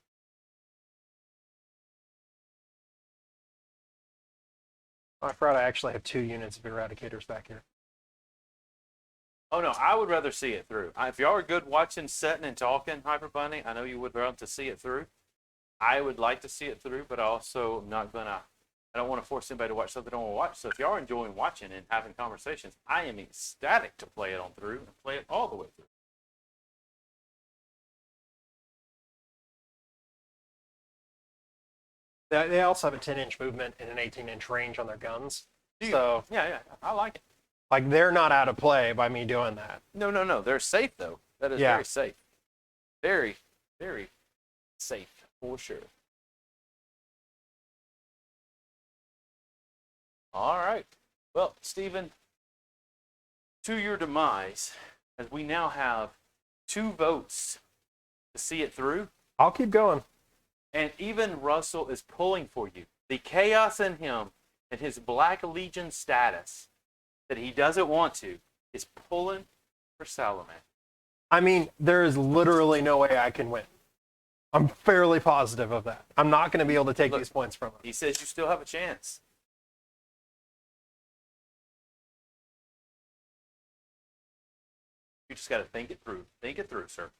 I forgot I actually have 2 units of Eradicators back here. Oh no, I would rather see it through. If y'all are good watching, setting, and talking, Hyper Bunny, I know you would rather to see it through. I would like to see it through, but also not gonna. I don't want to force anybody to watch something they don't want to watch. So if y'all are enjoying watching and having conversations, I am ecstatic to play it on through and play it all the way through. They also have a 10-inch movement and an 18-inch range on their guns. So, yeah, I like it. like, they're not out of play by me doing that. No. They're safe though. That is very safe. Very, very safe for sure. All right. Well, Stephen, to your demise, as we now have 2 votes to see it through, I'll keep going. and even Russell is pulling for you. The chaos in him and his Black Legion status that he doesn't want to is pulling for Salamander. I mean, there is literally no way I can win. I'm fairly positive of that. I'm not going to be able to take these points from him. He says you still have a chance. You just got to think it through. Think it through, sir.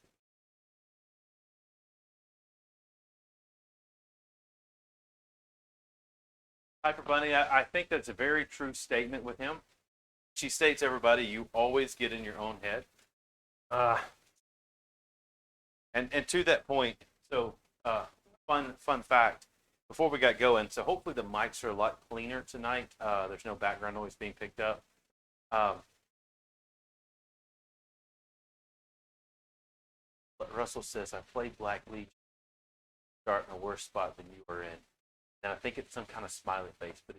Hyper Bunny, I think that's a very true statement with him. She states, everybody, you always get in your own head. And to that point, so fun fact, before we got going, so hopefully the mics are a lot cleaner tonight. There's no background noise being picked up. But Russell says, I played Black Legion, start in a worse spot than you were in. And I think it's some kind of smiley face, but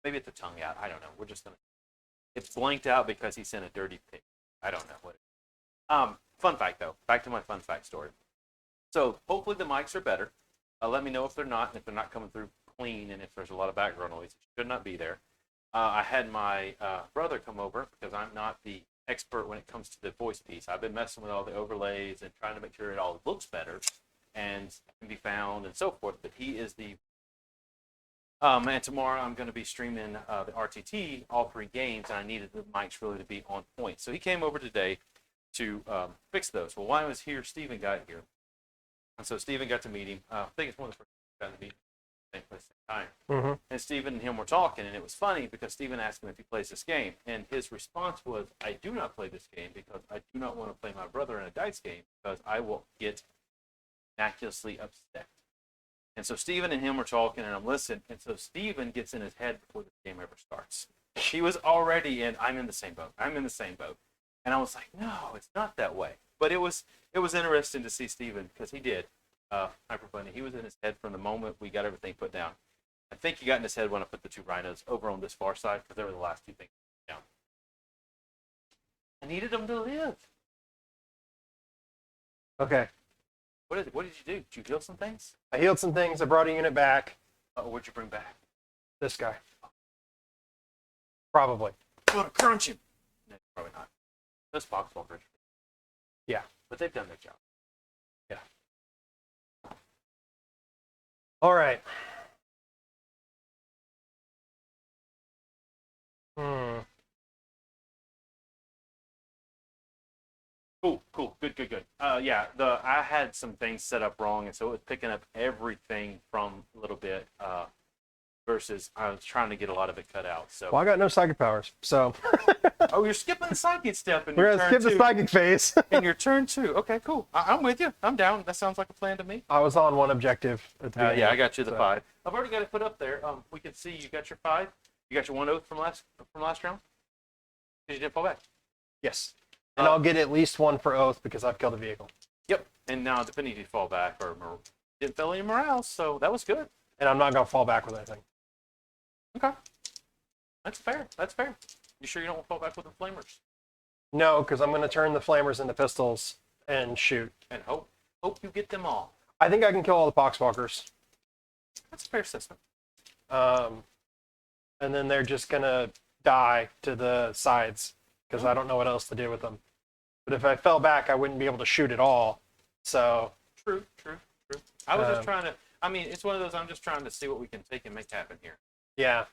maybe it's a tongue out. I don't know. We're just going to... It's blanked out because he sent a dirty pic. I don't know what it is. Fun fact, though. Back to my fun fact story. So hopefully the mics are better. Let me know if they're not, and if they're not coming through clean, and if there's a lot of background noise. It should not be there. I had my brother come over because I'm not the expert when it comes to the voice piece. I've been messing with all the overlays and trying to make sure it all looks better and can be found and so forth. But he is the... and tomorrow I'm going to be streaming the RTT, all 3 games, and I needed the mics really to be on point. So he came over today to fix those. Well, while I was here, Stephen got here. And so Stephen got to meet him. I think it's one of the first guys to meet him at the same time. Mm-hmm. And Stephen and him were talking, and it was funny because Stephen asked him if he plays this game. And his response was, I do not play this game because I do not want to play my brother in a dice game because I will get miraculously upset. And so Stephen and him were talking, and I'm listening. And so Stephen gets in his head before the game ever starts. He was already in, I'm in the same boat. I'm in the same boat. And I was like, no, it's not that way. But it was interesting to see Stephen, because he did. Hyper Bunny, he was in his head from the moment we got everything put down. I think he got in his head when I put the 2 rhinos over on this far side, because they were the last 2 things down. I needed them to live. Okay. What did you do? Did you heal some things? I healed some things. I brought a unit back. What'd you bring back? This guy. Probably. I'm going to crunch him. No, probably not. Those Foxwalkers. Yeah. But they've done their job. Yeah. All right. Cool. Good. Yeah, I had some things set up wrong, and so it was picking up everything from a little bit versus I was trying to get a lot of it cut out. So. Well, I got no psychic powers, so. Oh, you're skipping the psychic step in We're your gonna turn skip the 2. psychic phase. In your turn 2. Okay, cool. I'm with you. I'm down. That sounds like a plan to me. I was on one objective at the beginning. Yeah, I got you the so. 5. I've already got it put up there. We can see you got your 5. You got your 1 oath from last round. Because you didn't fall back. Yes. And I'll get at least 1 for oath because I've killed a vehicle. Yep. And now, depending if you fall back or didn't fail any morale, so that was good. And I'm not gonna fall back with anything. Okay. That's fair. You sure you don't fall back with the flamers? No, because I'm gonna turn the flamers into pistols and shoot. And hope you get them all. I think I can kill all the poxwalkers. That's a fair system. And then they're just gonna die to the sides because I don't know what else to do with them. But if I fell back, I wouldn't be able to shoot at all. So True. I was just trying to. I mean, it's one of those. I'm just trying to see what we can take and make happen here. yeah,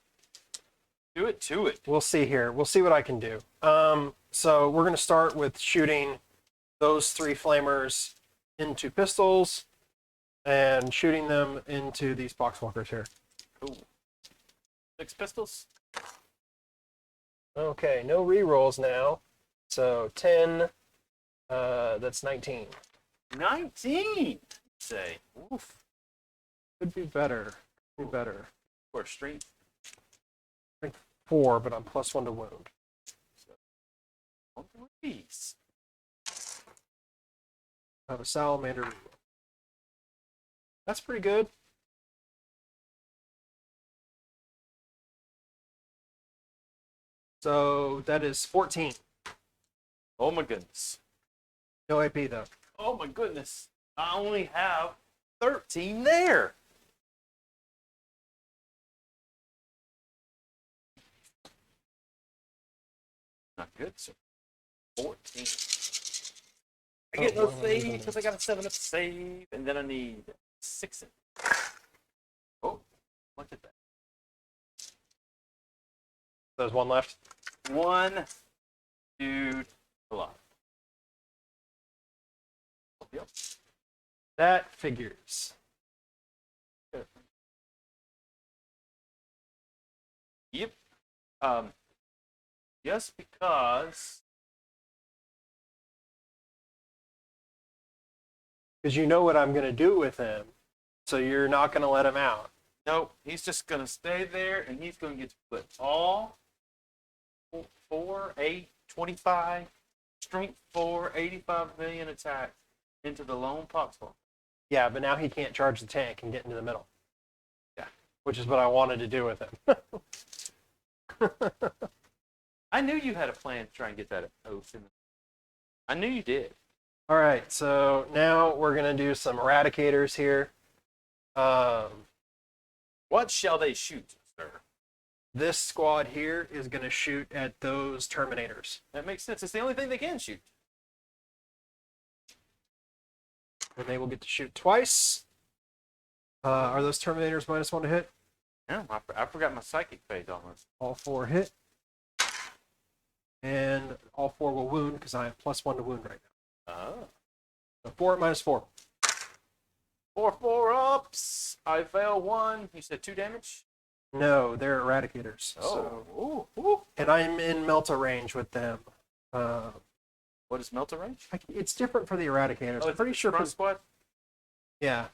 Do it to it. we'll see here. We'll see what I can do. So we're gonna start with shooting those 3 flamers into pistols and shooting them into these poxwalkers here. Cool. 6 pistols. Okay, no rerolls now. So 10, that's 19. 19. say. Oof. Could be better. Could be better. For strength. 4, but I'm +1 to wound. On threes. I have a salamander reroll. That's pretty good. So that is 14. Oh my goodness. No AP though. Oh my goodness. I only have 13 there. Not good, sir. 14. I get no save because I got a 7 up save, and then I need 6. Oh, look at that. There's one left. One dude alive. Yep. That figures. Yep. Just because. Because you know what I'm going to do with him, so you're not going to let him out. Nope, he's just going to stay there, and he's going to get to put all 4, 8, 25, strength 4, 85 million attack into the lone poxhole. Yeah, but now he can't charge the tank and get into the middle. Yeah. Which is what I wanted to do with him. I knew you had a plan to try and get that oath in. I knew you did. All right, so now we're going to do some eradicators here. What shall they shoot, sir? This squad here is going to shoot at those Terminators. That makes sense. It's the only thing they can shoot. And they will get to shoot twice. Are those Terminators -1 to hit? No, I forgot my psychic phase almost. All 4 hit. And all 4 will wound because I have +1 to wound right now. Oh. So 4 -4. 4 ups. I fail 1. You said 2 damage? No, they're Eradicators. Oh. So, Ooh. and I'm in Melta range with them. What is Melta range? It's different for the Eradicators. Oh, I'm pretty sure. Front squad? Yeah,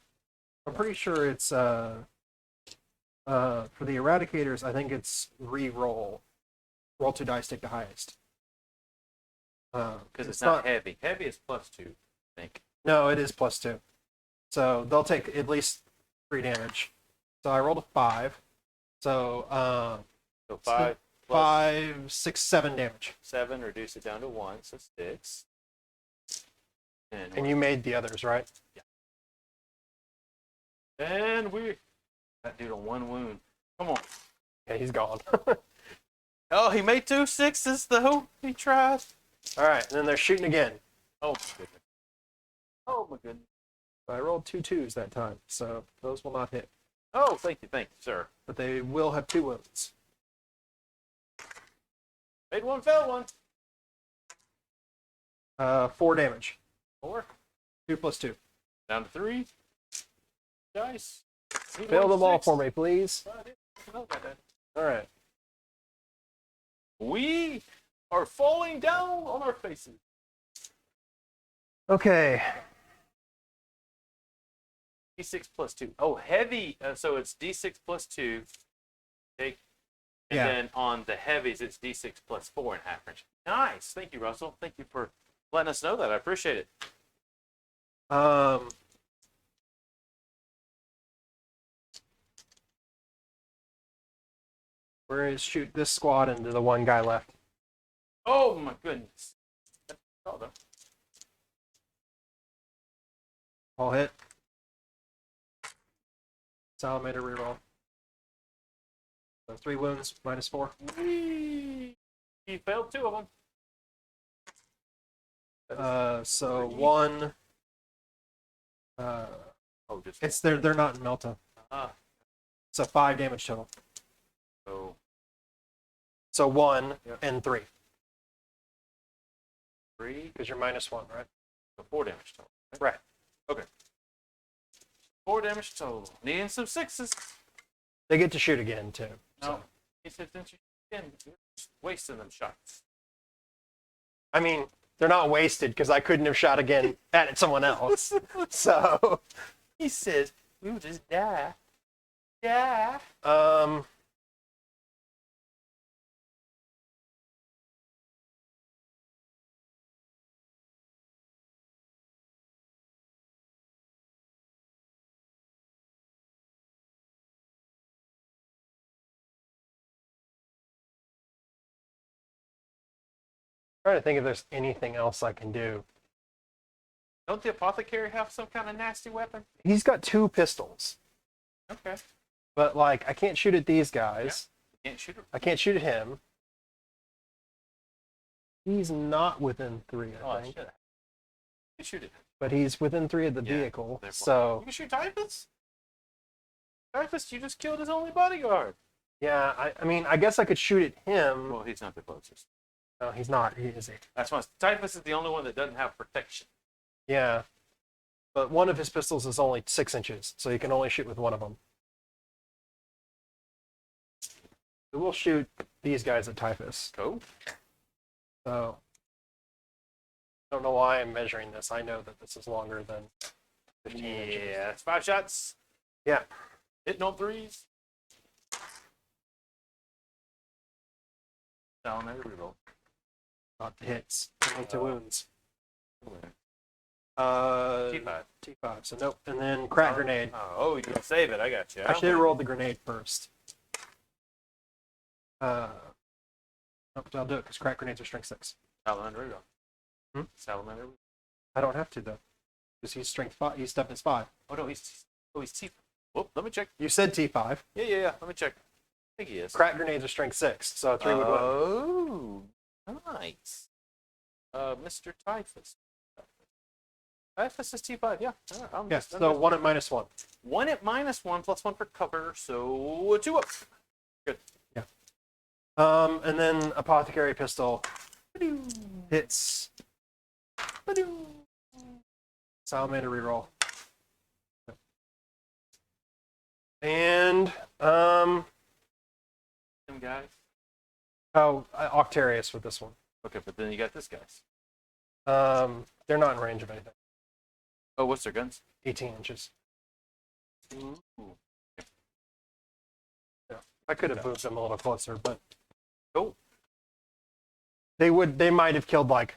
I'm pretty sure it's for the Eradicators. I think it's roll 2 dice, take the highest. Because it's not heavy. Heavy is +2, I think. No, it is +2. So they'll take at least 3 damage. So I rolled a 5. So So 5 plus 5, 6, 7 damage. 7, reduce it down to 1, so 6. And you made the others, right? Yeah. And that dude on 1 wound. Come on. Yeah, he's gone. Oh, he made 2 6s though. He tried. All right, and then they're shooting again. Oh my goodness. Oh my goodness. I rolled 2 2s that time, so those will not hit. Oh, thank you, sir. But they will have 2 wounds. Made 1, failed 1. 4 damage. 4. 2 + 2. Down to 3. Dice. Fail them all for me, please. All right. We are falling down on our faces. Okay. D6 + 2. Oh, heavy. So it's D6 + 2. Take. And Yeah. then on the heavies, it's D6 + 4 in half range. Nice. Thank you, Russell. Thank you for letting us know that. I appreciate it. We're going to shoot this squad into the one guy left. Oh my goodness. Oh, though. All hit. Salamander reroll. So 3 wounds, -4. Whee! He failed 2 of them. So 1. Just It's they're not in Melta. So 5 damage total. So 1 and 3. 3. Because you're -1, right? So 4 damage total. Right. Okay. 4 damage total. Needing some 6s. They get to shoot again too. No. So. He said, since you again, you're just wasting them shots. I mean, they're not wasted because I couldn't have shot again at someone else. So, He says, we will just die. Yeah. trying to think if there's anything else I can do. Don't the apothecary have some kind of nasty weapon? He's got 2 pistols, Okay. but like I can't shoot at these guys. You can't shoot her. I can't shoot at him. He's not within 3, I think. Shit. You can shoot it. But he's within 3 of the Yeah, vehicle. You So can shoot Typhus? Typhus, you just killed his only bodyguard. yeah, I mean, I guess I could shoot at him. Well, he's not the closest. No, he's not. He is. That's why Typhus is the only one that doesn't have protection. Yeah, but one of his pistols is only 6 inches, so you can only shoot with one of them. So we'll shoot these guys at Typhus. Cool. So I don't know why I'm measuring this. I know that this is longer than 15 inches. Yeah, it's 5 shots. Yeah. Hitting on 3s. Salamander reroll. Not hits. Only 2 wounds. T5. T5. So nope. And then crack grenade. Oh, you can save it. I got you. I should have rolled the grenade first. Nope, I'll do it because crack grenades are strength 6. Salamander reroll. Hmm? Salamander. I don't have to though, because he's strength 5. He's toughness 5. Oh no, he's T5. Oh, let me check. You said T5. Yeah. Let me check. I think he is. Crack grenades are strength 6, so 3 would win. Oh, nice. Mr. Typhus. Typhus is T5, yeah. I'm Yes, just- I'm so just- 1 at -1. 1 at -1 plus 1 for cover, so 2 up. Good. Yeah. And then apothecary pistol hits. Salamander reroll. And Them guys. Octarius with this one. Okay, but then you got this guys. They're not in range of anything. Oh, what's their guns? 18 inches. Ooh. Yeah. I could have moved them a little closer, but Cool. they might have killed like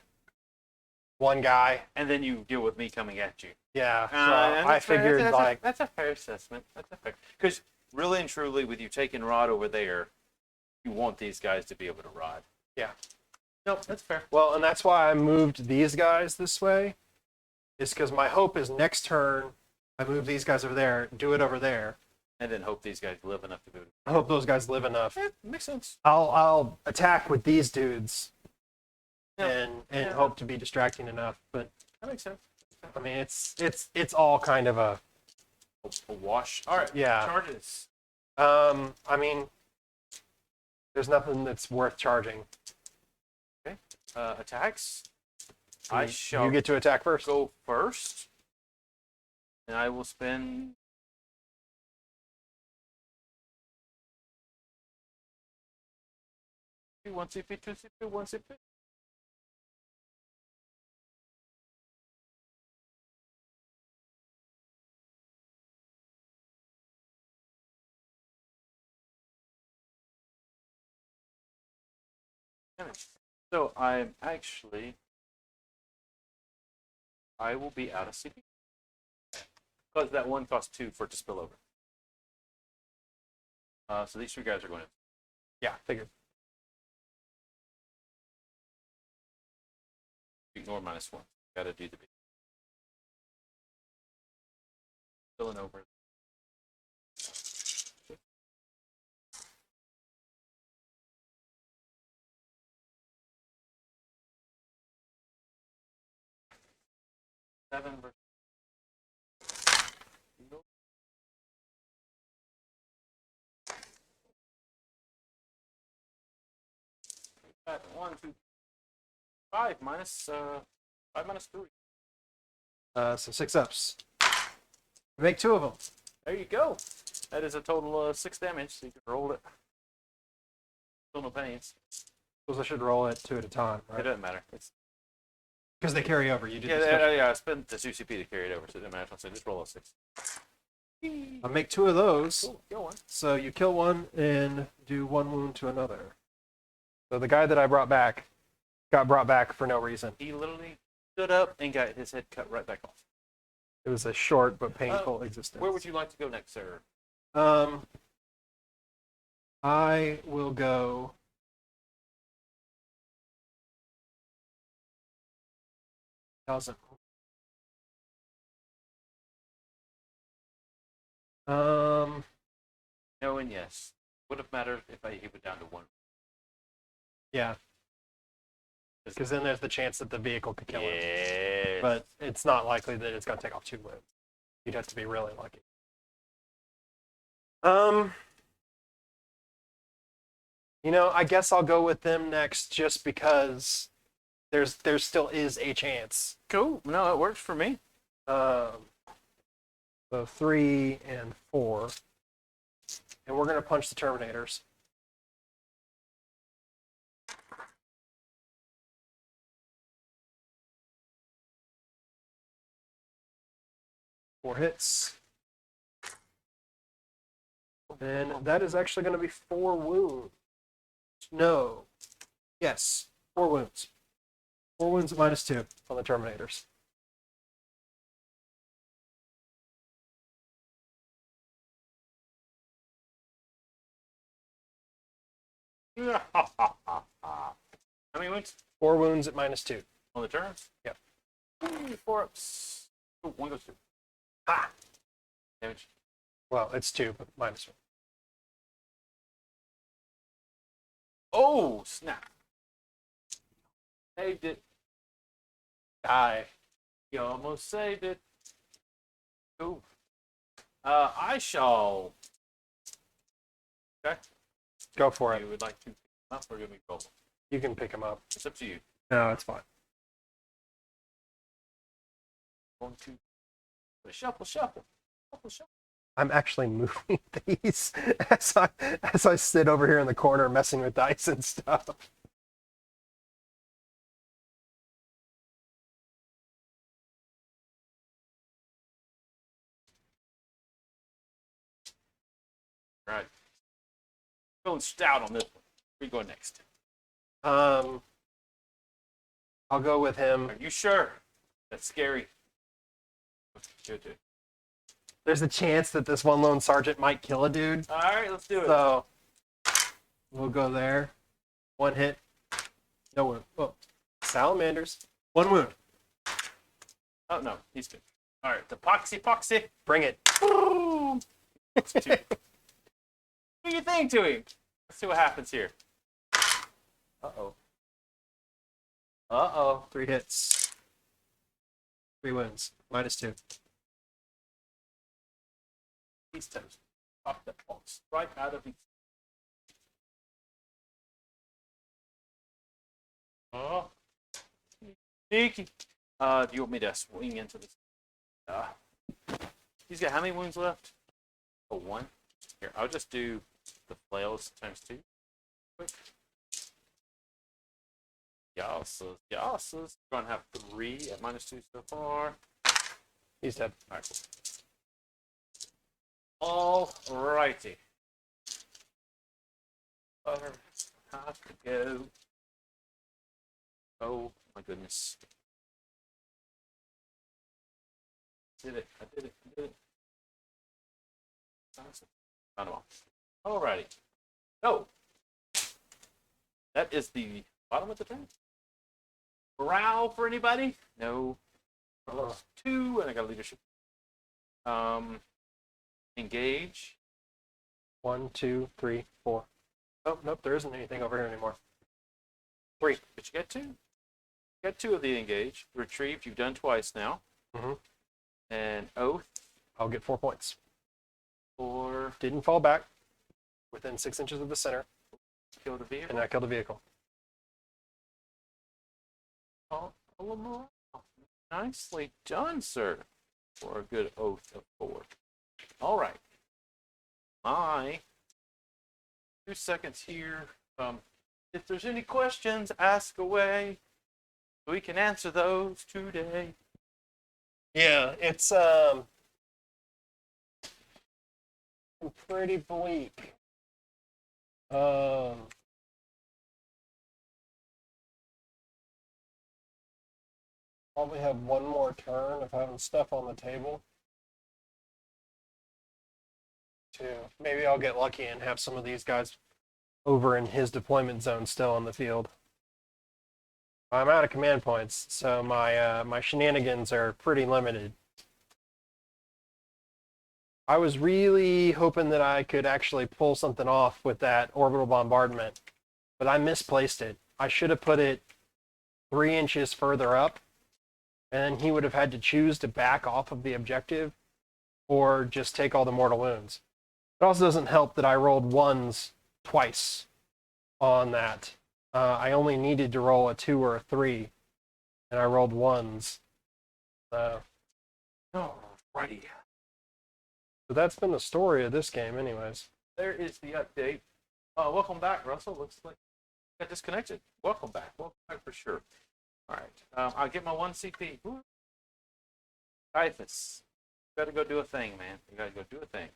one guy. And then you deal with me coming at you. Yeah. So And I that's fair. figured like that's a fair assessment. That's a fair. Because really and truly, with you taking Rod over there, you want these guys to be able to ride. Yeah. Nope, that's fair. well, and that's why I moved these guys this way. Is because my hope is next turn I move these guys over there, do it over there. And then hope these guys live enough to do it. I hope those guys live enough. Yeah, makes sense. I'll attack with these dudes Yeah. and Yeah. hope to be distracting enough. But That makes sense. I mean, it's all kind of a A wash. All right. Yeah. Charges. I mean, there's nothing that's worth charging. Attacks. I shall You get to attack first. go first. And I will spend. One CP, 2 CP, 1 CP. So I'm actually. I will be out of CP. Because that one costs 2 for it to spill over. So these 3 guys are going to. Yeah, figured. Ignore -1. Gotta do the big. Spilling over. Seven versus. One, two, 5 minus 5 minus 3. So 6 ups. Make 2 of them. There you go. That is a total of 6 damage, so you can roll it. Still no pains. Suppose I should roll it 2 at a time, It right? doesn't matter. It's Because they carry over. You did Yeah, discuss. yeah. I spent the UCP to carry it over, so it didn't matter. So just roll a 6. I'll make 2 of those. Cool. Kill one. So you kill one and do 1 wound to another. So the guy that I brought back got brought back for no reason. He literally stood up and got his head cut right back off. It was a short but painful existence. Where would you like to go next, sir? I will go. Doesn't. No and yes. Would have mattered if he went down to 1. Yeah. Because then there's the chance that the vehicle could kill him. Yes. But it's not likely that it's going to take off 2 wounds. You'd have to be really lucky. You know, I guess I'll go with them next just because there still is a chance. Cool. No, it works for me. So 3 and 4. And we're going to punch the Terminators. Four hits. And that is actually going to be 4 wounds. No. Yes. 4 wounds. 4 wounds at -2 on the Terminators. How many wounds? 4 wounds at -2. On the turns? Yep. 4 ups. Oh, 1 goes 2. Ha! Damage. Well, it's 2, but -1. Oh, snap. Saved it. Die. You almost saved it. Cool. I shall. Okay. Go for it. You would like to pick them up or give me roll? You can pick him up. It's up to you. No, it's fine. 1, 2. Shuffle, shuffle. Shuffle, shuffle. I'm actually moving these as I sit over here in the corner messing with dice and stuff. Right. Feeling stout on this one. Where you going next? I'll go with him. Are you sure? That's scary. Good, dude. There's a chance that this one lone sergeant might kill a dude. All right, let's do it. So we'll go there. 1 hit. No wound. Oh, Salamanders. 1 wound. Oh, no, he's good. All right, the poxy. Bring it. Boom. Do your thing to him. Let's see what happens here. Uh-oh. Uh-oh. 3 hits. 3 wounds. -2. He's toast. Pop that box right out of his. Oh. Sneaky. Do you want me to swing into this? He's got how many wounds left? Oh, 1. Here, I'll just do the flails ×2. Quick. Yasses. We're going to have 3 at -2 so far. He's dead. All right, cool. All righty. Have to go. Oh my goodness. I did it. All righty. So, that is the bottom of the turn. Morale for anybody? No. +2, and I got leadership. Engage. 1, 2, 3, 4. Oh, nope, there isn't anything over here anymore. 3. But you get 2. You got 2 of the engage. Retrieved, you've done twice now. Mhm. And oath. I'll get 4 points. Or Didn't fall back. Within 6 inches of the center. kill the vehicle. And I killed the vehicle. Oh, nicely done, sir. For a good oath of 4. All right. My 2 seconds here. If there's any questions, ask away. We can answer those today. Yeah, it's pretty bleak. Probably have one more turn of having stuff on the table. Maybe I'll get lucky and have some of these guys over in his deployment zone still on the field. I'm out of command points, so my shenanigans are pretty limited. I was really hoping that I could actually pull something off with that orbital bombardment, but I misplaced it. I should have put it 3 inches further up, and he would have had to choose to back off of the objective or just take all the mortal wounds. It also doesn't help that I rolled ones twice on that. I only needed to roll a 2 or a 3, and I rolled ones. So Alrighty. that's been the story of this game, anyways. There is the update. Welcome back, Russell. Looks like you got disconnected. Welcome back. Welcome back for sure. All right. I'll get my 1 CP. Typhus. You gotta go do a thing, man. You gotta go do a thing.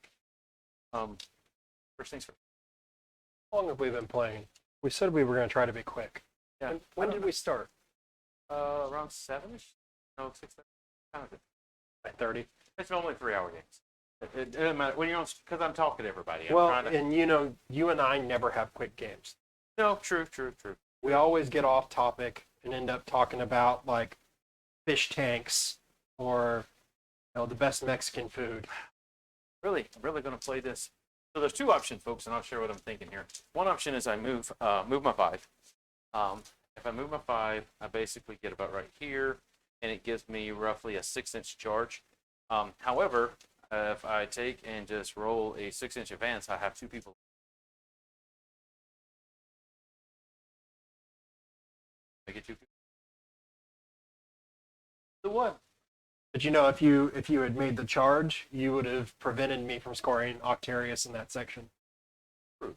First things first. How long have we been playing? We said we were going to try to be quick. Yeah. When did we start? Around 7ish? No, 6. Kind of good. At 30. It's normally 3-hour games. It doesn't matter when you're on, because I'm talking to everybody. And you and I never have quick games. No, true. We always get off topic and end up talking about like fish tanks or the best Mexican food. I'm really going to play this. So there's 2 options, folks, and I'll share what I'm thinking here. One option is I move my 5. If I move my 5, I basically get about right here, and it gives me roughly a 6-inch charge. However, if I take and just roll a 6-inch advance, I have 2 people. I get 2 people. So what? But if you had made the charge, you would have prevented me from scoring Octarius in that section. True.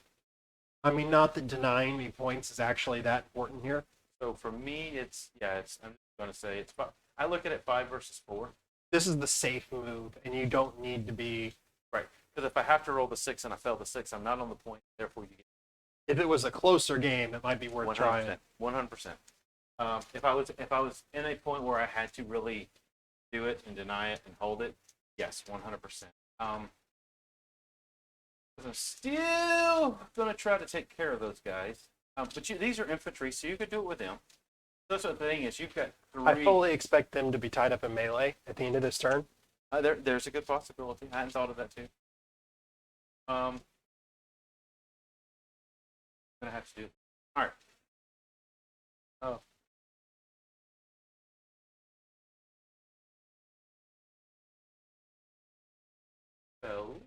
I mean, not that denying me points is actually that important here. So for me, I'm just going to say it's 5. I look at it 5 versus 4. This is the safe move, and you don't need to be right. Because if I have to roll the 6 and I fail the 6, I'm not on the point. Therefore, you get. If it was a closer game, it might be worth 100%, trying. 100%. If I was in a point where I had to really do it and deny it and hold it, yes, 100%. I'm still gonna try to take care of those guys. But these are infantry, so you could do it with them. That's the thing is you've got 3. I fully expect them to be tied up in melee at the end of this turn. There's a good possibility. I hadn't thought of that too. Gonna have to do it. All right. Oh. So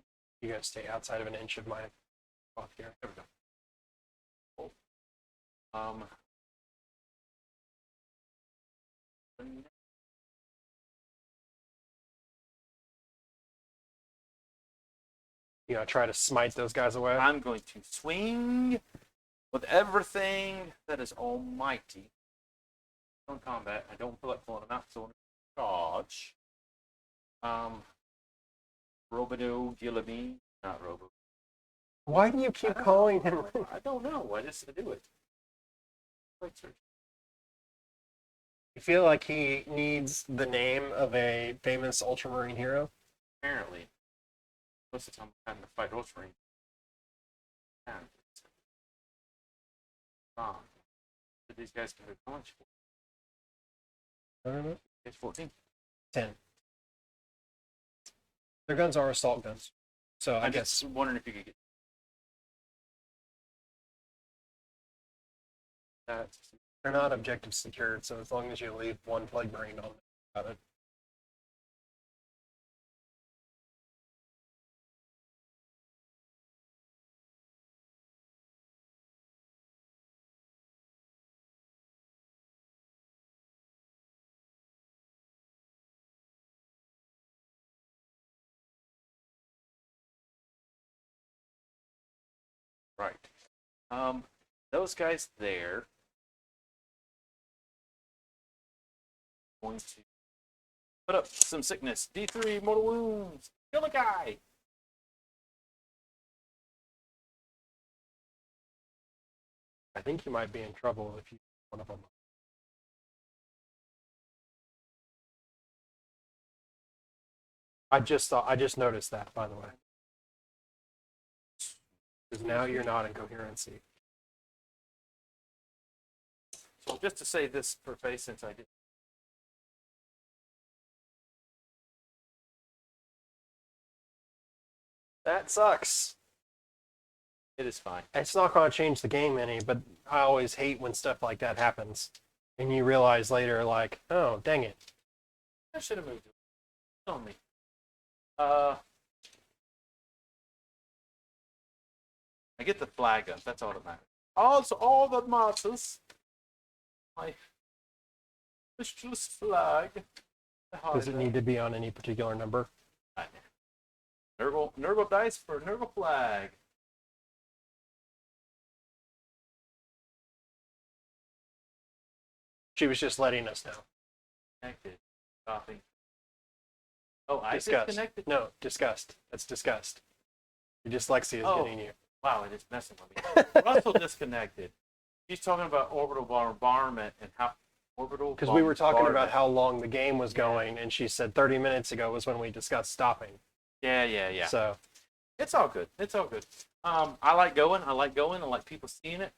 You gotta stay outside of an inch of my off here. there we go. Cool. Try to smite those guys away. I'm going to swing with everything that is almighty. On combat, I don't feel like pulling them out, so I'm going to charge. Robodo Gillamy, not Robo. Why do you keep calling him? I don't know. I do it. You feel like he needs the name of a famous ultramarine hero? Apparently, most of the time I'm having to fight Ultramarine. Did these guys go to college for? I don't know. It's 14. 10. Their guns are assault guns. So I guess. Just wondering if you could get that. They're not objective secured, so as long as you leave 1 plague marine on, got it. Right. Those guys there. going to put up some sickness. D3 mortal wounds. Kill a guy. I think you might be in trouble if you one of them. I just noticed that, by the way. Because now you're not in coherency. So just to say this for face, since I did. That sucks. It is fine. It's not going to change the game any, but I always hate when stuff like that happens. And you realize later, like, oh, dang it. I should have moved it. On me. I get the flag up. That's all that matters. Also, all that matters. My wishless flag. Does it need to be on any particular number? Nurgle dice for Nurgle flag. She was just letting us know. Connected. Stopping. Oh, I Disgust. disconnected. No, disgust. That's disgust. Your dyslexia is getting you. Wow, it is messing with me. Russell disconnected. He's talking about orbital bombardment and how orbital. Because we were talking about how long the game was going, and she said 30 minutes ago was when we discussed stopping. Yeah. So It's all good. It's all good. I like going. I like people seeing it.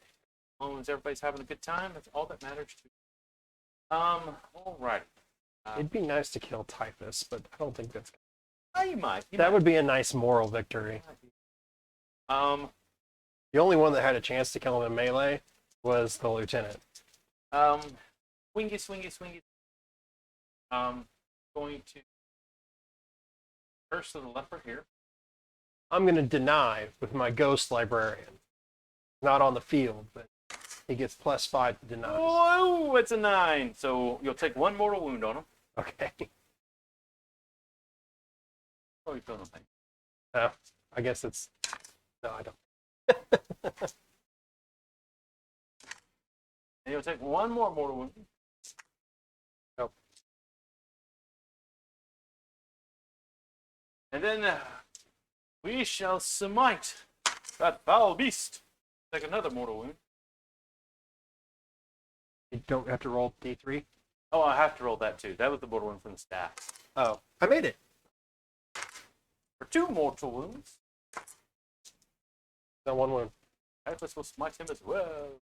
As long as everybody's having a good time, that's all that matters to me. All right. it'd be nice to kill Typhus, but I don't think that's. You might. That would be a nice moral victory. The only one that had a chance to kill him in melee was the lieutenant. Swingy. Going to curse to the leper here. I'm going to deny with my ghost librarian. Not on the field, but he gets +5 to deny. Oh, it's a 9. So you'll take 1 mortal wound on him. Okay. Oh, you feeling nothing. I guess it's. No, I don't. And you'll take 1 more mortal wound. Nope. And then we shall smite that foul beast. Take another mortal wound. You don't have to roll D3? Oh, I have to roll that too. That was the mortal wound from the staff. Oh, I made it. For 2 mortal wounds, No, 1 wound. Typhus will smite him as well.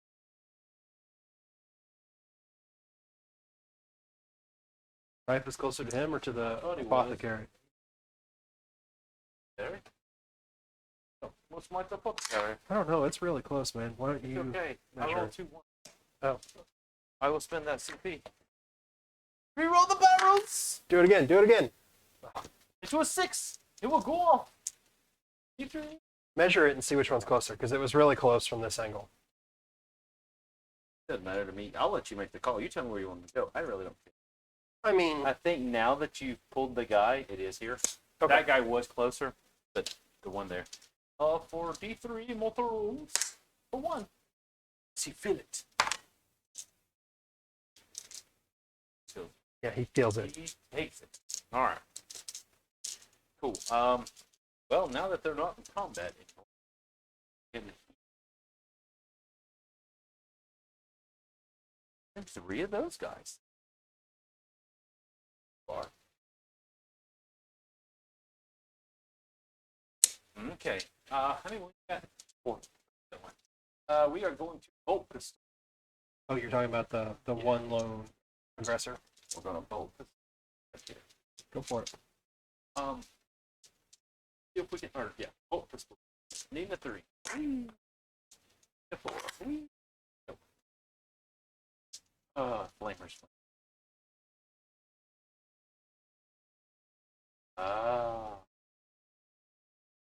Typhus closer to him or to the thought he was. apothecary? There. Oh, we'll smite the apothecary. I don't know. It's really close, man. Why don't It's you? okay. I measure roll it? 2-1. Oh, I will spend that CP. Reroll the barrels do it again. Do it again. into a 6. It will go off. D3. Measure it and see which one's closer, because it was really close from this angle. Doesn't matter to me. I'll let you make the call. You tell me where you want to go. I really don't care. I mean, I think now that you've pulled the guy, it is here. Okay. That guy was closer, but the one there. For D3 mortal wounds. For 1. Does he feel it? So yeah, he feels it. he hates it. All right. Cool. Well, now that they're not in combat anymore, and 3 of those guys. Bar. Okay. How many we got? 4. We are going to bolt pistol. Oh, you're talking about the one lone aggressor? We're going to bolt pistol. That's it. Go for it. See if we can, or yeah, bolt pistol. Need a 3. A 4. Nope. Flamers.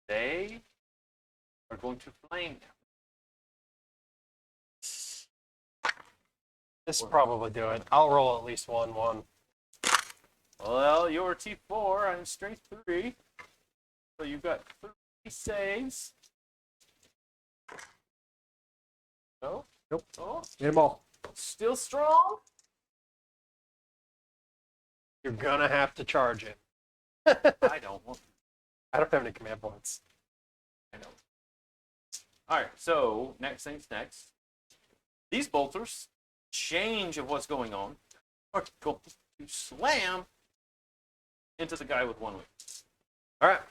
They are going to flame him. This will probably do it. I'll roll at least 1-1. Well, you're T4 and strength 3. So you've got 3 saves. No? Nope. Oh, Get them all. still strong? You're gonna have to charge him. I don't want. I don't have any command points. I know. All right. So next thing's next. These bolters, change of what's going on, are going to slam into the guy with 1 week. All right.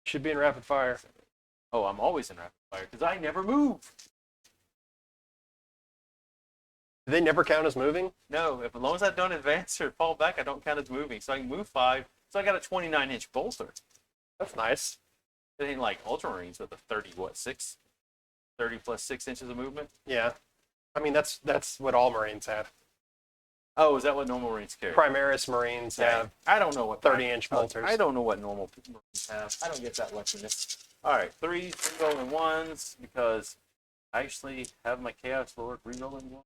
Should be in rapid fire. Oh, I'm always in rapid fire because I never move. Do they never count as moving? No, as long as I don't advance or fall back, I don't count as moving. So I can move 5. So I got a 29-inch bolter. That's nice. It ain't like Ultramarines with a 30 plus 6 inches of movement. Yeah. I mean, that's what all Marines have. Oh, is that what normal Marines carry? Primaris Marines have I don't know what 30-inch bolters. I don't know what normal Marines have. I don't get that luckiness. All right, 3 rerolling 1s because I actually have my Chaos Lord rerolling 1.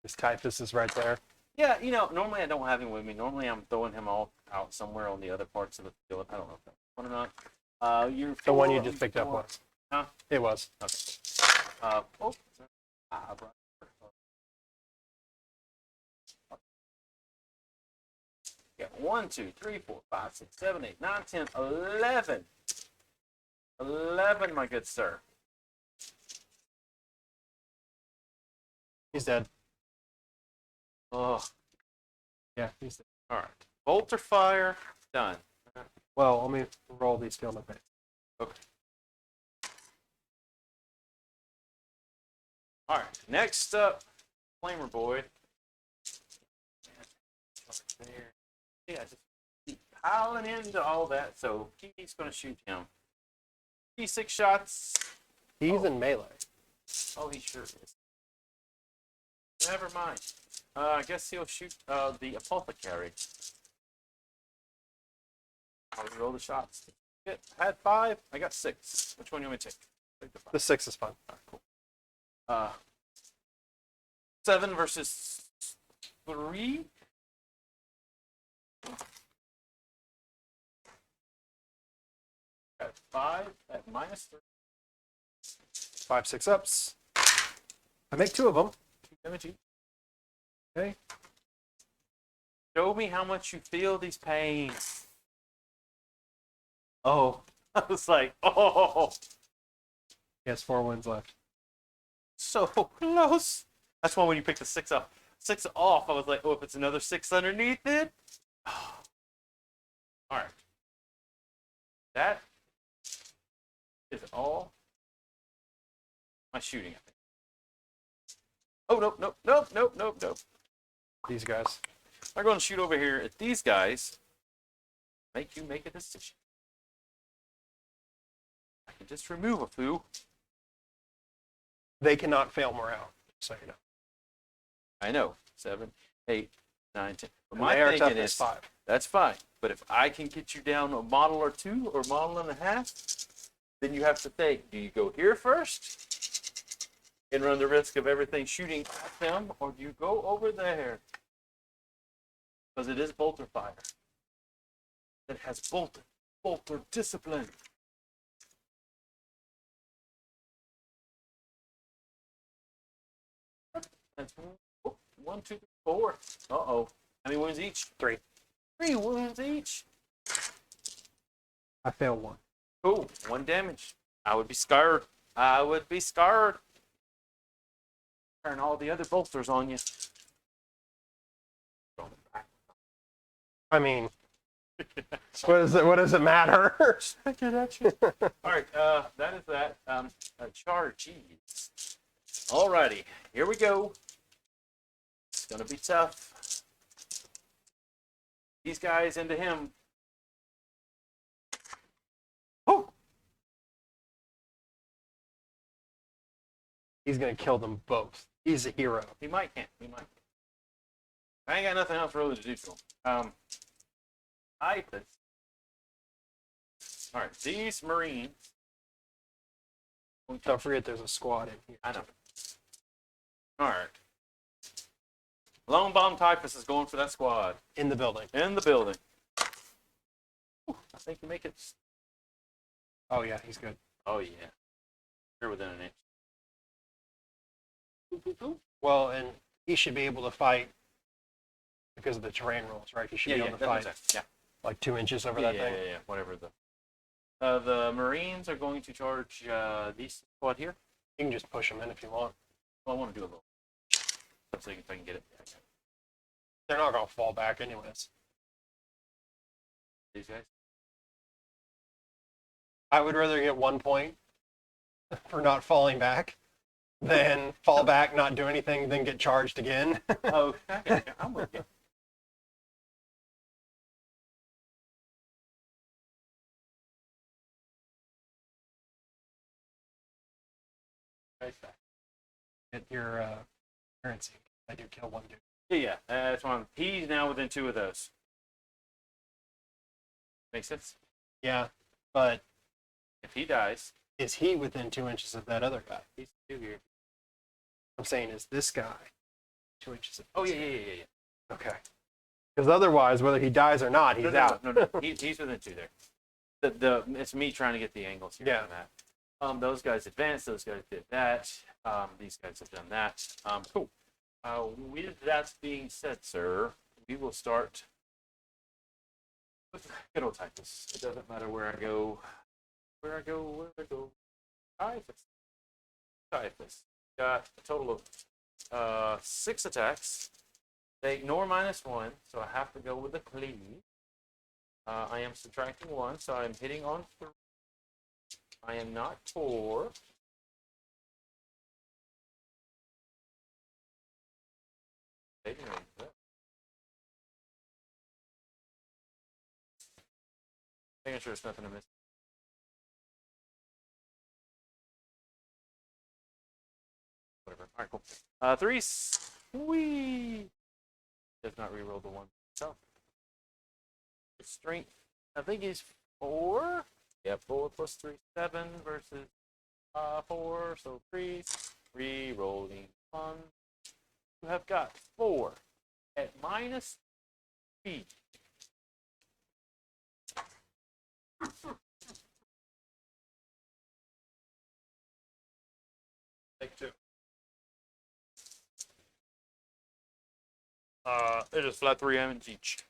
This Typhus is right there. Yeah, you know, normally I don't have him with me. Normally I'm throwing him all out somewhere on the other parts of the field. I don't know if that's one or not. You're The one you just picked up was. Huh? It was. Okay. Yeah, 1, 2, 3, 4, 5, 6, 7, 8, 9, 10, 11. 11, my good sir. He's dead. Oh, Yeah, he's dead. all right. Bolter fire, done. Well, let me roll these field up. Okay. All right, next up, Flamer Boy. There. Yeah, just keep piling into all that, so he's going to shoot him. D6 shots. He's in melee. Oh, he sure is. Never mind. I guess he'll shoot the Apothecary. I'll roll the shots. I had 5. I got 6. Which one do you want me to take? Take the 5. The 6 is fine. All right, cool. 7 versus 3. At 5 at -3. 5, 6 ups. I make 2 of them. 2 damage each. Okay. Show me how much you feel these pains. Oh, I was like, oh, He has 4 wins left. so close. That's why when you picked the 6 up, 6 off, I was like, oh, if it's another 6 underneath it. All right. That is all my shooting, I think. Oh, nope, nope, nope, nope, nope, nope. These guys. I'm going to shoot over here at these guys. Make you make a decision. I can just remove a few. They cannot fail morale, so you know. I know. 7, 8, 9, 10. But And my they are thinking toughness is, 5. that's fine. But if I can get you down a model or 2 or model and a half, then you have to think, do you go here first and run the risk of everything shooting at them, or do you go over there? Because it is bolter fire. It has bolter discipline. That's 1, 2, 3, 4. Uh-oh. How many wounds each? 3. 3 wounds each. I fail 1. Cool. 1 damage. I would be scarred. I would be scarred. Turn all the other bolters on you. I mean, what does it matter? All right. That is that. Charges. Alrighty. Here we go. It's gonna be tough. These guys into him. Oh! He's going to kill them both. He's a hero. He might can't. He might. I ain't got nothing else really to do to him. Typhus. All right, these Marines. Don't forget there's a squad in here. I know. All right. Lone Bomb Typhus is going for that squad. In the building. In the building. Ooh, I think you make it. Oh, yeah, he's good. Oh, yeah. You're within an inch. Well, and he should be able to fight because of the terrain rules, right? He should Yeah, be yeah, able to that's what I'm fight saying. like 2 inches over Yeah, that thing. yeah, whatever the Marines are going to charge these squad here. You can just push them in if you want. Well, I want to do a little, so if I can get it. They're not gonna fall back anyways. These guys. I would rather get 1 point for not falling back than fall back, not do anything, then get charged again. Oh, okay. I'm with you. Get your currency. I do kill 1 dude. Yeah, that's why he's now within 2 of those. Makes sense? Yeah, but If he dies, is he within 2 inches of that other guy? he's 2 here. I'm saying, is this guy 2 inches of? Oh, yeah. Okay. Because otherwise, whether he dies or not, he's out. No. He's within 2 there. It's me trying to get the angles here. Yeah. On that. Those guys advanced. Those guys did that. These guys have done that. Cool. With that being said, sir, we will start with good old Titus. It doesn't matter where I go. Titus. Got a total of 6 attacks. They ignore -1, so I have to go with the cleave. I am subtracting 1, so I'm hitting on 3. I am not 4. Making sure there's nothing to miss. Whatever. All right, cool. 3. Sweet. Does not reroll the 1. So, strength. I think he's 4. Yeah, 4 plus 3, 7 versus 4. So 3. Re-rolling 1. You have got 4 at -3. Take 2. It is flat 3 damage each.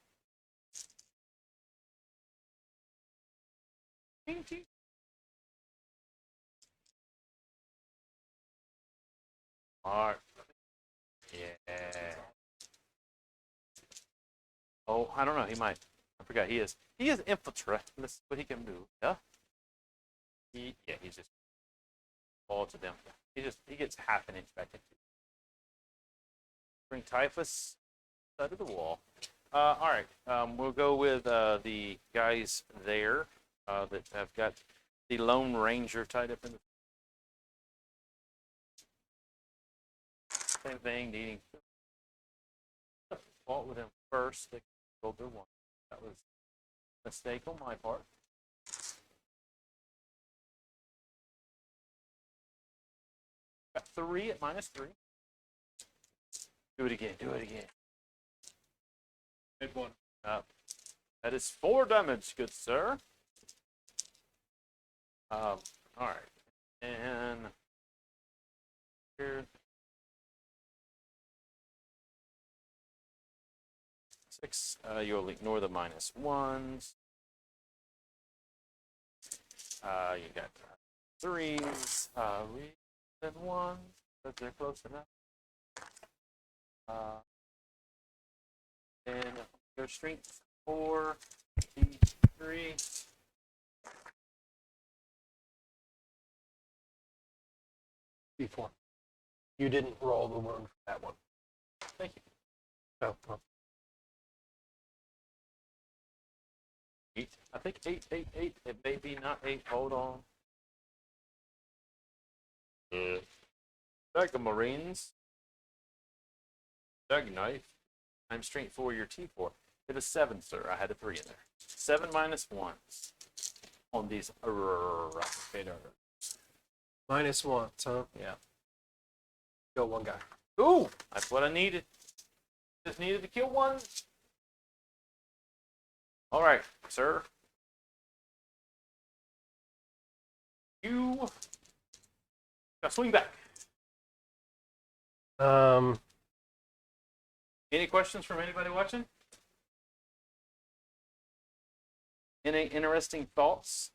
Alright. Yeah. Oh, I don't know. He might. I forgot. He is infiltrate. Let's see what he can do. Yeah. He's just all to them. He gets half an inch back into. Bring Typhus side of the wall. All right. We'll go with the guys there that have got the Lone Ranger tied up in the same thing, needing fault with him first. They rolled their 1. That was a mistake on my part. Got 3 at -3. Do it again. Hit 1. That is 4 damage, good sir. All right. And here. 6. You'll ignore the -1s. You got 3s. And 1s. But they're close enough. And their strength 4, 3. B4. You didn't roll the wound for that one. Thank you. Oh, well. 8. I think 8. It may be not 8. Hold on. Back the Marines. Dug knife. I'm straight 4. Your T4. It is 7, sir. I had a 3 in there. 7 -1s on these rapid. -1, huh? Yeah. Kill 1 guy. Ooh, that's what I needed. Just needed to kill 1. All right, sir. You now swing back. Any questions from anybody watching? Any interesting thoughts?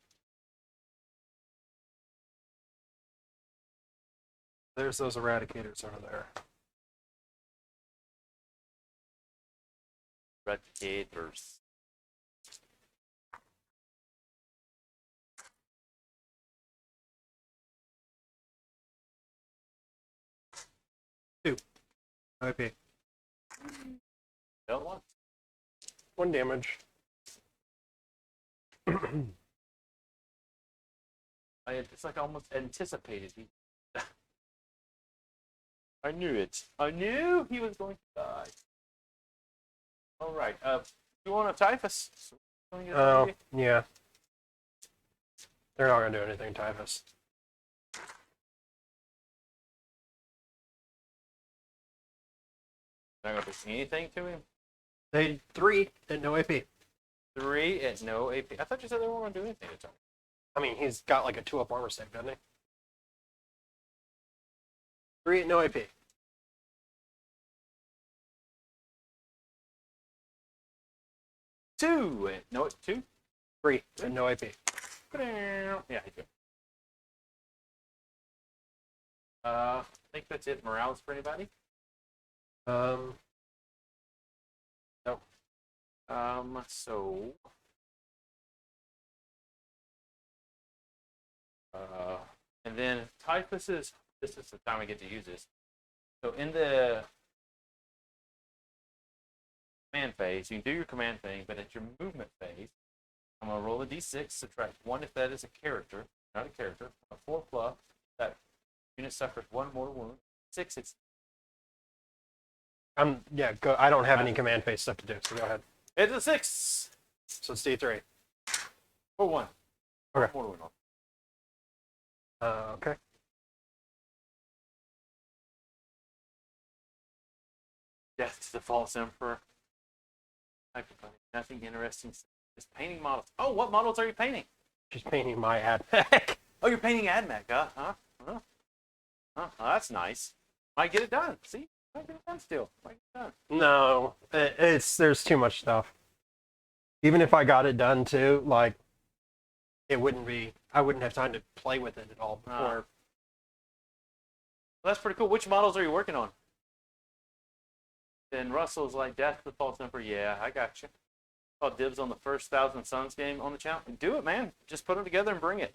There's those eradicators over there. Eradicators. OP. Don't want. 1 damage. It's like almost anticipated. I knew it. I knew he was going to die. All right. You want a typhus? Oh, yeah. They're not going to do anything, typhus. Not going to do anything to him? They 3 at no AP. 3 at no AP. I thought you said they weren't going to do anything to him. I mean, he's got like a 2-up armor save, doesn't he? 3 at no AP. 2 at no 2. 3 at no AP. Yeah, he's good. I think that's it. Morales for anybody? Um, No. So. And then typhus is, this is the time we get to use this. So in the command phase, you can do your command thing, but at your movement phase, I'm going to roll a d6, subtract 1 if that is a character, not a character, a 4 plus, that unit suffers 1 mortal wound, 6 it's yeah, go. I don't have any command phase stuff to do, so go ahead. it's a 6 So it's D3. for 1. Okay. Mortal wound on. Okay. Death to the false emperor. Nothing interesting. Just painting models. Oh, what models are you painting? Just painting my ad pack. Oh, you're painting AdMech, huh? Oh, that's nice. Might get it done. See? Might get it done still. Might get it done. No, there's too much stuff. Even if I got it done too, like, I wouldn't have time to play with it at all before. Well, that's pretty cool. Which models are you working on? Then Russell's like, Death to the False Emperor. Yeah, I got you. Call dibs on the first Thousand Suns game on the channel. Do it, man. Just put them together and bring it.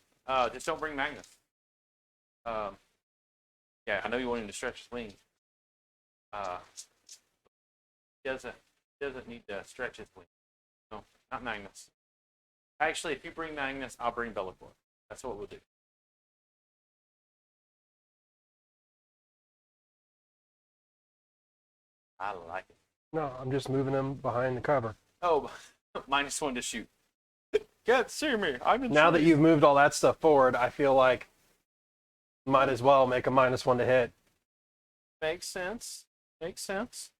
Just don't bring Magnus. Yeah, I know you want him to stretch his wings. He doesn't need to stretch his wings. No, not Magnus. Actually, if you bring Magnus, I'll bring Vel'cona. That's what we'll do. I like it. No, I'm just moving them behind the cover. Oh, -1 to shoot. Can't see me. I'm in Now that trees. you've moved all that stuff forward, I feel like might as well make a -1 to hit. Makes sense. Makes sense.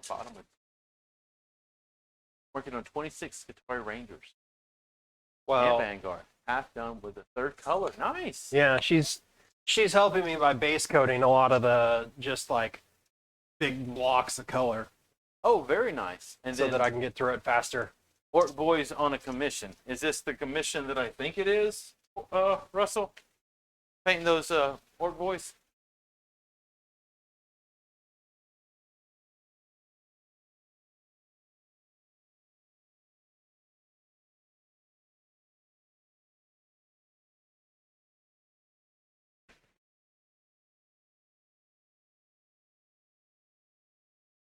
Bottom of working on 26 Qatari Rangers. Well, And Vanguard. Half done with the 3rd color. Nice. yeah, she's helping me by base coating a lot of the just like big blocks of color, Oh, very nice. And so then that I can get through it faster. Orc Boys on a commission. Is this the commission that I think it is, Russell? Painting those Orc Boys?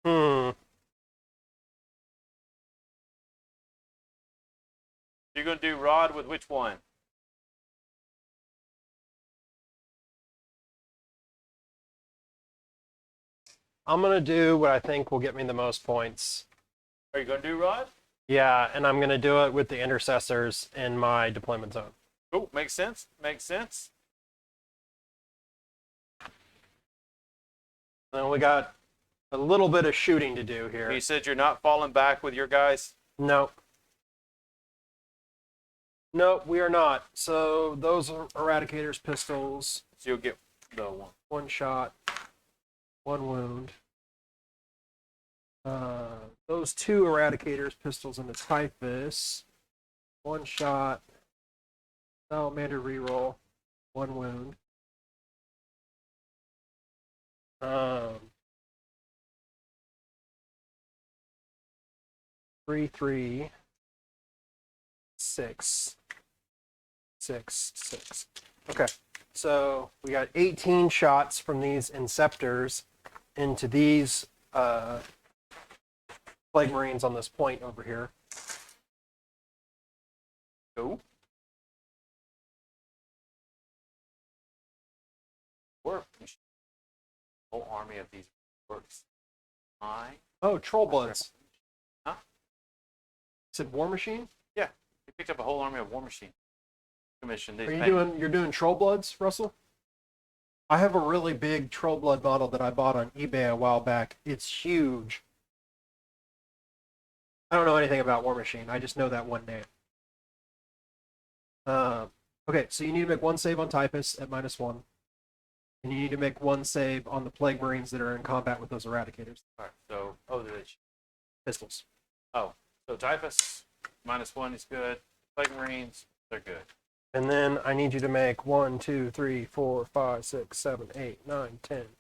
Hmm. You're going to do Rod with which one? I'm gonna do what I think will get me the most points. Are you going to do Rod? Yeah, and I'm gonna do it with the intercessors in my deployment zone. Cool. Makes sense. Makes sense. And we got a little bit of shooting to do here. You said you're not falling back with your guys? Nope. No, we are not. So those are Eradicator's pistols. So you'll get the one. One shot, one wound. Those two Eradicator's pistols and the Typhus. One shot. Salamander reroll. One wound. 3, 3, 6, 6, 6. Okay, so we got 18 shots from these Inceptors into these Plague Marines on this point over here. Go. Work. Whole army of these works. Oh, Troll Bloods. Huh? Said War Machine? Yeah, you picked up a whole army of War Machine. Commissioned these. You're doing Troll Bloods, Russell? I have a really big Troll Blood model that I bought on eBay a while back. It's huge. I don't know anything about War Machine. I just know that one name. Okay, so you need to make one save on Typhus at -1. And you need to make one save on the Plague Marines that are in combat with those Eradicators. Alright, so, Pistols. so Typhus, -1 is good. Plague Marines, they're good. And then I need you to make 1, 2, 3, 4, 5, 6, 7, 8, 9, 10,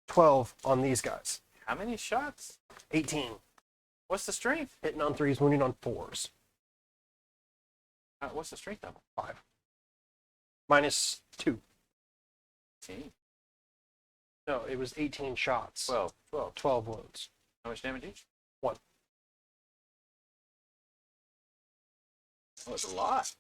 12 on these guys. How many shots? 18. What's the strength? Hitting on 3s, wounding on 4s. What's the strength level? 5. -2. 18. No, it was 18 shots. 12. 12 wounds. How much damage each? 1. Oh, it's a lot.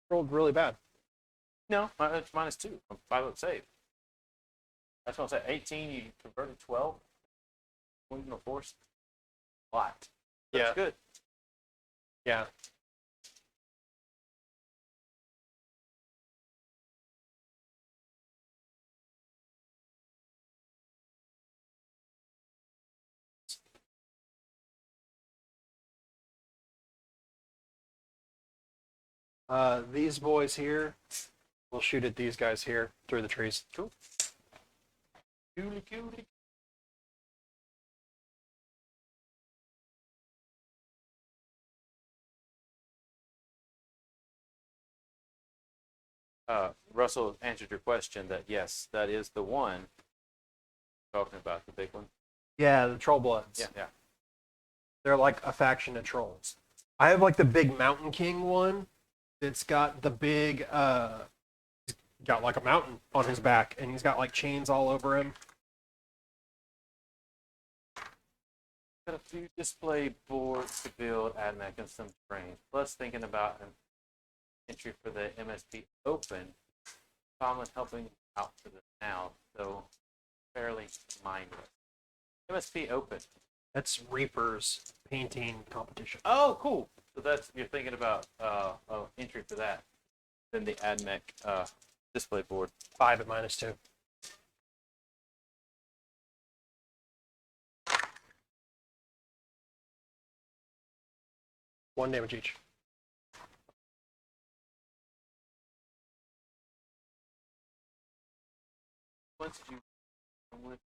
Rolled really bad. No, it's -2. 5 save. That's what I said. 18, you converted 12. Wounding or force. A lot. That's Yeah. good. Yeah. These boys here, we'll shoot at these guys here through the trees. Cool. Cutie. Russell answered your question that yes, that is the one. Talking about the big one. Yeah, the Troll Bloods. Yeah. They're like a faction of trolls. I have like the big Mountain King one. It's got the big, he's got like a mountain on his back, and he's got like chains all over him. Got a few display boards to build, AdMech, and some terrain. Plus thinking about an entry for the MSP Open. Tomlin helping out for this now, so fairly mindless. MSP Open. That's Reaper's painting competition. Oh, cool. So that's, you're thinking about entry for that. Then the AdMech display board. 5 at -2. One damage each. Once did you come with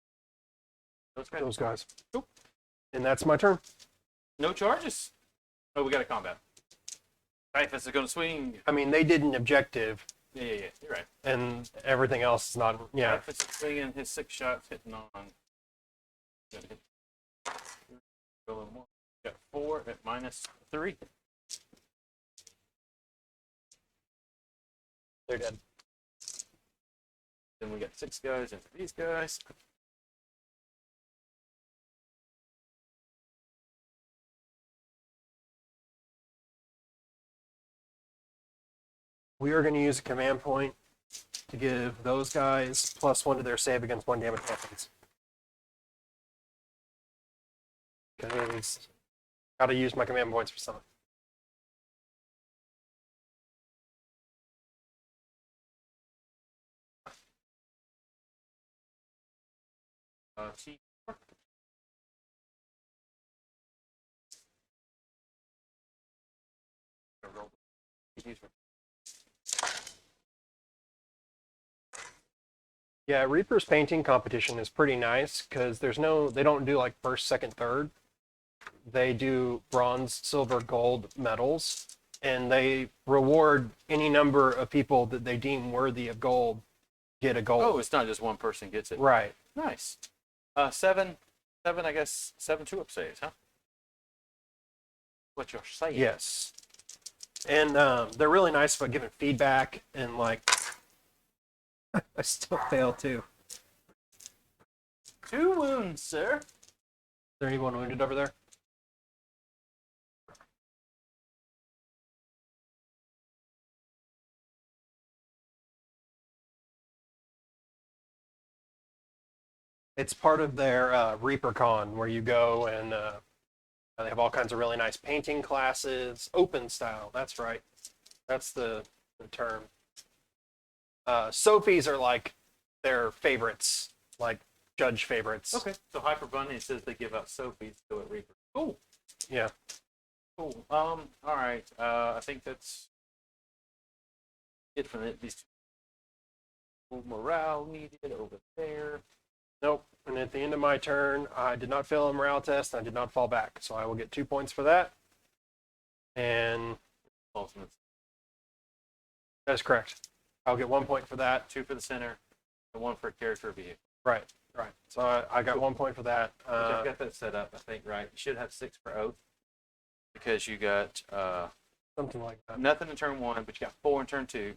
Those guys. Cool. And that's my turn. No charges. Oh, we got a combat. Typhus is going to swing. I mean, they did an objective, Yeah. You're right. and everything else is not. Yeah. Typhus is swinging his 6 shots, hitting on. Gonna hit. Rolling 1. Got 4 at -3. They're dead. Then we got 6 guys into these guys. We are going to use a command point to give those guys +1 to their save against 1 damage weapons. Because got to use my command points for something. T4. Yeah, Reaper's painting competition is pretty nice because they don't do like first, second, third. They do bronze, silver, gold medals, and they reward any number of people that they deem worthy of gold get a gold. Oh, it's not just one person gets it. Right. Nice. Seven, I guess, 7 2-up saves, huh? What you're saying. Yes. And they're really nice about giving feedback and like. I still fail too. 2 wounds, sir. Is there anyone wounded over there? It's part of their ReaperCon where you go and they have all kinds of really nice painting classes. Open style, that's right. That's the term. Sophies are like their favorites, like judge favorites. Okay. So Hyper Bunny says they give out Sophies to a Reaper. Cool. Yeah. Cool. All right. I think that's it from it. These two. Morale needed over there. Nope. And at the end of my turn, I did not fail a morale test. I did not fall back, so I will get 2 points for that. And Ultimates. that is correct. I'll get 1 point for that. 2 for the center, and 1 for a character vehicle. Right. Right. So I got 1 point for that. Which I've got that set up, I think, right? You should have 6 for Oath. Because you got Something like that. nothing in turn 1, but you got 4 in turn 2,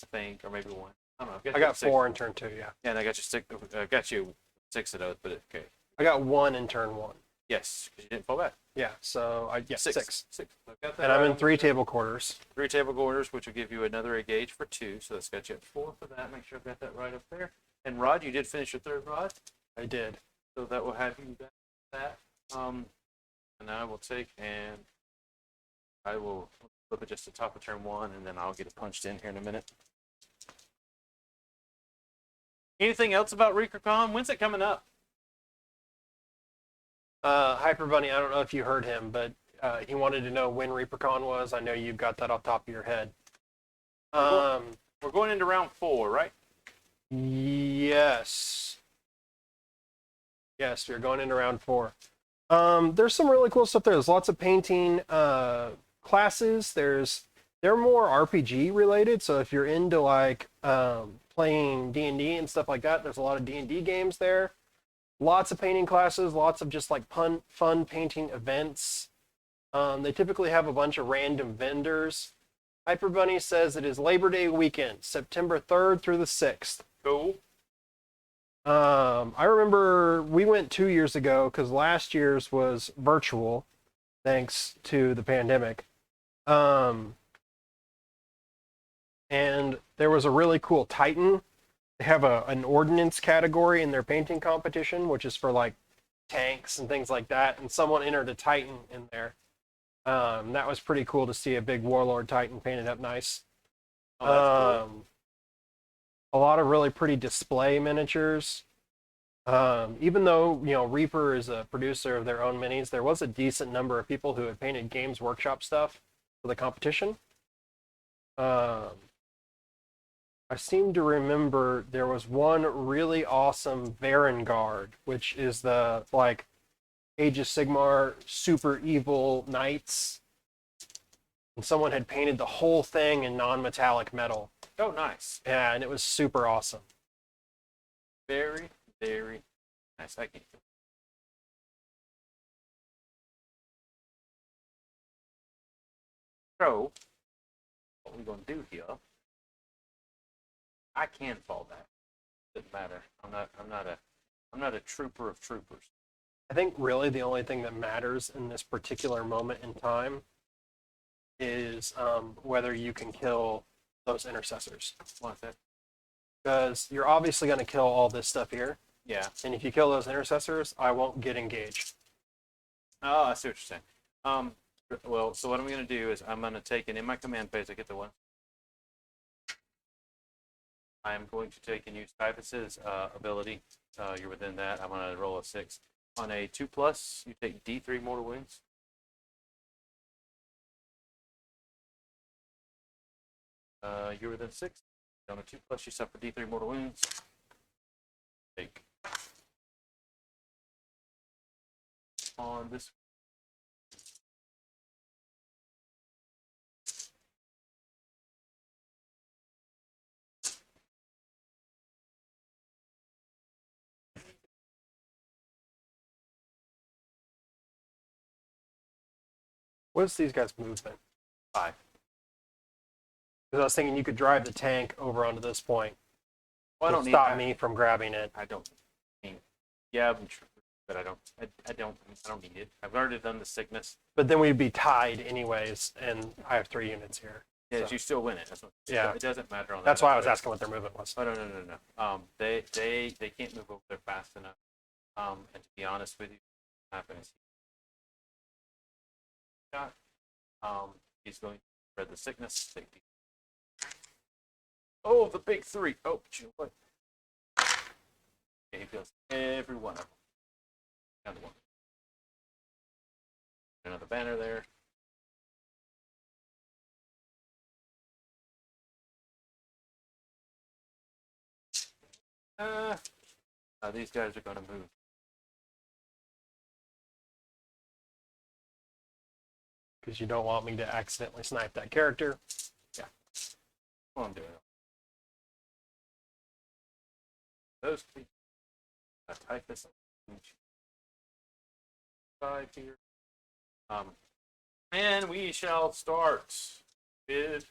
I think, or maybe 1. I don't know. I got 4 in turn 2, yeah. Yeah, and I got you 6 at Oath, but okay. I got 1 in turn 1. Yes, because you didn't fall back. Yeah, so I 6. 6. I've got that And I'm right in 3 table quarters. 3 table quarters, which will give you another engage for 2, so that's got you at 4 for that. Make sure I've got that right up there. And Rod, you did finish your 3rd rod, I did. so that will have you back that. And I will take and I will flip it just to top of turn 1, and then I'll get it punched in here in a minute. Anything else about ReaperCon? When's it coming up? Hyper Bunny, I don't know if you heard him, but he wanted to know when ReaperCon was. I know you've got that off the top of your head. We're going into round 4, right? Yes. Yes, we're going into round 4. There's some really cool stuff there. There's lots of painting classes. They're more RPG related, so if you're into like playing D&D and stuff like that, there's a lot of D&D games there. Lots of painting classes, lots of just like fun painting events. They typically have a bunch of random vendors. Hyper Bunny says it is Labor Day weekend, September 3rd through the 6th. Cool. I remember we went 2 years ago because last year's was virtual, thanks to the pandemic. And there was a really cool Titan. They have an ordnance category in their painting competition, which is for like tanks and things like that. And someone entered a Titan in there. That was pretty cool to see a big Warlord Titan painted up nice. Oh, that's cool. A lot of really pretty display miniatures. Even though, Reaper is a producer of their own minis, there was a decent number of people who had painted Games Workshop stuff for the competition. I seem to remember there was one really awesome Varangard, which is the, like, Age of Sigmar super evil knights. And someone had painted the whole thing in non-metallic metal. Oh, nice. Yeah, and it was super awesome. Very, very nice. I can't. So, what we're going to do here, I can fall back. Doesn't matter. I'm not a trooper of troopers. I think really the only thing that matters in this particular moment in time is whether you can kill those intercessors. Why is that? Because you're obviously going to kill all this stuff here. Yeah. And if you kill those intercessors, I won't get engaged. Oh, I see what you're saying. Well, so what I'm going to do is I'm going to take, and in my command phase, I get the one. I am going to take and use Typhus's ability. You're within that. I'm going to roll a 6. On a 2+, you take D3 mortal wounds. You're within 6. On a 2+, you suffer D3 mortal wounds. Take. On this. What's these guys' movement? 5. Because I was thinking you could drive the tank over onto this point. Well, I to don't need stop that. me from grabbing it. I don't. I mean, yeah, I'm true, but I don't. I don't need it. I've already done the sickness. But then we'd be tied anyways, and I have 3 units here. Yeah, So- you still win it. That's what, Yeah. It doesn't matter on that. That's why I was asking what their movement was. Oh no. They can't move over there fast enough. And to be honest with you, what happens? He's going to spread the sickness. Take the. Oh, the big 3. Oh, what? Okay, he feels every one of them. Another one. Another banner there. These guys are going to move. Because you don't want me to accidentally snipe that character. Yeah. What I'm doing. Those people. Typhus. 5 here. And we shall start with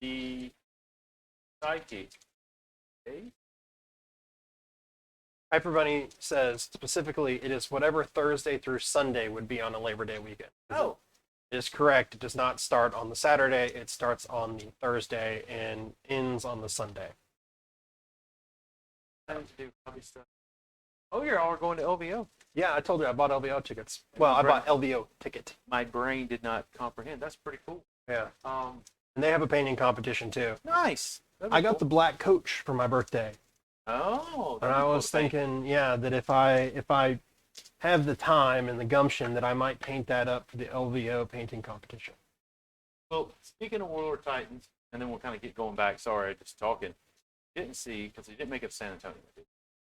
the psychic. Okay. Hyper Bunny says specifically it is whatever Thursday through Sunday would be on a Labor Day weekend. Oh. It is correct. It does not start on the Saturday. It starts on the Thursday and ends on the Sunday. Time to do hobby stuff. Oh, you're all going to LVO. Yeah, I told you I bought LVO tickets. Well, I bought LVO ticket. My brain did not comprehend. That's pretty cool. Yeah. And they have a painting competition too. Nice. I got the black coach for my birthday. Oh. And I was thinking, yeah, that if I have the time and the gumption, that I might paint that up for the LVO painting competition. Well, speaking of Warlord Titans, and then we'll kind of get going back. Sorry, just talking. Didn't see, because they didn't make it San Antonio.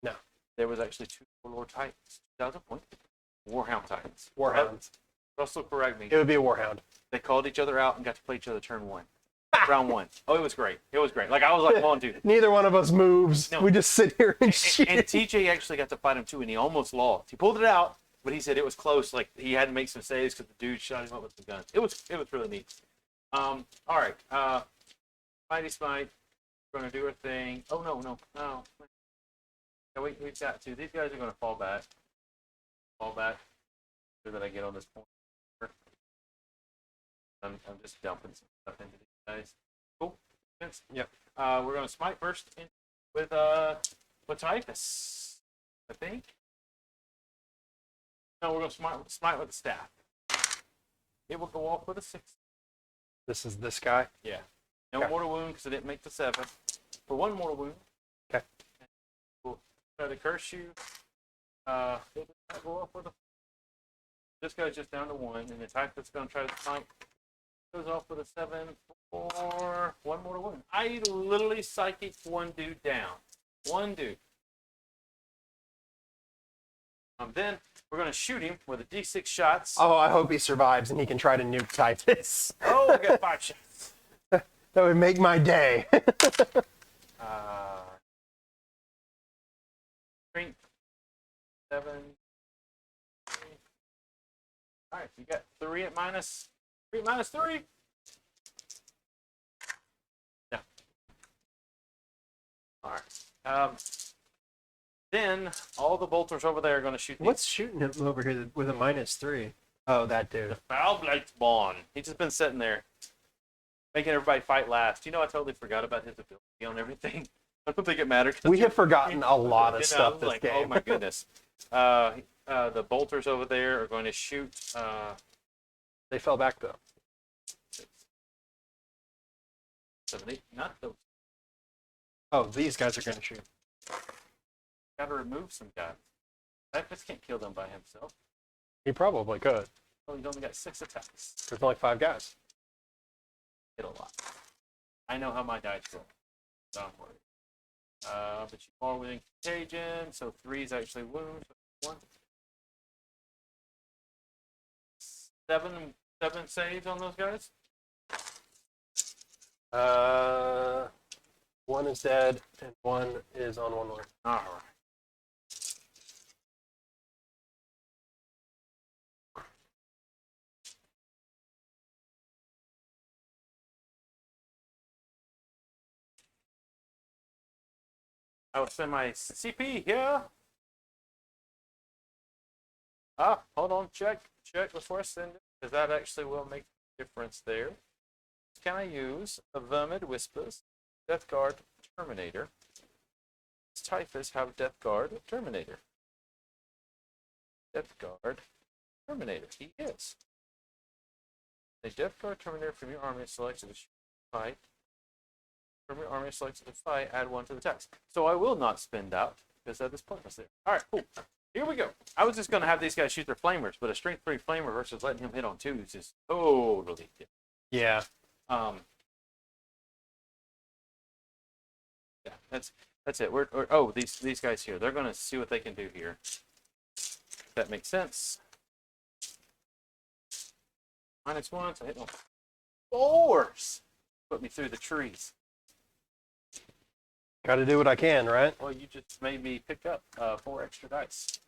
No. There was actually 2 Warlord Titans. 2001. Warhound Titans. Warhounds. Russell, correct me. It would be a Warhound. They called each other out and got to play each other turn 1. Round 1. Oh, it was great. It was great. Like, I was like, come on, dude. Neither one of us moves. No. We just sit here and shoot. And TJ actually got to fight him too, and he almost lost. He pulled it out, but he said it was close. Like, he had to make some saves because the dude shot him up with the gun. It was really neat. All right. Mighty Smite. We're going to do our thing. Oh, no. No, we've got to. These guys are going to fall back. So that I get on this point. I'm just dumping some stuff into these guys. Cool. Yep. We're going to smite first with Typhus, I think. No, we're going to smite with the staff. It will go off with a 6. This is this guy. Yeah. No Okay. mortal wound because I didn't make the 7. For 1 mortal wound. Okay. We'll try to curse you. It will not go off with a. This guy's just down to 1, and the Typhus is going to try to smite. Goes off with a 7 for 1 mortal wound. I literally psychic 1 dude down. 1 dude. Then we're going to shoot him with a D6 shots. Oh, I hope he survives and he can try to nuke Typhus. Oh, I got 5 shots. That would make my day. Strength 7. All right, you got 3 at minus 3. No. All right. Then all the bolters over there are going to shoot. What's shooting him over here with a -3? Oh, that dude. The Foul Blight's Spawn. He's just been sitting there, making everybody fight last. You know, I totally forgot about his ability on everything. I don't think it mattered. We have forgotten a lot of stuff this like, game. oh my goodness. The bolters over there are going to shoot. They fell back though. 6, 7, 8. Not those. Oh, these guys are going to shoot. Gotta remove some guys. Adeptus can't kill them by himself. He probably could. Oh, he's only got 6 attacks. There's only 5 guys. Hit a lot. I know how my dice roll. Don't worry. But you are within contagion, so 3 is actually wound. 1. 7 saves on those guys. 1 is dead, and 1 is on 1 wound. All right. I will send my CP here. Hold on, check before I send it, because that actually will make a difference there. Can I use a Vermid Whispers, Death Guard, Terminator? Does Typhus have Death Guard, Terminator? Death Guard, Terminator. He is. A Death Guard Terminator from your army is selected to fight. From your army is selected to fight, add 1 to the text. So I will not spend out, because that is pointless there. Alright, cool. Here we go. I was just going to have these guys shoot their flamers, but a strength 3 flamer versus letting him hit on 2s is totally different. Yeah. Yeah, that's it. These guys here, they're going to see what they can do here. If that makes sense. -1, so I hit on 4s. Put me through the trees. Got to do what I can, right? Well, you just made me pick up 4 extra dice.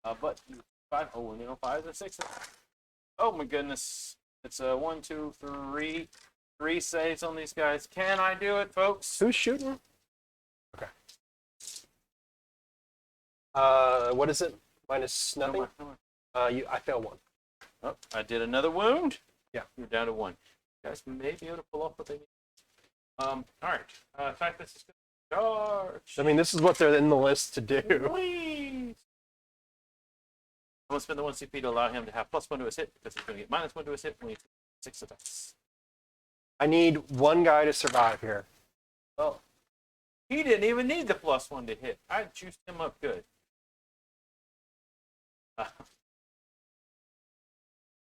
But 5, oh, 5 and 6. Oh my goodness. It's a 1, 2, 3. 3 saves on these guys. Can I do it, folks? Who's shooting? Okay. What is it? Minus nothing? I failed 1. Oh, I did another wound. Yeah. You're down to 1. You guys may be able to pull off what they need. All right. In fact, this is going to charge. I mean, this is what they're in the list to do. Please. I'm going to spend the 1 CP to allow him to have +1 to his hit, because he's going to get -1 to his hit when he takes 6 attacks. I need 1 guy to survive here. Well, he didn't even need the +1 to hit. I juiced him up good.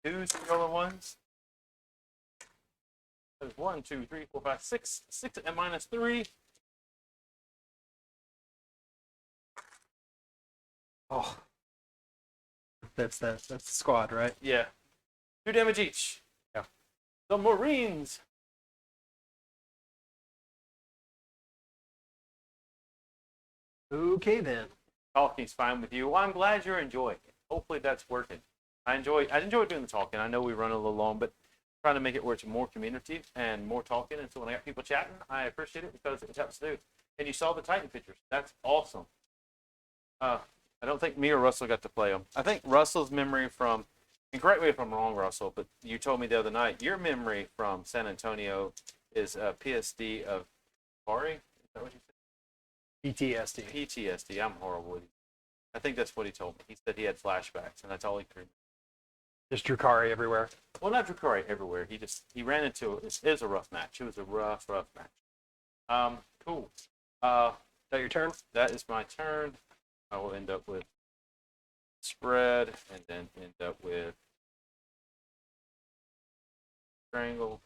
2s and rolling 1s. There's 1, 2, 3, 4, 5, 6. 6 and -3. Oh. That's the squad, right? Yeah. 2 damage each. Yeah. The Marines. Okay, then. Talking's fine with you. Well, I'm glad you're enjoying it. Hopefully that's working. I enjoy doing the talking. I know we run a little long, but trying to make it where it's more community and more talking. And so when I got people chatting, I appreciate it because it helps to do. And you saw the Titan pictures. That's awesome. I don't think me or Russell got to play them. I think Russell's memory from, and correct me if I'm wrong, Russell, but you told me the other night, your memory from San Antonio is PSD of Bari? Is that what you said? PTSD. PTSD. I'm horrible with you. I think that's what he told me. He said he had flashbacks, and that's all he could. Just Drukari everywhere. Well, not Drukari everywhere. He ran into it. It was a rough match. It was a rough match. Cool. Is that your turn? That is my turn. I will end up with spread, and then end up with strangle.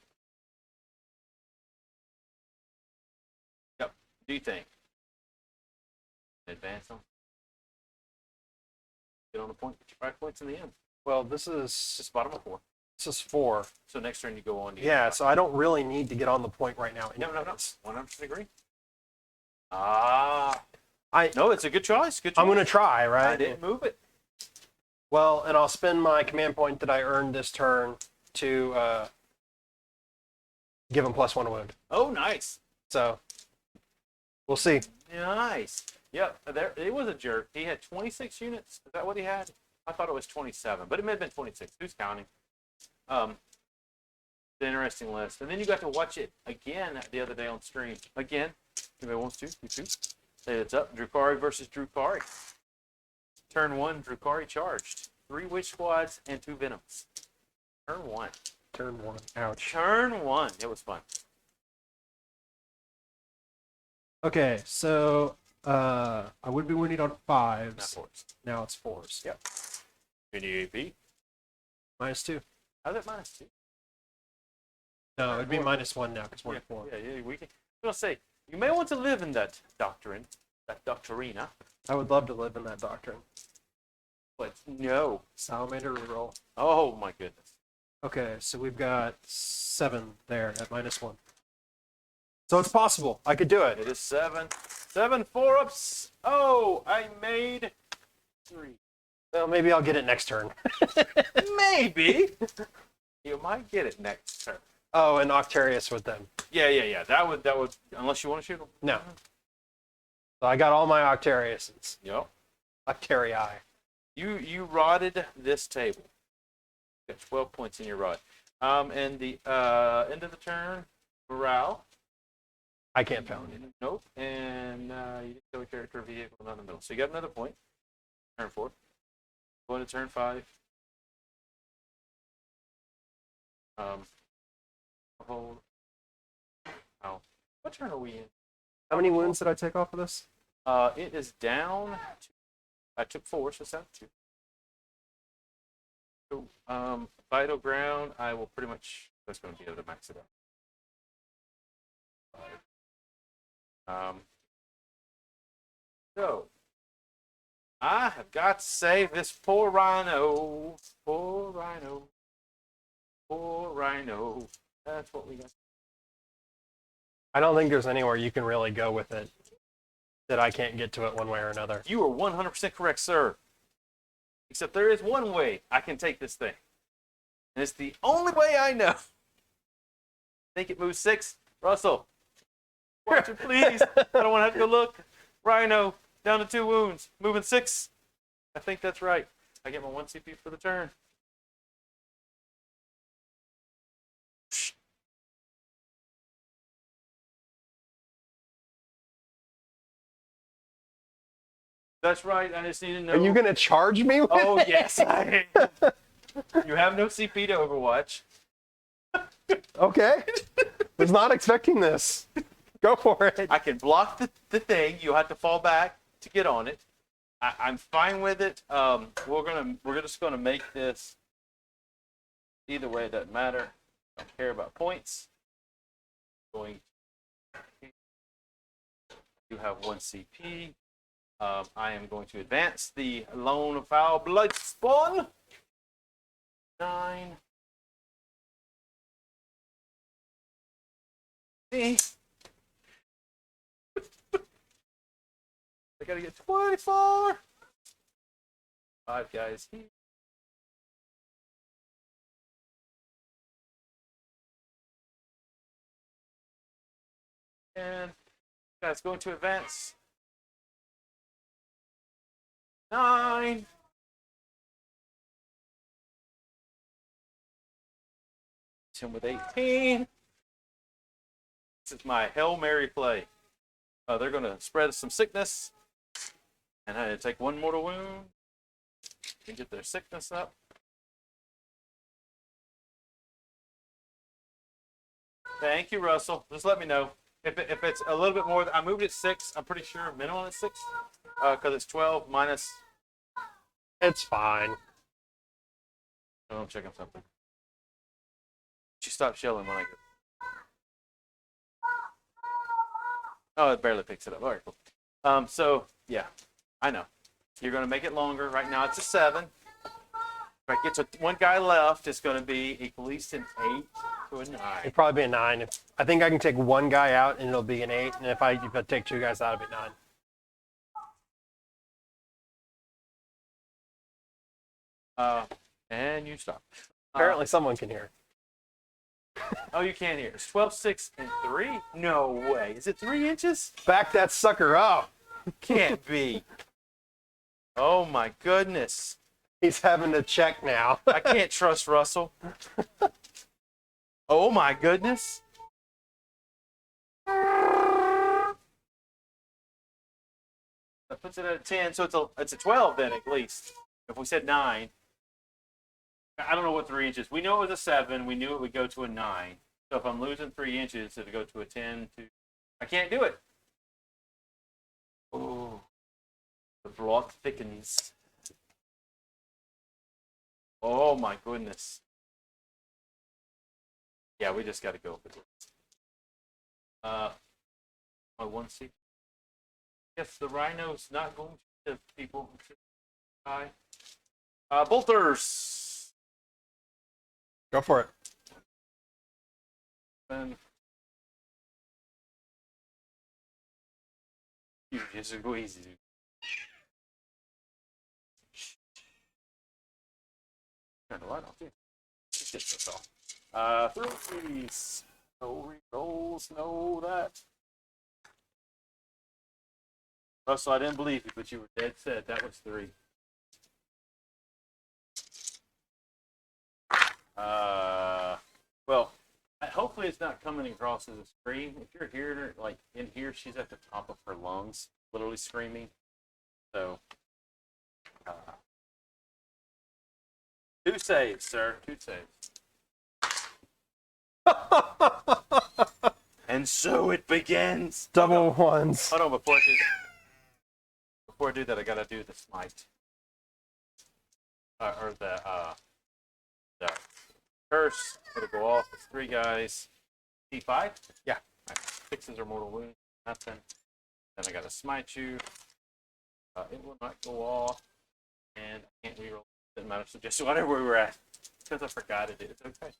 Yep. Do you think? Advance them. Get on the point. Get your 5 points in the end. Well, this is Just bottom of 4. 4. So next turn you go on. Yeah, so I don't really need to get on the point right now. No. 100% agree. No, it's a good choice. Good choice. I'm going to try, right? I didn't move it. Well, and I'll spend my command point that I earned this turn to give him +1 wound. Oh, nice. So we'll see. Nice. Yep. There, it was a jerk. He had 26 units. Is that what he had? I thought it was 27, but it may have been 26. Who's counting? The interesting list. And then you got to watch it again the other day on stream. Again. Anybody wants to? You too? Say it's up. Drukari versus Drukari. Turn 1, Drukari charged. 3 witch squads and 2 venoms. Turn 1. Turn 1. Ouch. Turn 1. It was fun. Okay, so I would be winning on Not fives. fours. Now it's fours. Yep. Any AP? -2. How's it -2? No, it'd be More. -1 now because we're Yeah, at 4. yeah, we can. I'm gonna say you may want to live in that doctrine, that doctrina, I would love to live in that doctrine. but no. Salamander reroll. Oh my goodness. Okay, so we've got 7 there at -1. So it's possible. I could do It it. is 7. 7 4-ups. Oh, I made 3. Well, maybe I'll get it next turn. Maybe. You might get it next turn. Oh, and Octarius with them. Yeah. That would. Unless you want to shoot them. No. So I got all my Octariuses. Yep. Octarii. You rotted this table. You got 12 points in your rod. And the end of the turn, morale. I can't pound it. Nope. And you just go character vehicle not in the middle. So you got another point. Turn 4. Going to turn 5. Hold. Oh. What turn are we in? How many wounds did I take off of this? It is down to, I took 4, so it's down to 2. So, vital ground, I will pretty much, that's going to be able to max it out. So, I have got to save this poor rhino. Poor rhino. Poor rhino. That's what we got. I don't think there's anywhere you can really go with it that I can't get to it one way or another. You are 100% correct, sir. Except there is one way I can take this thing. And it's the only way I know. Think it moves 6? Russell, watch it, please. I don't want to have to go look. Rhino, down to 2 wounds. Moving 6. I think that's right. I get my 1 CP for the turn. That's right. I just need to know. Are you going to charge me with Oh, it? yes, I am. You have no CP to Overwatch. Okay. Was not expecting this. Go for it. I can block the thing. You have to fall back to get on it. I'm fine with it. We're just gonna make this. Either way, it doesn't matter. I don't care about points. Going. You have 1 CP. I am going to advance the Lone Foul Blood Spawn. 9. I gotta get 24. 5 guys here. And guys going to advance. 9. Him with 18. This is my Hail Mary play. They're going to spread some sickness. And I take 1 mortal wound. And get their sickness up. Thank you, Russell. Just let me know. If it's a little bit more, I moved it 6. I'm pretty sure minimum is 6. Because it's 12 minus. It's fine. Oh, I'm checking something. She stopped shelling when I go. Oh, it barely picks it up. All right, cool. So, yeah, I know. You're going to make it longer. Right now it's a 7. If I get to 1 guy left, it's going to be at least an 8 to a 9. It'd probably be a 9. I think I can take 1 guy out and it'll be an 8. And if I take 2 guys out, it'll be 9. And you stop. Apparently someone can hear. Oh, you can't hear. It's 12, 6, and 3? No way. Is it 3 inches? Back that sucker up. Can't be. Oh, my goodness. He's having to check now. I can't trust Russell. Oh, my goodness. That puts it at a 10, so it's a 12 then at least. If we said 9. I don't know what 3 inches. We know it was a 7. We knew it would go to a 9. So if I'm losing 3 inches, it'll go to a 10. I can't do it. Oh, the block thickens. Oh my goodness. Yeah, we just got to go for this. My one seat. Yes, the rhino's not going to hit people. Die. Bolters. Go for it. And just go easy. Turn the light off too. Just get this off. Threes. No re-rolls, no that. Russell, I didn't believe you, but you were dead set. That was 3. Well, hopefully it's not coming across as a scream. If you're hearing her, like in here, she's at the top of her lungs, literally screaming. So, 2 saves, sir. 2 saves. And so it begins. Double ones. Hold on, before I do that, I gotta do the smite. Or the curse. It'll go off. It's 3 guys. T5? Yeah. Right. 6s are mortal wound. Nothing. Then I gotta smite you. It will not go off. And I can't reroll. Doesn't matter. So just whatever we were at. Because I forgot it. It's okay.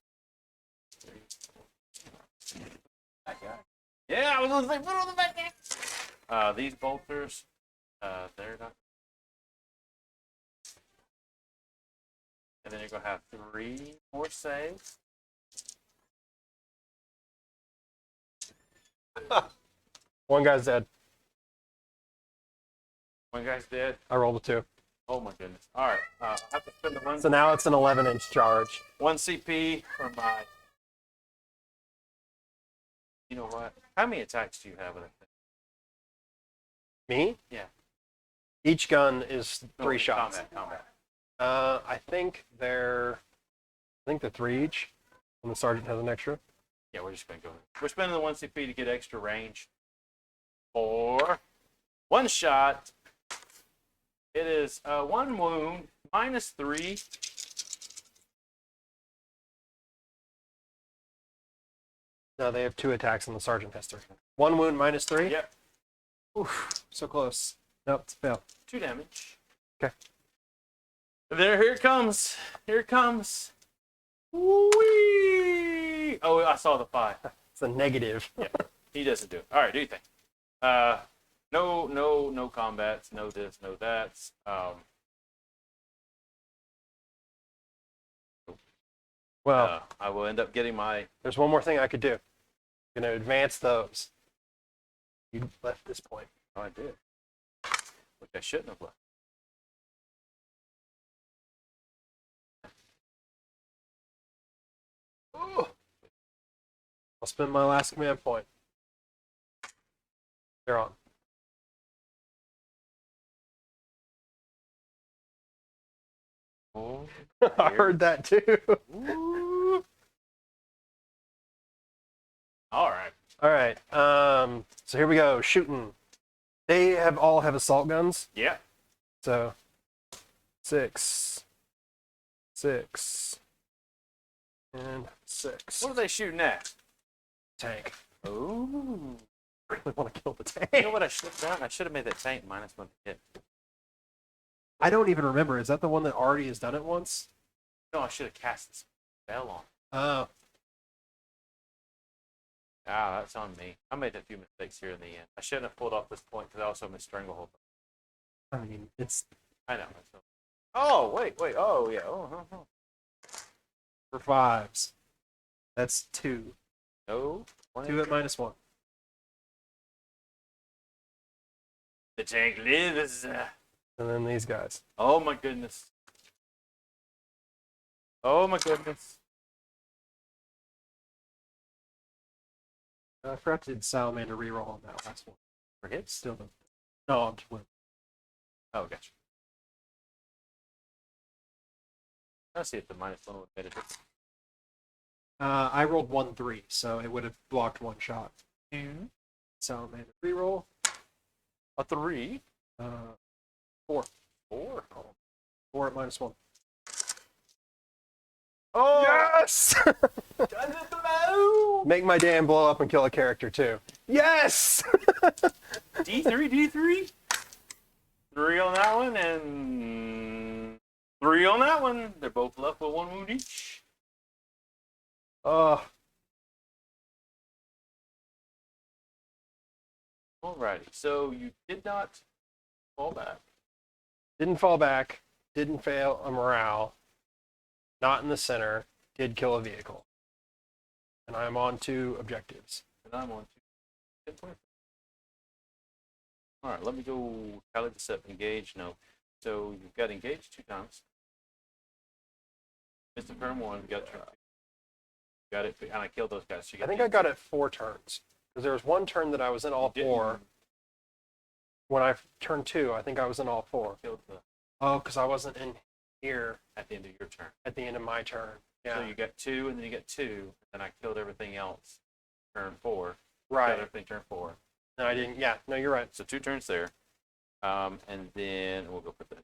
That guy. Yeah, I was gonna say, put on the back guy. These bolters, they're not. And then you're gonna have 3 more saves. One guy's dead. One guy's dead. I rolled a 2. Oh my goodness. All right. I have to spend the one. So now it's an 11-inch charge. 1 CP for my. You know what? How many attacks do you have with it? Me? Yeah. Each gun is 3 shots. Combat. I think they're 3 each. And the sergeant has an extra. Yeah, we're just gonna go. We're spending the 1 CP to get extra range. For 1 shot. It is 1 wound, -3. No, they have 2 attacks and the sergeant has 3. 1 wound, -3? Yep. Oof, so close. Nope, it's a fail. 2 damage. Okay. Here it comes. Here it comes. Whee! Oh, I saw the 5. It's a negative. Yeah, he doesn't do it. All right, do your thing. No combats, no this, no that. Well, I will end up getting my. there's one more thing I could do. I'm going to advance those. You left this point. Oh, I did. Which I shouldn't have left. Ooh. I'll spend my last command point. They're on. Oh, I heard that too. all right. All right. So here we go. Shooting. They all have assault guns. Yeah. So 6, 6, and 6. What are they shooting at? Tank. Oh. I really want to kill the tank. You know what I should have done? I should have made that tank -1 hit. I don't even remember. Is that the one that already has done it once? No, I should have cast this spell on. Oh. Ah, that's on me. I made a few mistakes here in the end. I shouldn't have pulled off this point because I also missed Stranglehold. I mean, it's I know. Oh, wait. Oh, yeah. Oh. for 5s. That's 2. No. 2 at -1. The tank lives. And then these guys. Oh, my goodness. Oh, my goodness. I forgot to do the Salamander reroll on that last one. For hits? Still don't. No, I'm just winning. Oh, gotcha. Let's see if the -1 would hit it. I rolled 1-3, so it would have blocked 1 shot. Mm-hmm. Salamander reroll. A 3. 4. 4. 4 at -1. Oh, Yes! does it blow? Make my dam blow up and kill a character too. Yes! D3, D3. 3 on that one, and 3 on that one. They're both left with 1 wound each. Oh, Alrighty, so you did not fall back. didn't fall back. Didn't fail a morale. Not in the center. Did kill a vehicle. And I'm on 2 objectives. And I'm on 2. Alright, let me go tally this up. Engage, no. So you've got engaged 2 times. Missed the turn 1, you got turn 2. Got it, and I killed those guys. So I think I got it 4 turns. Because there was 1 turn that I was in all 4. When I turned 2, I think I was in all 4. Killed the, Oh, because I wasn't in here at the end of your turn. at the end of my turn. Yeah. So you got 2, and then you get 2, and I killed everything else. Turn 4. Right. Killed everything turn 4. No, I didn't. Yeah, no, you're right. So 2 turns there. And then we'll go for the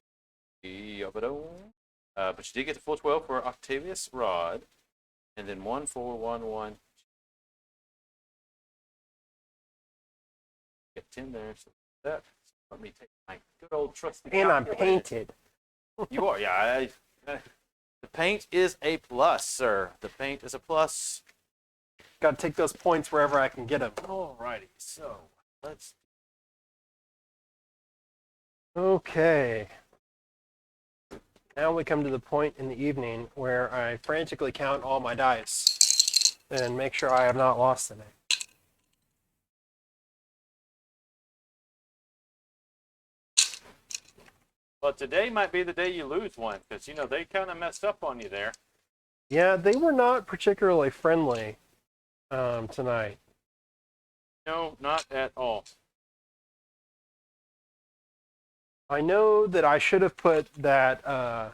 but you did get the full 12 for Octavius Rod. And then 1, 4, 1, 1. Get 10 there. So that. So let me take my good old trusty. And I'm calculator. painted. You are, yeah. The paint is a plus, sir. The paint is a plus. Got to take those points wherever I can get them. Alrighty, so let's. Okay. Now we come to the point in the evening where I frantically count all my dice and make sure I have not lost any. Well, today might be the day you lose one because you know they kind of messed up on you there. Yeah, they were not particularly friendly tonight. No, not at all. I know that I should have put that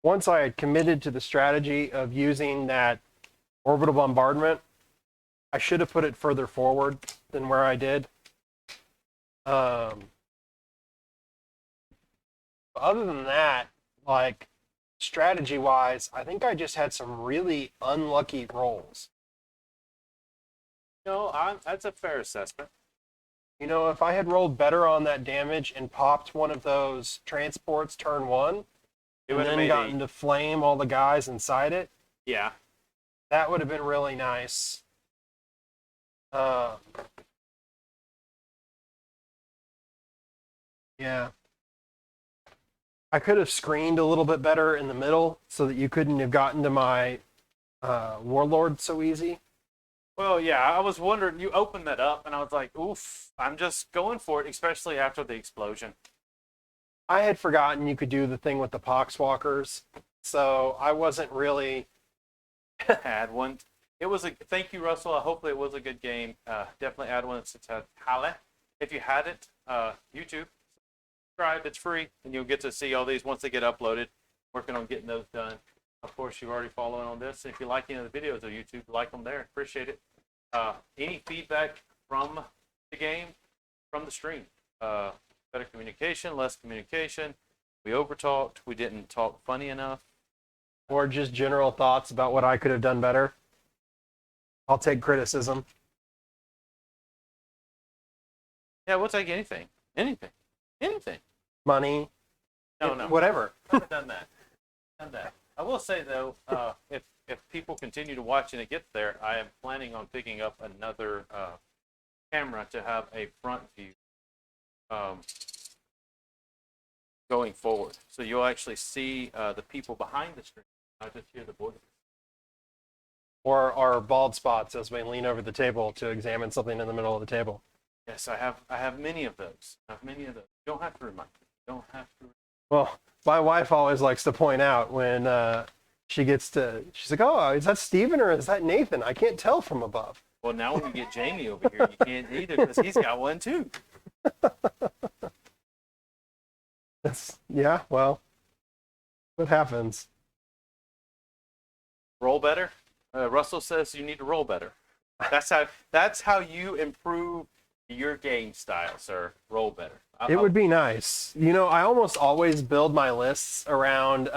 once I had committed to the strategy of using that orbital bombardment, I should have put it further forward than where I did. Other than that, like strategy-wise, I think I just had some really unlucky rolls. No, that's a fair assessment. You know, if I had rolled better on that damage and popped one of those transports turn 1, It and would have then made gotten to flame all the guys inside it, yeah. that would have been really nice. Yeah. I could have screened a little bit better in the middle so that you couldn't have gotten to my Warlord so easy. Well, yeah, I was wondering, you opened that up, and I was like, oof, I'm just going for it, especially after the explosion. I had forgotten you could do the thing with the Poxwalkers, so I wasn't really... Add one. It was a, thank you, Russell. Hopefully it was a good game. Definitely add one. It's Halle. If you had it, YouTube, subscribe, it's free, and you'll get to see all these once they get uploaded. Working on getting those done. Of course, you're already following on this. If you like any of the videos on YouTube, like them there. Appreciate it. Any feedback from the game, from the stream? Better communication, less communication. We overtalked. We didn't talk funny enough. Or just general thoughts about what I could have done better. I'll take criticism. Yeah, we'll take anything. Anything. Anything. Money. No, no. Whatever. Never done that. Done that. I will say though, if people continue to watch and it gets there, I am planning on picking up another camera to have a front view going forward. So you'll actually see the people behind the screen. I just hear the voices. Or our bald spots as we lean over the table to examine something in the middle of the table. Yes, I have many of those. I have many of those. You don't have to remind me. You don't have to. Well, my wife always likes to point out when she's like, oh, is that Steven or is that Nathan? I can't tell from above. Well, now when we get Jamie over here, you can't either because he's got one too. Yeah, well, what happens? Roll better. Russell says you need to roll better. That's how you improve Your game style, sir. Roll better. It would be nice. You know, I almost always build my lists around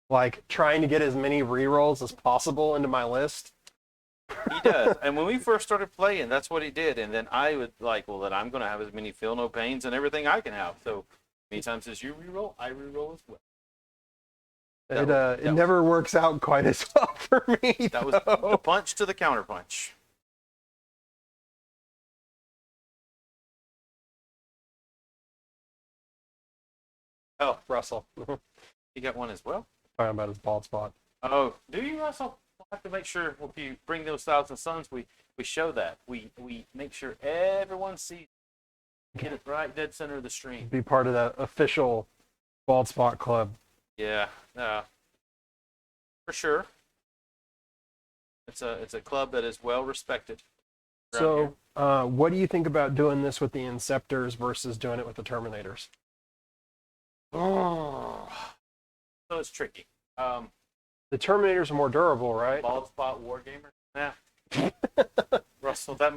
like trying to get as many rerolls as possible into my list. He does. And when we first started playing, that's what he did. And then I would like, well, then I'm going to have as many feel no pains and everything I can have. So many times as you reroll, I reroll as well. It never works out quite as well for me. That was the punch to the counter punch. Oh, Russell. You got one as well? Talking about his bald spot. Oh, do you, Russell? We'll have to make sure if you bring those Thousand Suns, we show that. We make sure everyone sees. Get it right dead center of the stream. Be part of that official bald spot club. Yeah, for sure. It's a club that is well respected. So, what do you think about doing this with the Inceptors versus doing it with the Terminators? Oh, so it's tricky. The Terminators are more durable, right? Bald spot wargamer. Yeah. Russell, that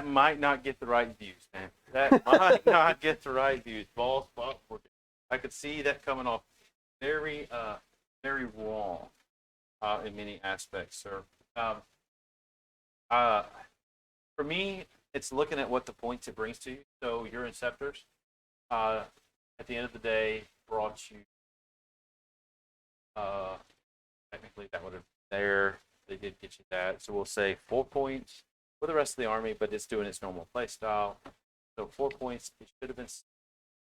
might not get the right views, man. That might not get the right views. Bald spot wargamer. I could see that coming off very wrong in many aspects, sir. For me, it's looking at what the points it brings to you. So your Inceptors, at the end of the day, brought you. Technically, that would have there. They did get you that. So we'll say 4 points for the rest of the army, but it's doing its normal play style. So 4 points. It should have been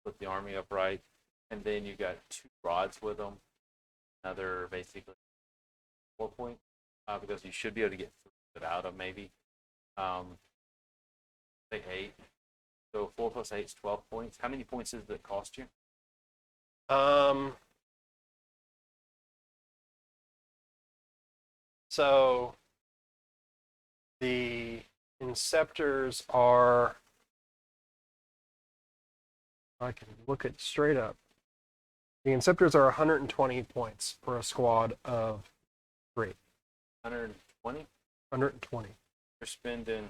with the army upright, and then you got 2 rods with them. Another basically 4 points because you should be able to get it out of maybe. Say 8. So 4 plus 8 is 12 points. How many points does it cost you? So the Inceptors are, I can look it straight up. The Inceptors are 120 points for a squad of 3. 120? 120. You're spending.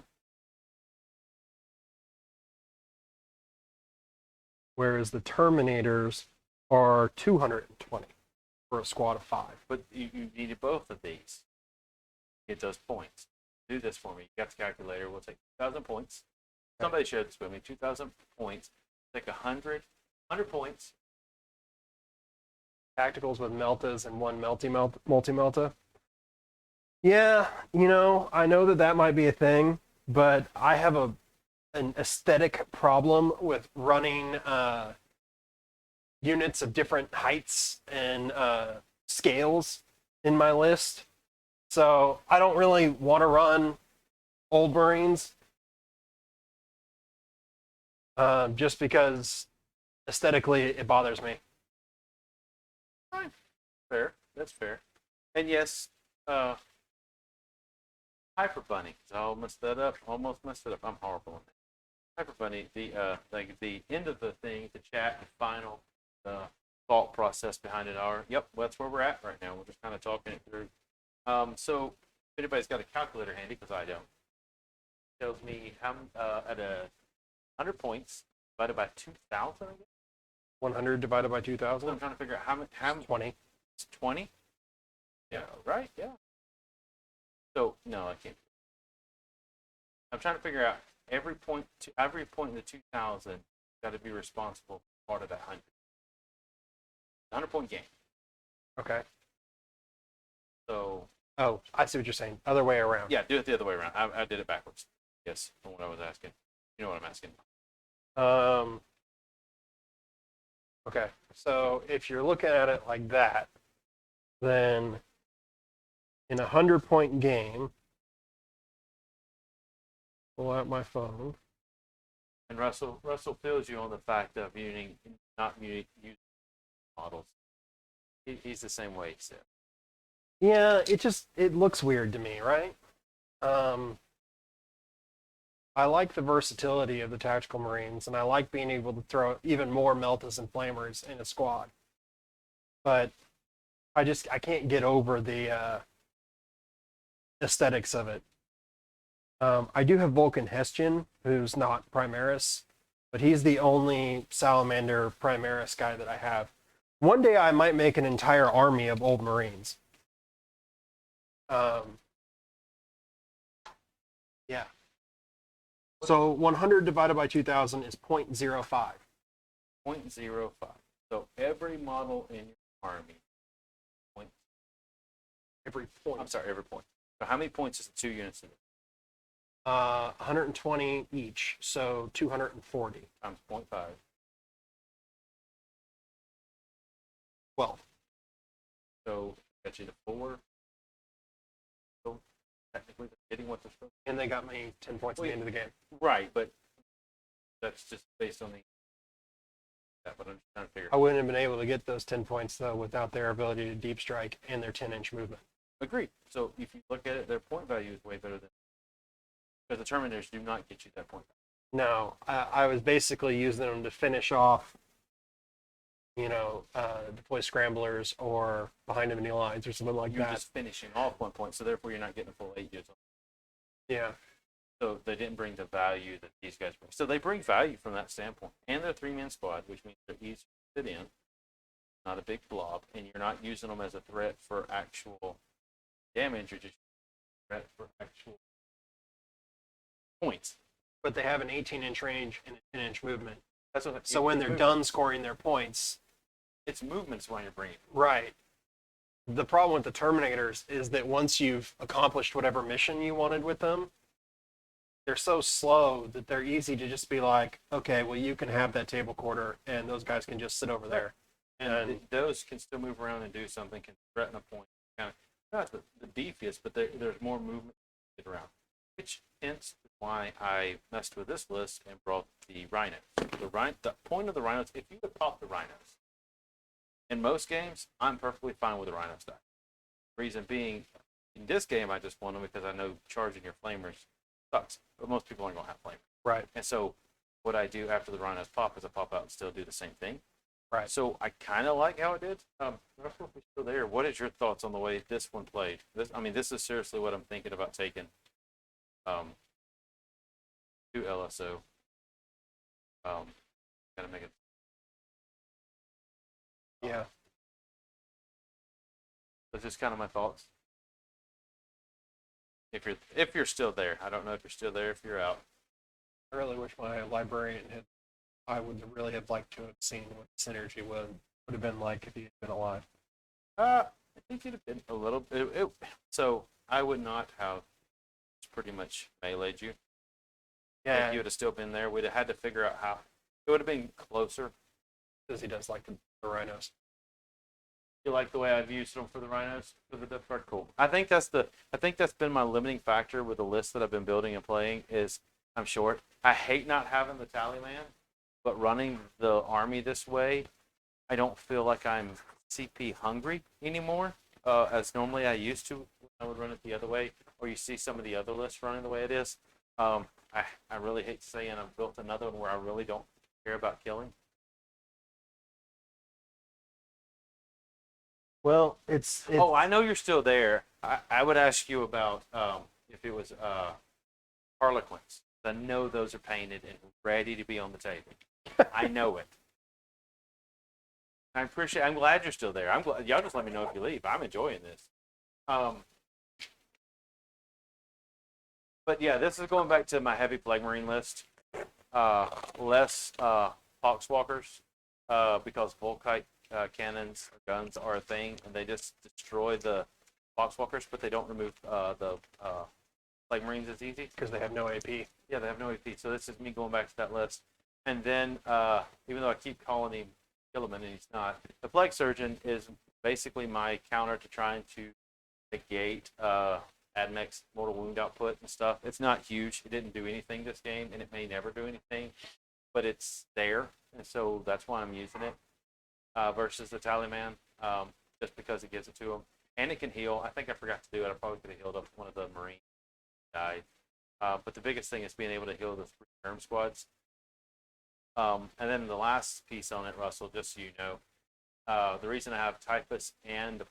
Whereas the Terminators are 220 for a squad of 5. But you needed both of these. Get those points. Do this for me. You got the calculator. We'll take 2,000 points. Somebody shared this with me. 2,000 points. Take 100 points. Tacticals with Meltas and 1 multi-Melta. Yeah, you know, I know that might be a thing, but I have an aesthetic problem with running units of different heights and scales in my list. So I don't really want to run Old Marines just because aesthetically it bothers me. Fine. Fair. That's fair. And yes, Hyper Bunny. I almost messed it up. I'm horrible on that. Hyper Bunny, the end of the thing, the chat, the final thought process behind it are, yep, that's where we're at right now. We're just kind of talking it through. So if anybody's got a calculator handy, because I don't, it tells me how at 100 points divided by 2,000. 100 divided by 2,000? I'm trying to figure out how 20. It's 20? Yeah, right, yeah. So, no, I can't. I'm trying to figure out every point in the 2,000 got to be responsible for part of that 100. 100-point game. Okay. So. Oh, I see what you're saying. Other way around. Yeah, do it the other way around. I did it backwards. Yes, from what I was asking. You know what I'm asking. Okay, so if you're looking at it like that, then in a 100-point game, pull out my phone. And Russell fills you on the fact of not using models. He's the same way, so. Yeah, it looks weird to me, right? I like the versatility of the Tactical Marines, and I like being able to throw even more Meltas and Flamers in a squad. But I can't get over the aesthetics of it. I do have Vulcan Hestian, who's not Primaris, but he's the only Salamander Primaris guy that I have. One day I might make an entire army of old Marines. Yeah. So 100 divided by 2,000 is 0.05. 0.05. So every model in your army, point. Every point. I'm sorry, every point. So how many points is the 2 units in it? 120 each, so 240. Times 0.5. 12. So got you to 4. So technically they're getting what they're supposed to. And they got me 10 points at the end of the game. Right, but that's just based on the. But I'm just trying to figure. I wouldn't have been able to get those 10 points, though, without their ability to deep strike and their 10-inch movement. Agreed. So if you look at it, their point value is way better than. Because the Terminators do not get you that point value. No, I was basically using them to finish off, deploy scramblers or behind enemy lines or something like You're that. just finishing off 1 point, so therefore you're not getting a full 8 units. Yeah. So they didn't bring the value that these guys bring. So they bring value from that standpoint. And they're a 3-man squad, which means they're easy to fit in. Not a big blob. And you're not using them as a threat for actual damage. You're just a threat for actual points. But they have an 18-inch range and a 10-inch movement. That's what. So when they're done scoring their points. It's movements when you're bringing. Right. The problem with the Terminators is that once you've accomplished whatever mission you wanted with them, they're so slow that they're easy to just be like, okay, well, you can have that table quarter, and those guys can just sit over there. And those can still move around and do something, can threaten a point. Kind of not the beefiest, but there's more movement to get around. Which hence why I messed with this list and brought the Rhinos. The point of the Rhinos, if you would pop the Rhinos, in most games, I'm perfectly fine with the Rhino stack. Reason being, in this game, I just want them because I know charging your flamers sucks. But most people aren't going to have flamers. Right. And so what I do after the Rhinos pop is I pop out and still do the same thing. Right. So I kind of like how it did. Russell, if you're still there, what is your thoughts on the way this one played? This is seriously what I'm thinking about taking to LSO. Gotta make it. Yeah. That's just kind of my thoughts. If you're still there, I don't know if you're still there. If you're out, I really wish my librarian I would really have liked to have seen what synergy would have been like if he had been alive. I think it'd have been a little bit. So I would not have pretty much meleeed you. Yeah. If you would have still been there, we'd have had to figure out how. It would have been closer. Because he does like the Rhinos. You like the way I've used them for the Rhinos for the Death Guard? Cool. I think that's been my limiting factor with the list that I've been building and playing is I'm short. I hate not having the tally man, but running the army this way, I don't feel like I'm CP hungry anymore, as normally I used to when I would run it the other way, or you see some of the other lists running the way it is. I really hate saying I've built another one where I really don't care about killing. Well, it's Oh, I know you're still there. I would ask you about if it was Harlequins. I know those are painted and ready to be on the table. I know it. I'm glad you're still there. I'm glad y'all just let me know if you leave. I'm enjoying this. But yeah, this is going back to my heavy Plague Marine list. Less Hawkswalkers because Volkite cannons or guns are a thing, and they just destroy the Hawkswalkers, but they don't remove the Plague Marines as easy. because they have no AP. Yeah, they have no AP. So this is me going back to that list. And then, even though I keep calling him Gilliman and he's not, the Plague Surgeon is basically my counter to trying to negate Admech's mortal wound output and stuff. It's not huge. It didn't do anything this game, and it may never do anything, but it's there, and so that's why I'm using it versus the Tallyman, just because it gives it to him. And it can heal. I think I forgot to do it. I probably could have healed up one of the Marines who died. But the biggest thing is being able to heal the 3 term squads. And then the last piece on it, Russell, just so you know, the reason I have Typhus and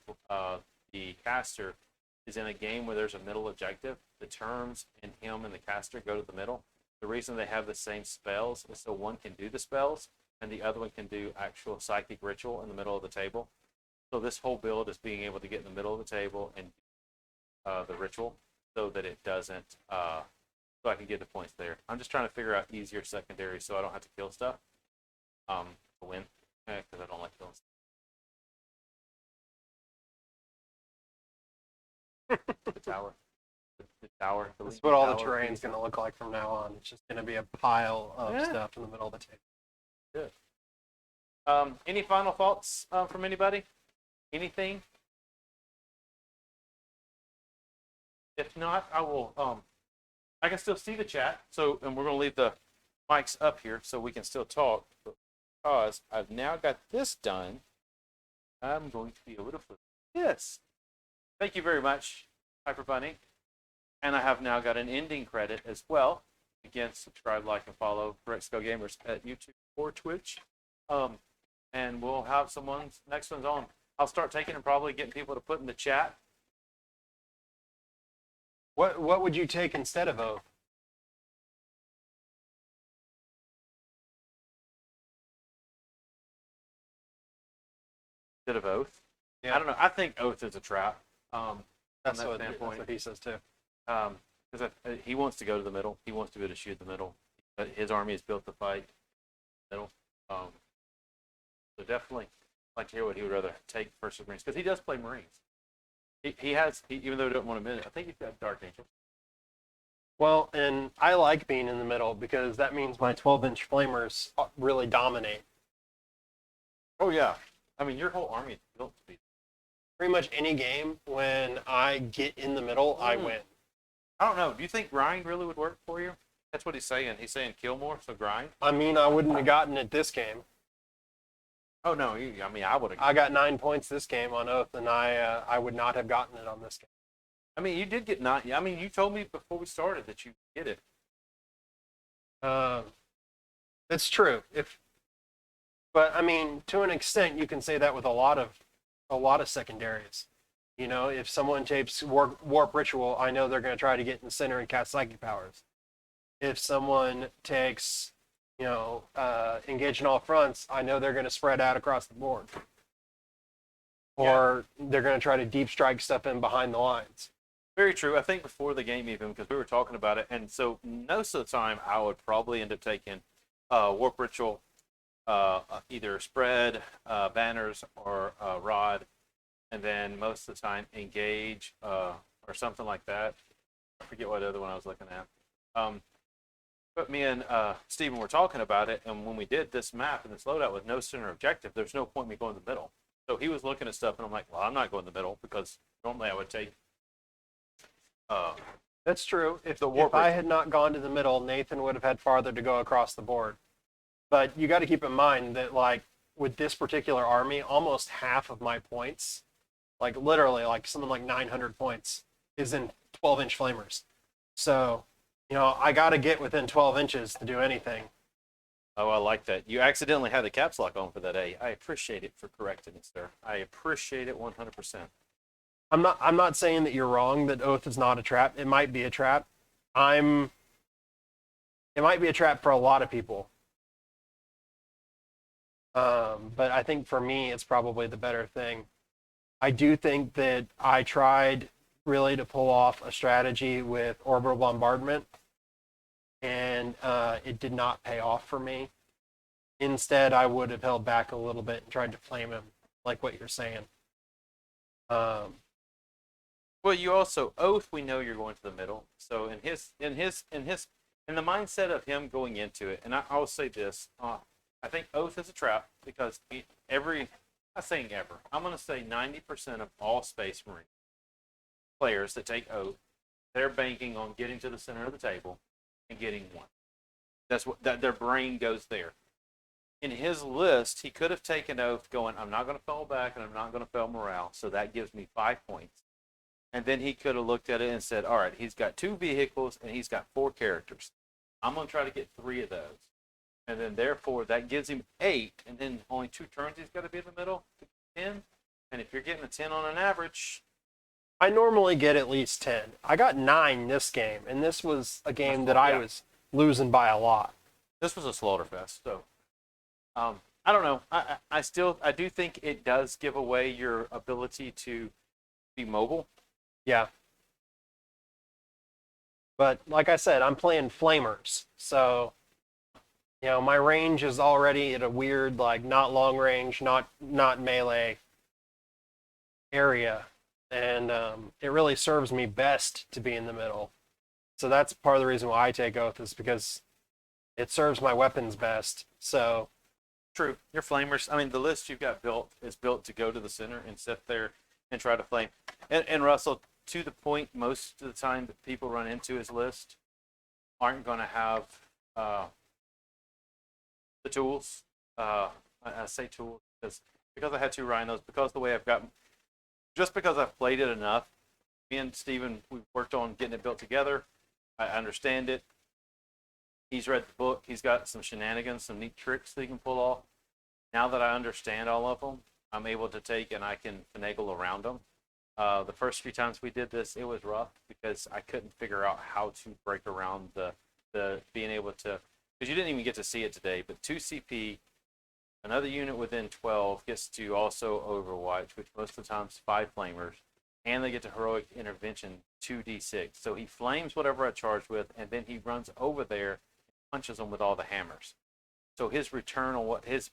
the caster is in a game where there's a middle objective, the terms and him and the caster go to the middle. The reason they have the same spells is so one can do the spells and the other one can do actual psychic ritual in the middle of the table. So this whole build is being able to get in the middle of the table and the ritual so that it doesn't, so I can get the points there. I'm just trying to figure out easier secondary so I don't have to kill stuff to win, because I don't like killing stuff. The tower. The tower. That's what all the terrain's going to look like from now on. It's just going to be a pile of stuff in the middle of the table. Good. Any final thoughts from anybody? Anything? If not, I will. I can still see the chat. So, and we're going to leave the mics up here so we can still talk. But because I've now got this done, I'm going to be able to flip this. Thank you very much, Hyper Bunny. And I have now got an ending credit as well. Again, subscribe, like, and follow Correct Skill Gamers at YouTube or Twitch. And we'll have someone's next one's on. I'll start taking and probably getting people to put in the chat. What would you take instead of Oath? Instead of Oath? Yeah. I don't know. I think Oath is a trap. That's what he says too. Because he wants to go to the middle. He wants to be able to shoot the middle. But his army is built to fight middle. So definitely like to hear what he would rather take versus Marines. Because he does play Marines. He has, even though he doesn't want to admit it, I think he's got Dark Angel. Well, and I like being in the middle because that means my 12-inch flamers really dominate. Oh, yeah. I mean, your whole army is built to be. Pretty much any game, when I get in the middle, I win. I don't know. Do you think grind really would work for you? That's what he's saying. He's saying kill more, so grind. I mean, I wouldn't have gotten it this game. Oh, no. I mean, I would have. I got 9 points this game on Oath, and I would not have gotten it on this game. I mean, you did get 9. I mean, you told me before we started that you get it. It's true. But I mean, to an extent, you can say that with a lot of secondaries. You know, if someone takes warp ritual, I know they're going to try to get in the center and cast psychic powers. If someone takes, engage in all fronts, I know they're going to spread out across the board. Or they're going to try to deep strike stuff in behind the lines. Very true. I think before the game even, because we were talking about it, and so most of the time I would probably end up taking warp ritual, either spread, banners, or rod, and then most of the time engage or something like that. I forget what other one I was looking at. But me and Stephen were talking about it, and when we did this map and this loadout with no center objective, there's no point in me going to the middle. So he was looking at stuff, and I'm like, well, I'm not going to the middle because normally I would take. That's true. If I had not gone to the middle, Nathan would have had farther to go across the board. But you got to keep in mind that, like, with this particular army, almost half of my points, like literally, like something like 900 points, is in 12-inch flamers. So, I got to get within 12 inches to do anything. Oh, I like that. You accidentally had the caps lock on for that A. I appreciate it for correcting it, sir. I appreciate it 100%. I'm not saying that you're wrong, that Oath is not a trap. It might be a trap. It might be a trap for a lot of people. But I think for me, it's probably the better thing. I do think that I tried really to pull off a strategy with orbital bombardment, and it did not pay off for me. Instead, I would have held back a little bit and tried to flame him, like what you're saying. Well, you also Oath. We know you're going to the middle. So in the mindset of him going into it, and I'll say this: I think Oath is a trap because not saying ever. I'm going to say 90% of all Space Marine players that take Oath, they're banking on getting to the center of the table and getting one. That's what their brain goes there. In his list, he could have taken Oath going, I'm not going to fall back and I'm not going to fail morale, so that gives me 5 points. And then he could have looked at it and said, all right, he's got 2 vehicles and he's got 4 characters. I'm going to try to get 3 of those. And then therefore, that gives him 8, and then only 2 turns he's got to be in the middle to get 10. And if you're getting a 10 on an average, I normally get at least 10. I got 9 this game, and this was a game that I was losing by a lot. This was a slaughterfest. So, I don't know. I do think it does give away your ability to be mobile. Yeah. But like I said, I'm playing Flamers, so my range is already at a weird, like, not long range, not melee area, and it really serves me best to be in the middle. So that's part of the reason why I take Oath, is because it serves my weapons best. So True. Your flamers, I mean, the list you've got built is built to go to the center and sit there and try to flame. And Russell, to the point, most of the time that people run into his list aren't going to have the tools. I say tools because I had 2 rhinos, because the way I've gotten, just because I've played it enough. Me and Steven, we've worked on getting it built together. I understand it. He's read the book. He's got some shenanigans, some neat tricks that he can pull off. Now that I understand all of them, I'm able to take and I can finagle around them. The first few times we did this, it was rough because I couldn't figure out how to break around the being able to, because you didn't even get to see it today, but 2 CP, another unit within 12 gets to also Overwatch, which most of the time is 5 flamers, and they get to heroic intervention 2d6. So he flames whatever I charge with, and then he runs over there and punches them with all the hammers. So his return on what his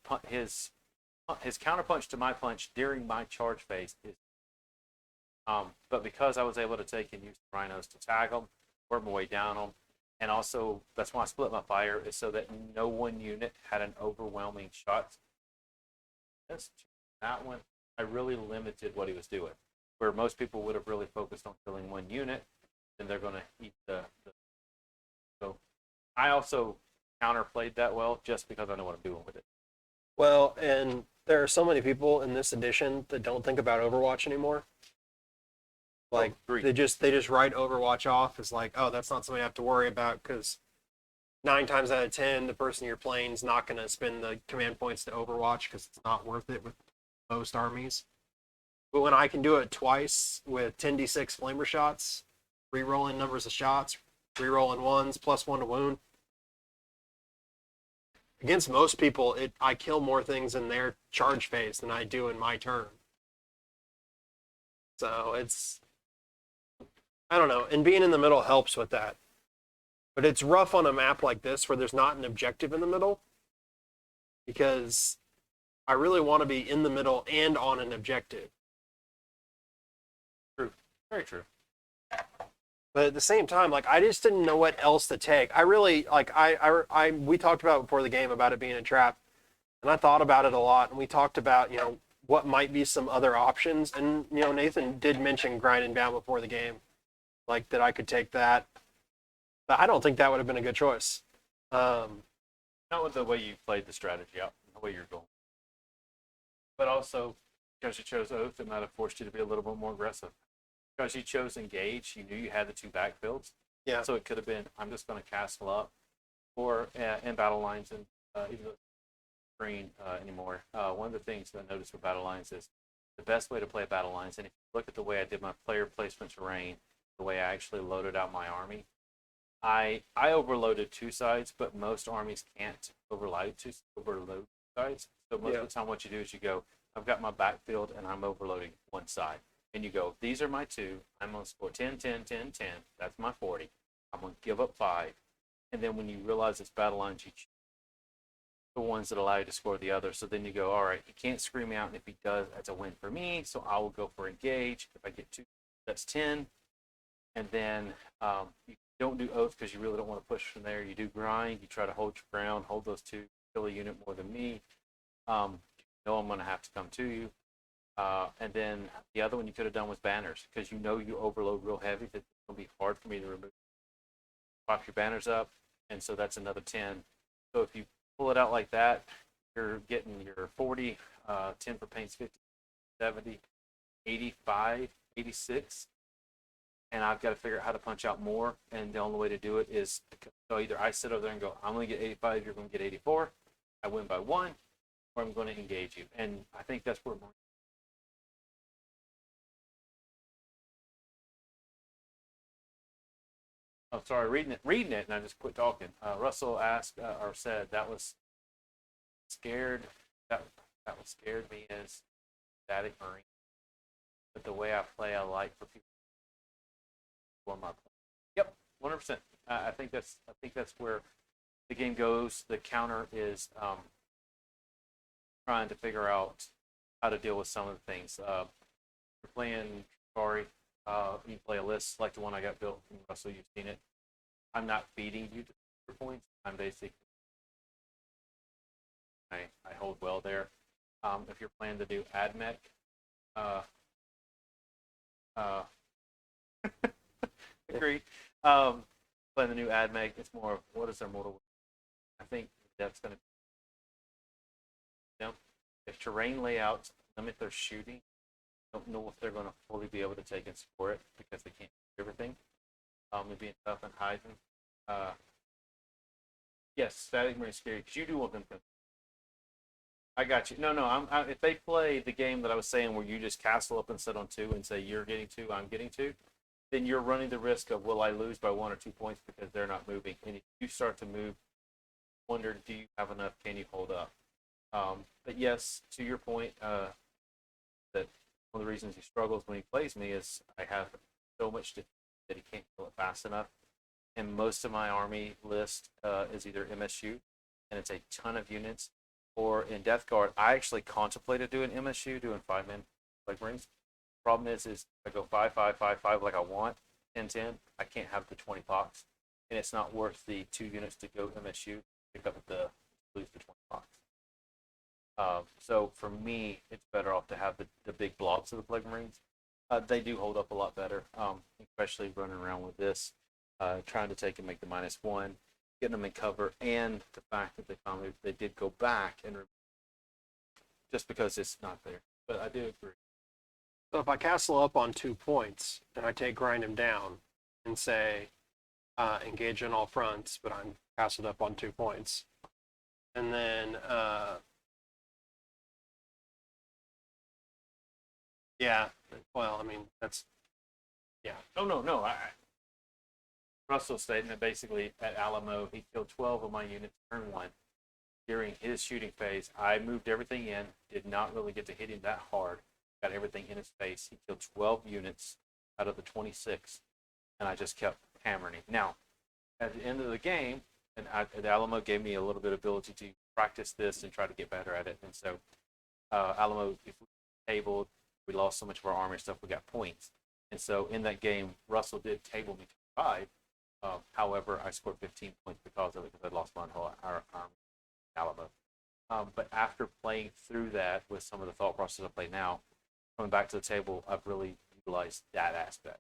counterpunch to my punch during my charge phase is. But because I was able to take and use the rhinos to tag them, work my way down them, and also that's why I split my fire, is so that no one unit had an overwhelming shot. That one, I really limited what he was doing. Where most people would have really focused on killing one unit, then they're going to eat the. So I also counterplayed that well just because I know what I'm doing with it. well, and there are so many people in this edition that don't think about Overwatch anymore. Like, they just write Overwatch off as like, oh, that's not something I have to worry about, because 9 times out of 10, the person you're playing is not going to spend the command points to Overwatch because it's not worth it with most armies. But when I can do it twice with 10d6 flamer shots, re-rolling numbers of shots, re-rolling ones, +1 to wound, against most people, I kill more things in their charge phase than I do in my turn. So I don't know, and being in the middle helps with that. But it's rough on a map like this where there's not an objective in the middle, because I really want to be in the middle and on an objective. True. Very true. But at the same time, like, I just didn't know what else to take. I really, like, we talked about before the game about it being a trap, and I thought about it a lot, and we talked about, what might be some other options. And, Nathan did mention grinding down before the game, like, that I could take that. But I don't think that would have been a good choice. Not with the way you played the strategy out, the way you're going. But also, because you chose Oath, it might have forced you to be a little bit more aggressive. Because you chose Engage, you knew you had the 2 backfields. Yeah. So it could have been, I'm just going to castle up, or in battle lines, and even though screen anymore. One of the things that I noticed with battle lines is the best way to play battle lines, and if you look at the way I did my player placement terrain, the way I actually loaded out my army, I overloaded 2 sides, but most armies can't overload 2 sides. So most of the time what you do is you go, I've got my backfield and I'm overloading 1 side. And you go, these are my 2, I'm going to score 10, 10, 10, 10, that's my 40. I'm going to give up 5. And then when you realize it's battle lines, you choose the ones that allow you to score the other. So then you go, all right, he can't scream me out, and if he does, that's a win for me. So I will go for Engage. If I get 2, that's 10. And then you don't do Oath because you really don't want to push from there. You do Grind. You try to hold your ground, hold those 2, kill a unit more than me. I'm going to have to come to you. And then the other one you could have done was Banners, because you overload real heavy. That it's going to be hard for me to remove. Pop your banners up, and so that's another 10. So if you pull it out like that, you're getting your 40, 10 for paints, 50, 70, 85, 86. And I've got to figure out how to punch out more. And the only way to do it is, so either I sit over there and go, I'm going to get 85, you're going to get 84. I win by 1, or I'm going to engage you. And I think that's where Oh, sorry, reading it, and I just quit talking. Russell asked or said that was scared. That was scared me as static marine. But the way I play, I like for people to score my point. Yep, 100%. I think that's where the game goes. The counter is trying to figure out how to deal with some of the things. You're playing Trikari. You play a list like the one I got built from Russell. You've seen it. I'm not feeding you to points. I'm basically I hold well there. If you're planning to do AdMech, agreed. Playing the new AdMech, it's more of what is their mortal. I think that's going to. You know, if terrain layouts limit their shooting, I don't know if they're going to fully be able to take and score it because they can't do everything. It being tough and hiding. Yes, static marine scary because you do want them to. I got you. No. If they play the game that I was saying where you just castle up and sit on 2 and say you're getting 2, I'm getting 2, then you're running the risk of will I lose by 1 or 2 points because they're not moving. And if you start to move, wonder do you have enough? Can you hold up? But yes, to your point, that one of the reasons he struggles when he plays me is I have so much to that he can't kill it fast enough. And most of my army list is either MSU, and it's a ton of units, or in Death Guard, I actually contemplated doing MSU, doing 5-man Plague Marines. Problem is I go 5-5-5-5 like I want, 10-10. I can't have the 20 pox, and it's not worth the 2 units to go MSU pick up lose the 20 pox. So for me, it's better off to have the big blobs of the Plague Marines. They do hold up a lot better, especially running around with this, trying to take and make the -1, getting them in cover, and the fact that they did go back and just because it's not there. But I do agree. So if I castle up on 2 points and I take grind him down and say engage on all fronts, but I'm castled up on 2 points, and then yeah, well, I mean that's yeah. No. Russell's stating that basically at Alamo he killed 12 of my units turn 1. During his shooting phase, I moved everything in, did not really get to hit him that hard, got everything in his face. He killed 12 units out of the 26, and I just kept hammering him. Now, at the end of the game, and Alamo gave me a little bit of ability to practice this and try to get better at it. And so, Alamo, if we tabled, we lost so much of our armor and stuff, we got points. And so, in that game, Russell did table me to 5. However, I scored 15 points because of it, because I lost my whole army. Alamo. But after playing through that with some of the thought process I play now, coming back to the table, I've really utilized that aspect.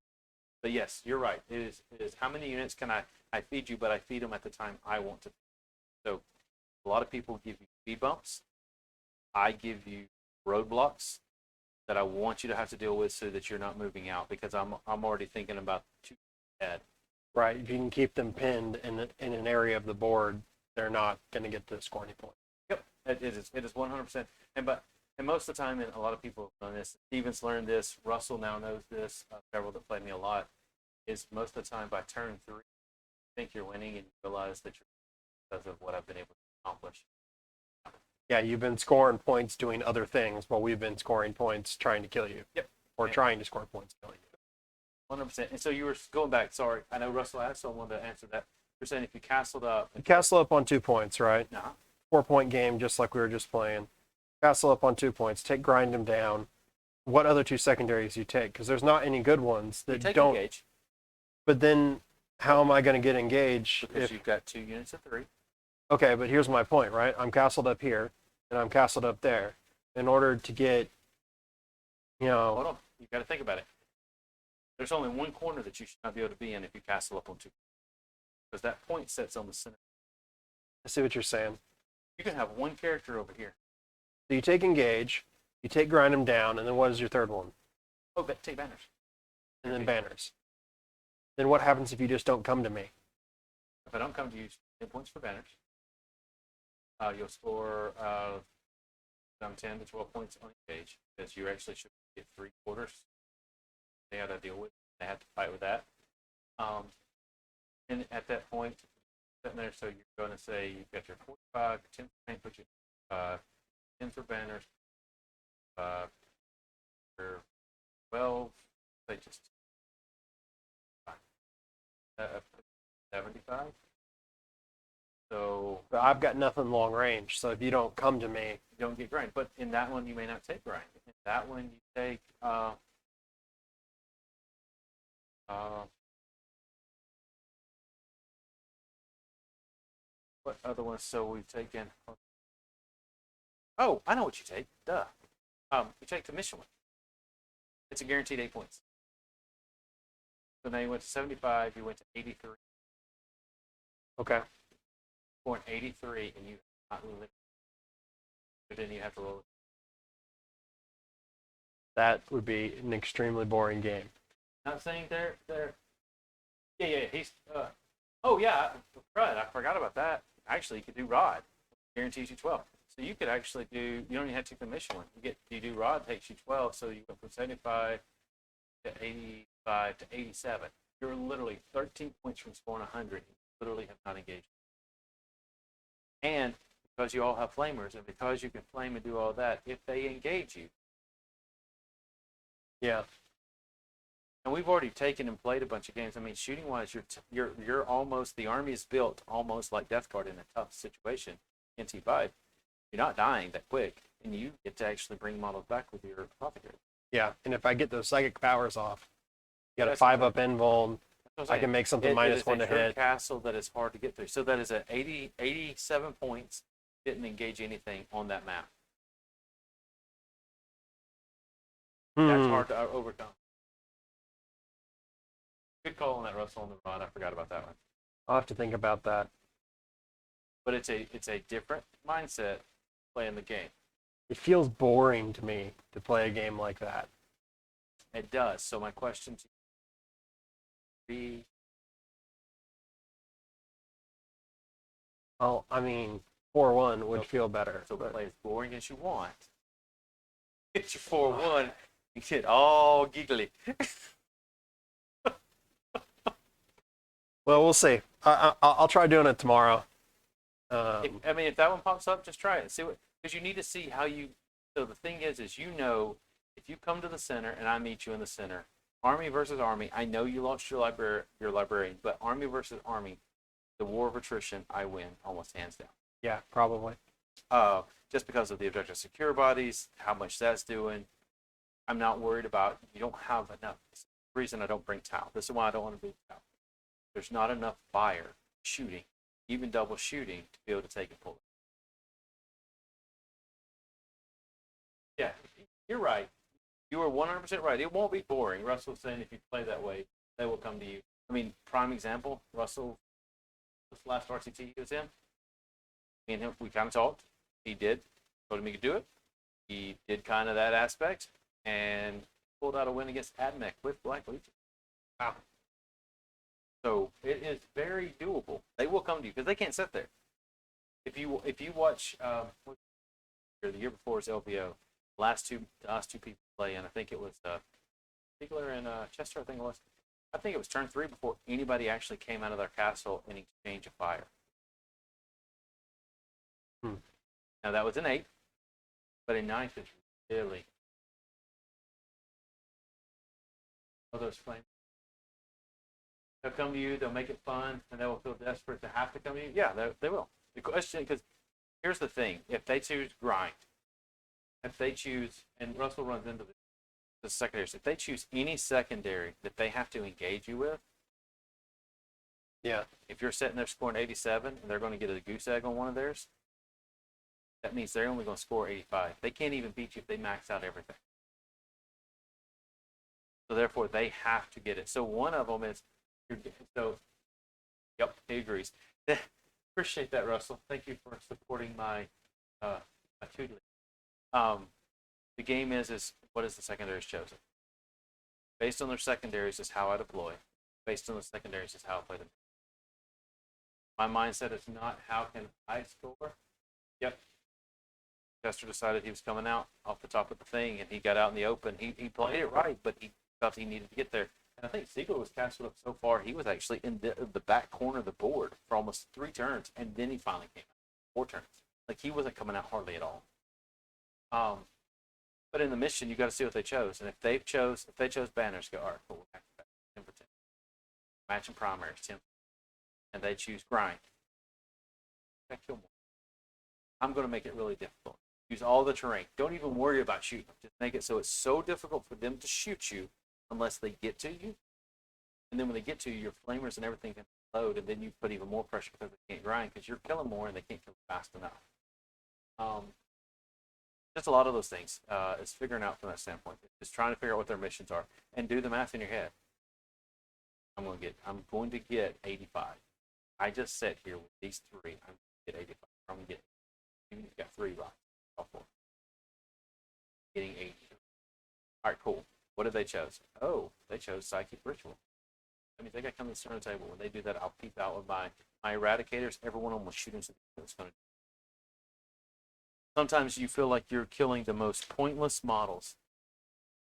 But yes, you're right. It is how many units can I feed you, but I feed them at the time I want to. So a lot of people give you speed bumps. I give you roadblocks that I want you to have to deal with so that you're not moving out, because I'm already thinking about 2 ahead. Right. If you can keep them pinned in an area of the board, they're not going to get to score any points. Yep, it is 100%. And most of the time, and a lot of people have done this. Stevens learned this. Russell now knows this. Several that played me a lot is most of the time by turn 3, you think you're winning and you realize that you're because of what I've been able to accomplish. Yeah, you've been scoring points doing other things while we've been scoring points trying to kill you. Yep. Or trying to score points killing you. 100%. And so you were going back. Sorry, I know Russell asked, so I wanted to answer that. You're saying if you castled up. You castle up on 2 points, right? Uh-huh. 4-point game, just like we were just playing. Castle up on 2 points. Take grind him down. What other 2 secondaries you take? Because there's not any good ones that don't. Engage. But then, how am I going to get engaged Because if you've got 2 units of 3. Okay, but here's my point, right? I'm castled up here, and I'm castled up there. In order to get, Hold on. You've got to think about it. There's only one corner that you should not be able to be in if you castle up on 2. Because that point sets on the center. I see what you're saying. You can have one character over here. So you take engage, you take grind him down, and then what is your third one? Oh, but take banners. And then banners. Then what happens if you just don't come to me? If I don't come to you, 10 points for banners. You'll score 10 to 12 points on engage, because you actually should get 3 quarters. They had to deal with. They had to fight with that. And at that point, sitting there, so you're going to say you've got your 45, 10 strength, which is 10 for banners, your 12, say just 75. So But I've got nothing long range, so if you don't come to me, you don't get grind. But in that one, you may not take grind. In that one, you take what other ones? So we've taken. Oh, I know what you take. Duh. You take the mission one. It's a guaranteed 8 points. So now you went to 75. You went to 83. okay. Scoring 83, and you not lose it. But then you have to roll it. That would be an extremely boring game. Not saying they're. Yeah. He's. Oh yeah. Right. I forgot about that. Actually, you could do Rod. Guarantees you 12. So you could actually do. You don't even have to take the mission one. You do Rod, takes you 12. So you go from 75 to 85 to 87. You're literally 13 points from scoring 100. You literally have not engaged. And because you all have flamers, and because you can flame and do all that, if they engage you. Yeah. And we've already taken and played a bunch of games. I mean, shooting wise, you're almost, the army is built almost like Death Guard in a tough situation. NT5, you're not dying that quick, and you get to actually bring models back with your apothecary. Yeah, and if I get those psychic powers off, you got a That's 5-up invuln. That's what I'm I saying. can make something It minus is 1 a to true hit. castle that is hard to get through. So that is a 87 points. Didn't engage anything on that map. That's hard to overcome. Good call on that, Russell, on the run. I forgot about that one. I'll have to think about that. But it's a different mindset playing the game. It feels boring to me to play a game like that. It does. So my question to you would be, Well, I mean, 4-1 would feel better. so But play as boring as you want. Get your 4-1 and get all giggly. well, we'll see. I'll try doing it tomorrow. If that one pops up, just try it. See what, because you need to see how you. So the thing is if you come to the center and I meet you in the center, army versus army. I know you lost your librarian, but army versus army, the war of attrition, I win almost hands down. Yeah, probably. Just because of the objective secure bodies, how much that's doing. I'm not worried about. You don't have enough. This is the reason I don't bring Tau. This is why I don't want to bring Tau. There's not enough fire shooting, even double shooting, to be able to take and pull it. Yeah, you're right. You are 100% right. It won't be boring. Russell's saying if you play that way, they will come to you. I mean, prime example, Russell, this last RCT he was in, me and him, we kind of talked. He told him he could do it. He did kind of that aspect and pulled out a win against Admech with Black Legion. Wow. So it is very doable. They will come to you because they can't sit there. If you watch the year before is LVO, last two people play, and I think it was Ziegler and Chester. I think it was turn 3 before anybody actually came out of their castle in exchange of fire. Now that was an 8, but in 9th it's really those flames. They'll come to you, they'll make it fun, and they will feel desperate to have to come to you. Yeah, they will. The question, because here's the thing: if they choose grind, if they choose, and Russell runs into the secondaries, if they choose any secondary that they have to engage you with, Yeah. if you're sitting there scoring 87 and they're going to get a goose egg on one of theirs, that means they're only going to score 85. They can't even beat you if they max out everything. So therefore, they have to get it. So one of them is, yep, he agrees. Appreciate that, Russell. Thank you for supporting my tutelage. The game is what is the secondaries chosen? Based on their secondaries is how I deploy. Based on the secondaries is how I play them. My mindset is not how can I score. Yep. Chester decided he was coming out off the top of the thing, and he got out in the open. He played it right, but he felt he needed to get there. And I think Siegel was castled up so far, he was actually in the back corner of the board for almost 3 turns, and then he finally came out. 4 turns. Like, he wasn't coming out hardly at all. But in the mission, you got to see what they chose. And if they chose banners, go, all right, cool, we'll match 10 for 10. Matching primaries, 10. And they choose grind. I kill more. I'm going to make it really difficult. Use all the terrain. Don't even worry about shooting. Just make it so it's so difficult for them to shoot you unless they get to you. And then when they get to you, your flamers and everything can load, and then you put even more pressure because they can't grind because you're killing more and they can't kill fast enough. Just a lot of those things. It's figuring out from that standpoint. Just trying to figure out what their missions are and do the math in your head. I'm going to get 85. I just sit here with these 3. I'm going to get 85. I'm going to get, even if you've got 3 rocks, all 4. Getting 80. All right, cool. What did they chose? Oh, they chose Psychic Ritual. That means they got to come to the center of the table. When they do that, I'll peep out with my Eradicators. Every one of them will shoot into the it's going to. Sometimes you feel like you're killing the most pointless models.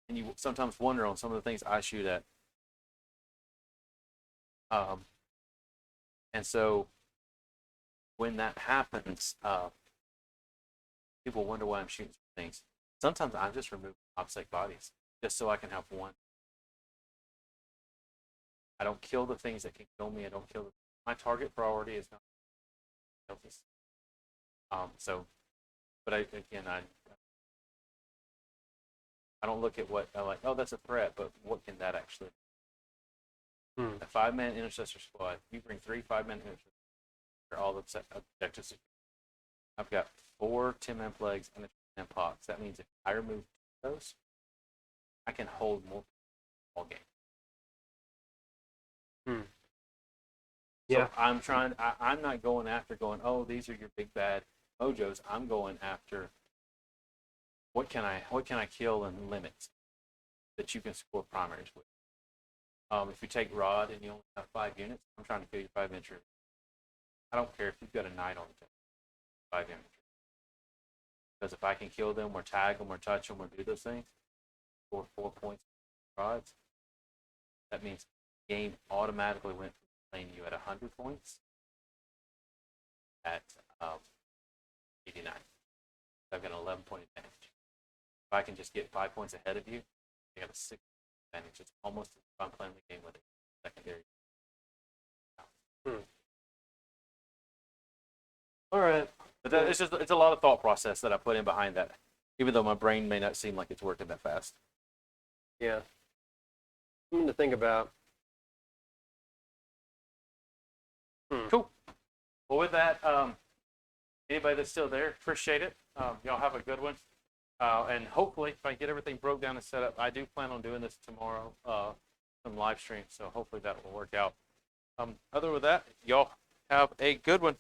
And you sometimes wonder on some of the things I shoot at. And so when that happens, people wonder why I'm shooting some things. Sometimes I just remove obsec bodies just so I can have one. I don't kill the things that can kill me. I don't kill my target priority is not this. But I don't look at what I'm like. Oh, that's a threat, but what can that actually? A 5-man intercessor squad. You bring 3 5-man intercessors. They're all the objectives. I've got 4 10-man plagues and a 10-man pox. That means if I remove those, I can hold more all game. Yeah. So I'm trying. I'm not going after going. Oh, these are your big bad mojos. I'm going after. What can I kill and limit that you can score primaries with? If you take Rod and you only have 5 units, I'm trying to kill your 5 infantry. I don't care if you've got a knight on the table. 5 infantry. Because if I can kill them or tag them or touch them or do those things, score 4 points with rods, that means the game automatically went from playing you at 100 points at 89. I've got an 11-point advantage. If I can just get 5 points ahead of you, I got a 6 advantage. It's almost as if I'm playing the game with a secondary. All right. But it's a lot of thought process that I put in behind that, even though my brain may not seem like it's working that fast. Yeah. Something to think about. Cool. Well, with that, anybody that's still there, appreciate it. Y'all have a good one. And hopefully, if I get everything broke down and set up, I do plan on doing this tomorrow, some live stream. So hopefully that will work out. Other than that, y'all have a good one.